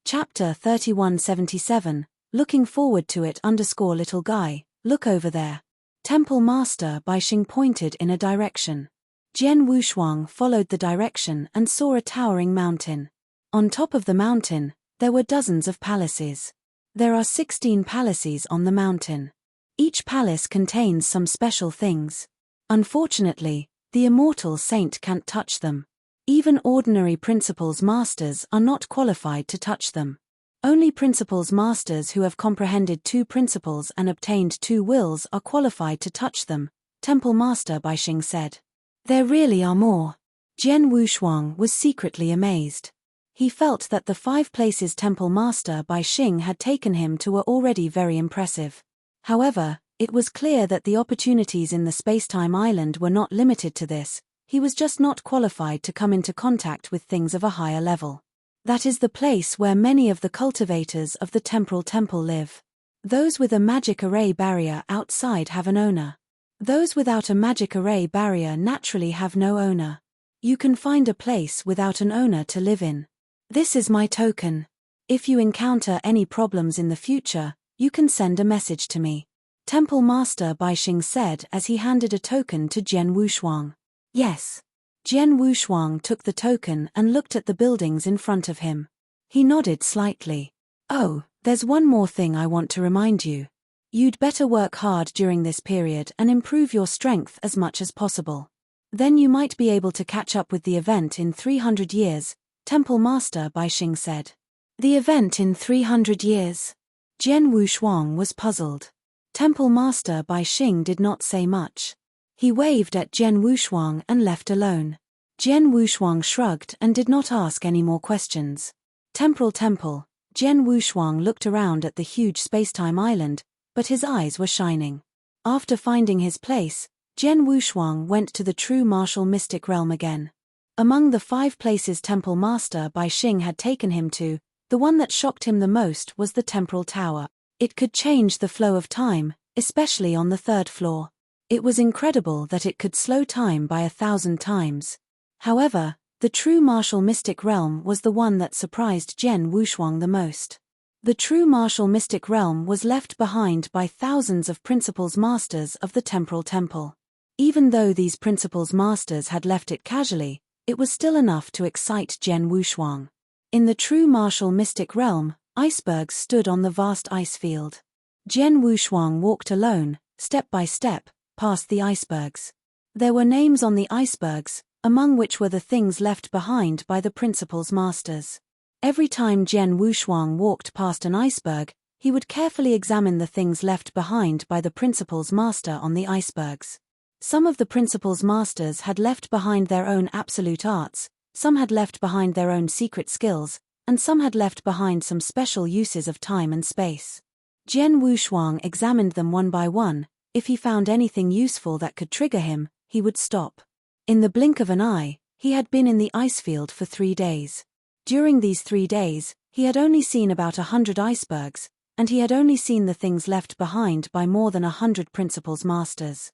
Chapter 3177, looking forward to it _little guy, look over there. Temple Master Bai Xing pointed in a direction. Jian Wushuang followed the direction and saw a towering mountain. On top of the mountain, there were dozens of palaces. There are 16 palaces on the mountain. Each palace contains some special things. Unfortunately, the immortal saint can't touch them. Even ordinary Principal's Masters are not qualified to touch them. Only Principal's Masters who have comprehended 2 principles and obtained 2 wills are qualified to touch them, Temple Master Bai Xing said. There really are more. Jian Wushuang was secretly amazed. He felt that the 5 places Temple Master Bai Xing had taken him to were already very impressive. However, it was clear that the opportunities in the Spacetime Island were not limited to this. He was just not qualified to come into contact with things of a higher level. That is the place where many of the cultivators of the temporal temple live. Those with a magic array barrier outside have an owner. Those without a magic array barrier naturally have no owner. You can find a place without an owner to live in. This is my token. If you encounter any problems in the future, you can send a message to me. Temple Master Bai Xing said as he handed a token to Jian Wushuang. Yes. Jian Wushuang took the token and looked at the buildings in front of him. He nodded slightly. Oh, there's one more thing I want to remind you. You'd better work hard during this period and improve your strength as much as possible. Then you might be able to catch up with the event in 300 years, Temple Master Bai Xing said. The event in 300 years? Jian Wushuang was puzzled. Temple Master Bai Xing did not say much. He waved at Jian Wushuang and left alone. Jian Wushuang shrugged and did not ask any more questions. Temporal Temple, Jian Wushuang looked around at the huge spacetime island, but his eyes were shining. After finding his place, Jian Wushuang went to the true martial mystic realm again. Among the 5 places Temple Master Bai Xing had taken him to, the one that shocked him the most was the Temporal Tower. It could change the flow of time, especially on the 3rd floor. It was incredible that it could slow time by 1,000 times. However, the true martial mystic realm was the one that surprised Jian Wushuang the most. The true martial mystic realm was left behind by thousands of Principal's Masters of the Temporal Temple. Even though these Principal's Masters had left it casually, it was still enough to excite Jian Wushuang. In the true martial mystic realm, icebergs stood on the vast ice field. Jian Wushuang walked alone, step by step, past the icebergs. There were names on the icebergs, among which were the things left behind by the Principal's Masters. Every time Jian Wushuang walked past an iceberg, he would carefully examine the things left behind by the principal's master on the icebergs. Some of the principal's masters had left behind their own absolute arts, some had left behind their own secret skills, and some had left behind some special uses of time and space. Jian Wushuang examined them one by one. If he found anything useful that could trigger him, he would stop. In the blink of an eye, he had been in the ice field for 3 days. During these 3 days, he had only seen about 100 icebergs, and he had only seen the things left behind by more than 100 principal's masters.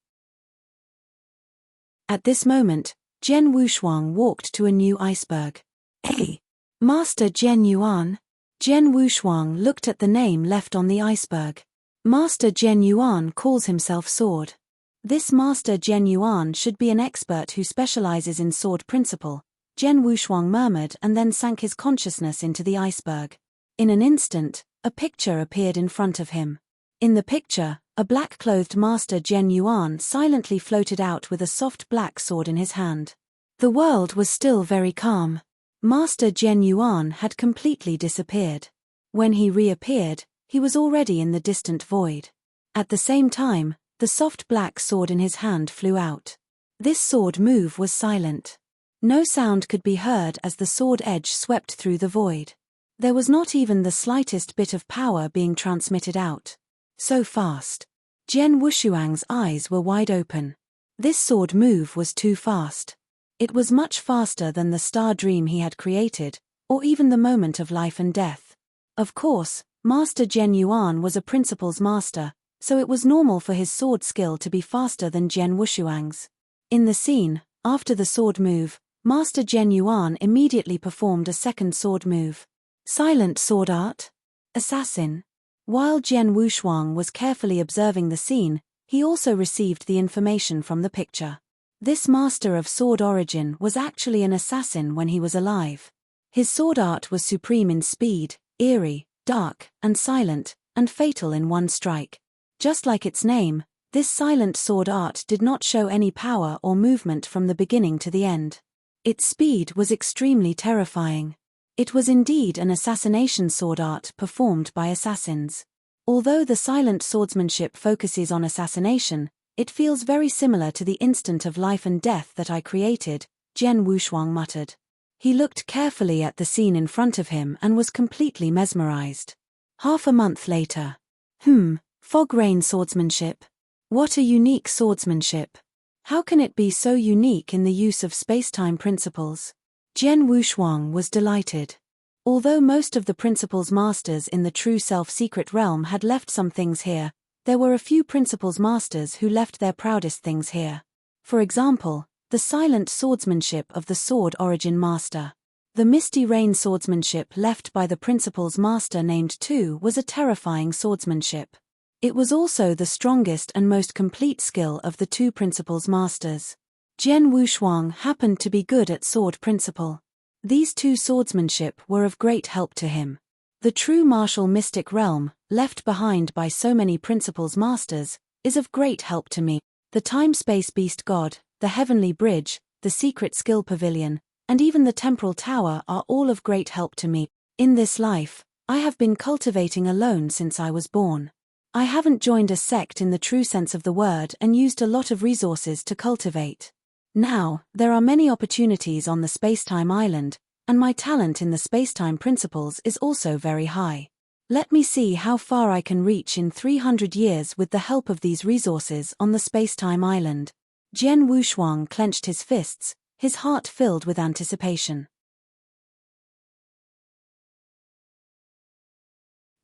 At this moment, Jian Wushuang walked to a new iceberg. "Hey, Master Jian Yuan." Jian Wushuang looked at the name left on the iceberg. Master Jian Yuan calls himself Sword. This Master Jian Yuan should be an expert who specializes in sword principle, Jian Wushuang murmured and then sank his consciousness into the iceberg. In an instant, a picture appeared in front of him. In the picture, a black-clothed Master Jian Yuan silently floated out with a soft black sword in his hand. The world was still very calm. Master Jian Yuan had completely disappeared. When he reappeared, he was already in the distant void. At the same time, the soft black sword in his hand flew out. This sword move was silent. No sound could be heard as the sword edge swept through the void. There was not even the slightest bit of power being transmitted out. So fast. Jian Wushuang's eyes were wide open. This sword move was too fast. It was much faster than the star dream he had created, or even the moment of life and death. Of course, Master Jian Yuan was a principal's master, so it was normal for his sword skill to be faster than Jian Wushuang's. In the scene, after the sword move, Master Jian Yuan immediately performed a second sword move. Silent sword art? Assassin. While Jian Wushuang was carefully observing the scene, he also received the information from the picture. This master of sword origin was actually an assassin when he was alive. His sword art was supreme in speed, eerie, dark, and silent, and fatal in one strike. Just like its name, this silent sword art did not show any power or movement from the beginning to the end. Its speed was extremely terrifying. It was indeed an assassination sword art performed by assassins. Although the silent swordsmanship focuses on assassination, it feels very similar to the instant of life and death that I created, Jian Wushuang muttered. He looked carefully at the scene in front of him and was completely mesmerized. Half a month later. Fog rain swordsmanship. What a unique swordsmanship. How can it be so unique in the use of space-time principles? Jian Wushuang was delighted. Although most of the principal's masters in the true self-secret realm had left some things here, there were a few principal's masters who left their proudest things here. For example, the silent swordsmanship of the sword origin master. The misty rain swordsmanship left by the principal's master named Tu was a terrifying swordsmanship. It was also the strongest and most complete skill of the two principal's masters. Jian Wushuang happened to be good at sword principle. These two swordsmanship were of great help to him. The true martial mystic realm, left behind by so many principal's masters, is of great help to me. The time-space beast god, the heavenly bridge, the secret skill pavilion, and even the temporal tower are all of great help to me. In this life, I have been cultivating alone since I was born. I haven't joined a sect in the true sense of the word and used a lot of resources to cultivate. Now, there are many opportunities on the space-time island, and my talent in the space-time principles is also very high. Let me see how far I can reach in 300 years with the help of these resources on the space-time island. Jian Wushuang clenched his fists, his heart filled with anticipation.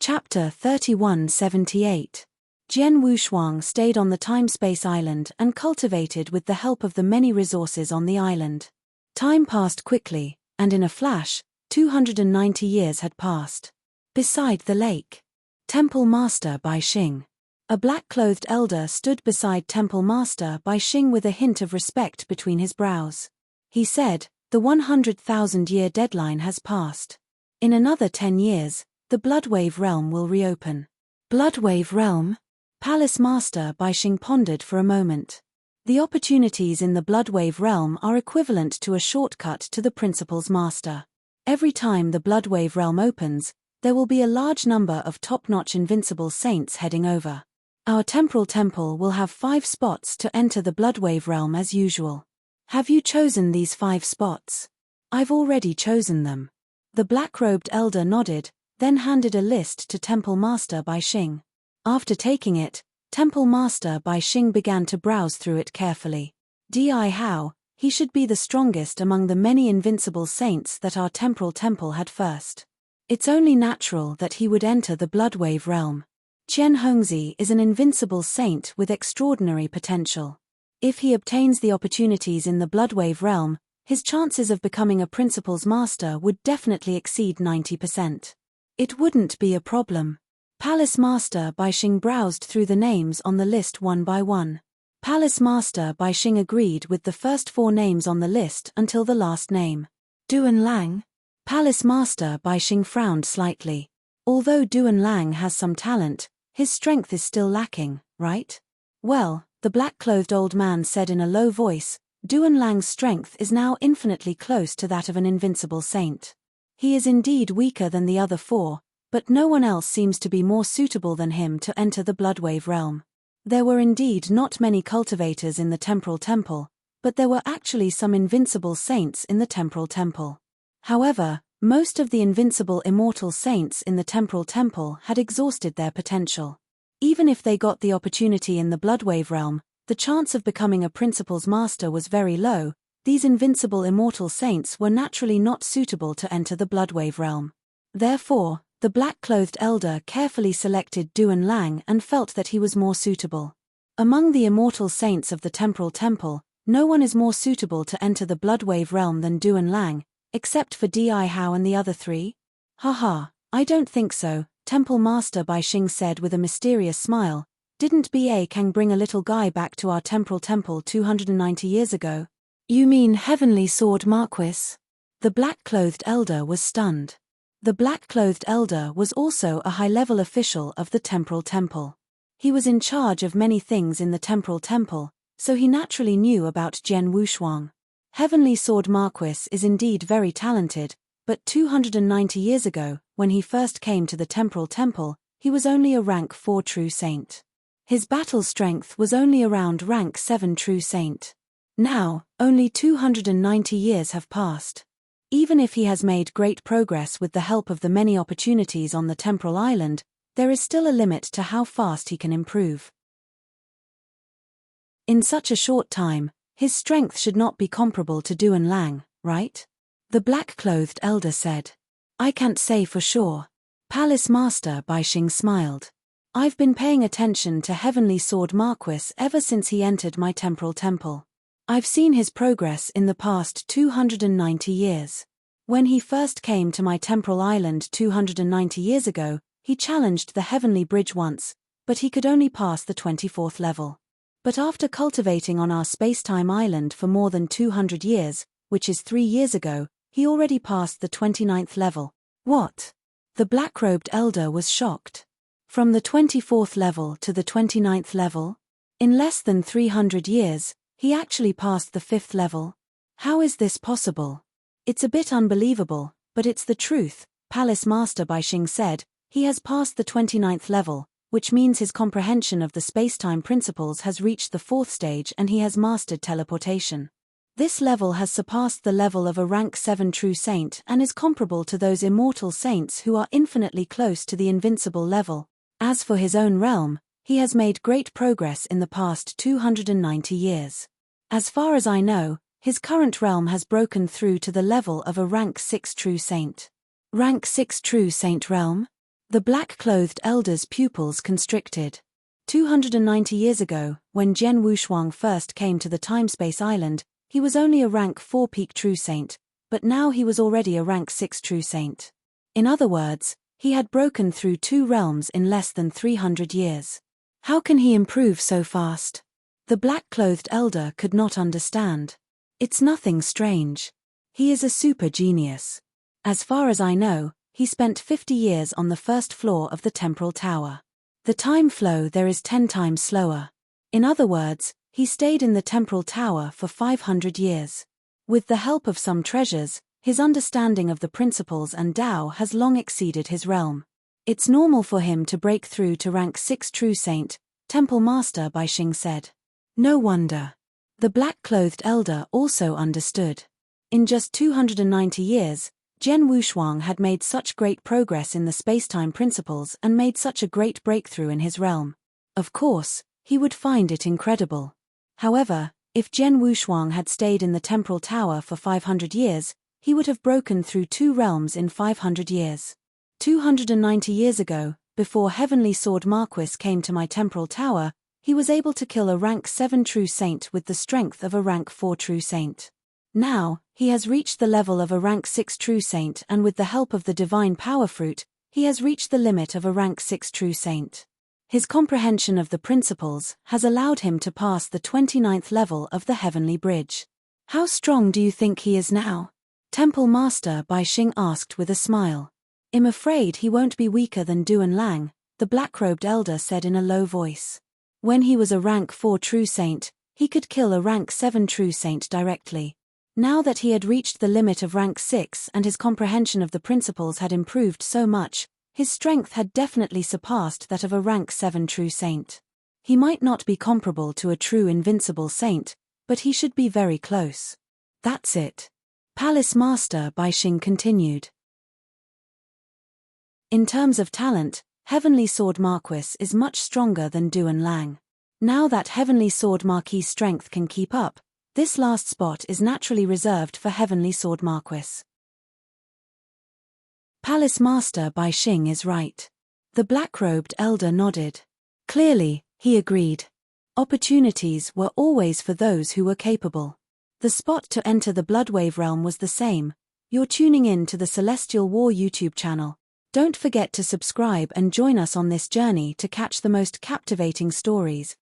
Chapter 3178. Jian Wushuang stayed on the time-space island and cultivated with the help of the many resources on the island. Time passed quickly, and in a flash, 290 years had passed. Beside the lake. Temple Master Bai Xing. A black-clothed elder stood beside Temple Master Bai Xing with a hint of respect between his brows. He said, "The 100,000-year deadline has passed. In another 10 years, the Bloodwave realm will reopen." Bloodwave realm? Palace Master Bai Xing pondered for a moment. The opportunities in the Bloodwave realm are equivalent to a shortcut to the Principal's Master. Every time the Bloodwave realm opens, There will be a large number of top-notch invincible saints heading over. Our temporal temple will have 5 spots to enter the Bloodwave realm as usual. Have you chosen these 5 spots? I've already chosen them. The black-robed elder nodded, then handed a list to Temple Master Bai Xing. After taking it, Temple Master Bai Xing began to browse through it carefully. How, he should be the strongest among the many invincible saints that our temporal temple had first. It's only natural that he would enter the Bloodwave realm. Qian Hongzi is an invincible saint with extraordinary potential. If he obtains the opportunities in the Bloodwave realm, his chances of becoming a Principal's Master would definitely exceed 90%. It wouldn't be a problem. Palace Master Bai Xing browsed through the names on the list one by one. Palace Master Bai Xing agreed with the first 4 names on the list until the last name. Duan Lang? Palace Master Bai Xing frowned slightly. Although Duan Lang has some talent, his strength is still lacking, right? Well, the black-clothed old man said in a low voice, Duan Lang's strength is now infinitely close to that of an invincible saint. He is indeed weaker than the other 4, but no one else seems to be more suitable than him to enter the Bloodwave realm. There were indeed not many cultivators in the temporal temple, but there were actually some invincible saints in the temporal temple. However, most of the invincible immortal saints in the temporal temple had exhausted their potential. Even if they got the opportunity in the Bloodwave realm, the chance of becoming a Principal's Master was very low. These invincible immortal saints were naturally not suitable to enter the Bloodwave realm. Therefore, the black-clothed elder carefully selected Duan Lang and felt that he was more suitable. Among the immortal saints of the temporal temple, no one is more suitable to enter the Bloodwave realm than Duan Lang, except for Hao and the other 3? Haha, I don't think so, Temple Master Bai Xing said with a mysterious smile. Didn't Ba Kang bring a little guy back to our temporal temple 290 years ago? You mean Heavenly Sword Marquis? The black-clothed elder was stunned. The black-clothed elder was also a high-level official of the temporal temple. He was in charge of many things in the temporal temple, so he naturally knew about Jian Wushuang. Heavenly Sword Marquis is indeed very talented, but 290 years ago, when he first came to the temporal temple, he was only a rank 4 true saint. His battle strength was only around rank 7 true saint. Now, only 290 years have passed. Even if he has made great progress with the help of the many opportunities on the temporal island, there is still a limit to how fast he can improve. In such a short time, his strength should not be comparable to Duan Lang, right? The black-clothed elder said. I can't say for sure. Palace Master Bai Xing smiled. I've been paying attention to Heavenly Sword Marquis ever since he entered my temporal temple. I've seen his progress in the past 290 years. When he first came to my temporal island 290 years ago, he challenged the Heavenly Bridge once, but he could only pass the 24th level. But after cultivating on our space-time island for more than 200 years, which is 3 years ago, he already passed the 29th level. What? The black-robed elder was shocked. From the 24th level to the 29th level? In less than 300 years, he actually passed the 5th level. How is this possible? It's a bit unbelievable, but it's the truth, Palace Master Bai Xing said. He has passed the 29th level, which means his comprehension of the space-time principles has reached the 4th stage and he has mastered teleportation. This level has surpassed the level of a rank 7 true saint and is comparable to those immortal saints who are infinitely close to the invincible level. As for his own realm, he has made great progress in the past 290 years. As far as I know, his current realm has broken through to the level of a rank 6 true saint. Rank 6 true saint realm? The black-clothed elder's pupils constricted. 290 years ago, when Jian Wushuang first came to the time-space island, he was only a rank 4 peak true saint, but now he was already a rank 6 true saint. In other words, he had broken through 2 realms in less than 300 years. How can he improve so fast? The black-clothed elder could not understand. It's nothing strange. He is a super genius. As far as I know, he spent 50 years on the first floor of the temporal tower. The time flow there is 10 times slower. In other words, he stayed in the temporal tower for 500 years. With the help of some treasures, His understanding of the principles and Tao has long exceeded his realm. It's normal for him to break through to rank 6 true saint, Temple Master Bai Xing said. No wonder. The black-clothed elder also understood. In just 290 years, Jian Wushuang had made such great progress in the spacetime principles and made such a great breakthrough in his realm. Of course, he would find it incredible. However, if Jian Wushuang had stayed in the temporal tower for 500 years, he would have broken through 2 realms in 500 years. 290 years ago, before Heavenly Sword Marquis came to my temporal tower, he was able to kill a rank 7 true saint with the strength of a rank 4 true saint. Now, he has reached the level of a rank 6 true saint, and with the help of the divine power fruit, he has reached the limit of a rank 6 true saint. His comprehension of the principles has allowed him to pass the 29th level of the heavenly bridge. How strong do you think he is now? Temple Master Bai Xing asked with a smile. I'm afraid he won't be weaker than Duan Lang, the black-robed elder said in a low voice. When he was a rank 4 true saint, he could kill a rank 7 true saint directly. Now that he had reached the limit of rank 6 and his comprehension of the principles had improved so much, his strength had definitely surpassed that of a rank 7 true saint. He might not be comparable to a true invincible saint, but he should be very close. That's it. Palace Master Bai Xing continued. In terms of talent, Heavenly Sword Marquis is much stronger than Duan Lang. Now that Heavenly Sword Marquis' strength can keep up, this last spot is naturally reserved for Heavenly Sword Marquis. Palace Master Bai Xing is right. The black-robed elder nodded. Clearly, he agreed. Opportunities were always for those who were capable. The spot to enter the Bloodwave realm was the same. You're tuning in to the Celestial War YouTube channel. Don't forget to subscribe and join us on this journey to catch the most captivating stories.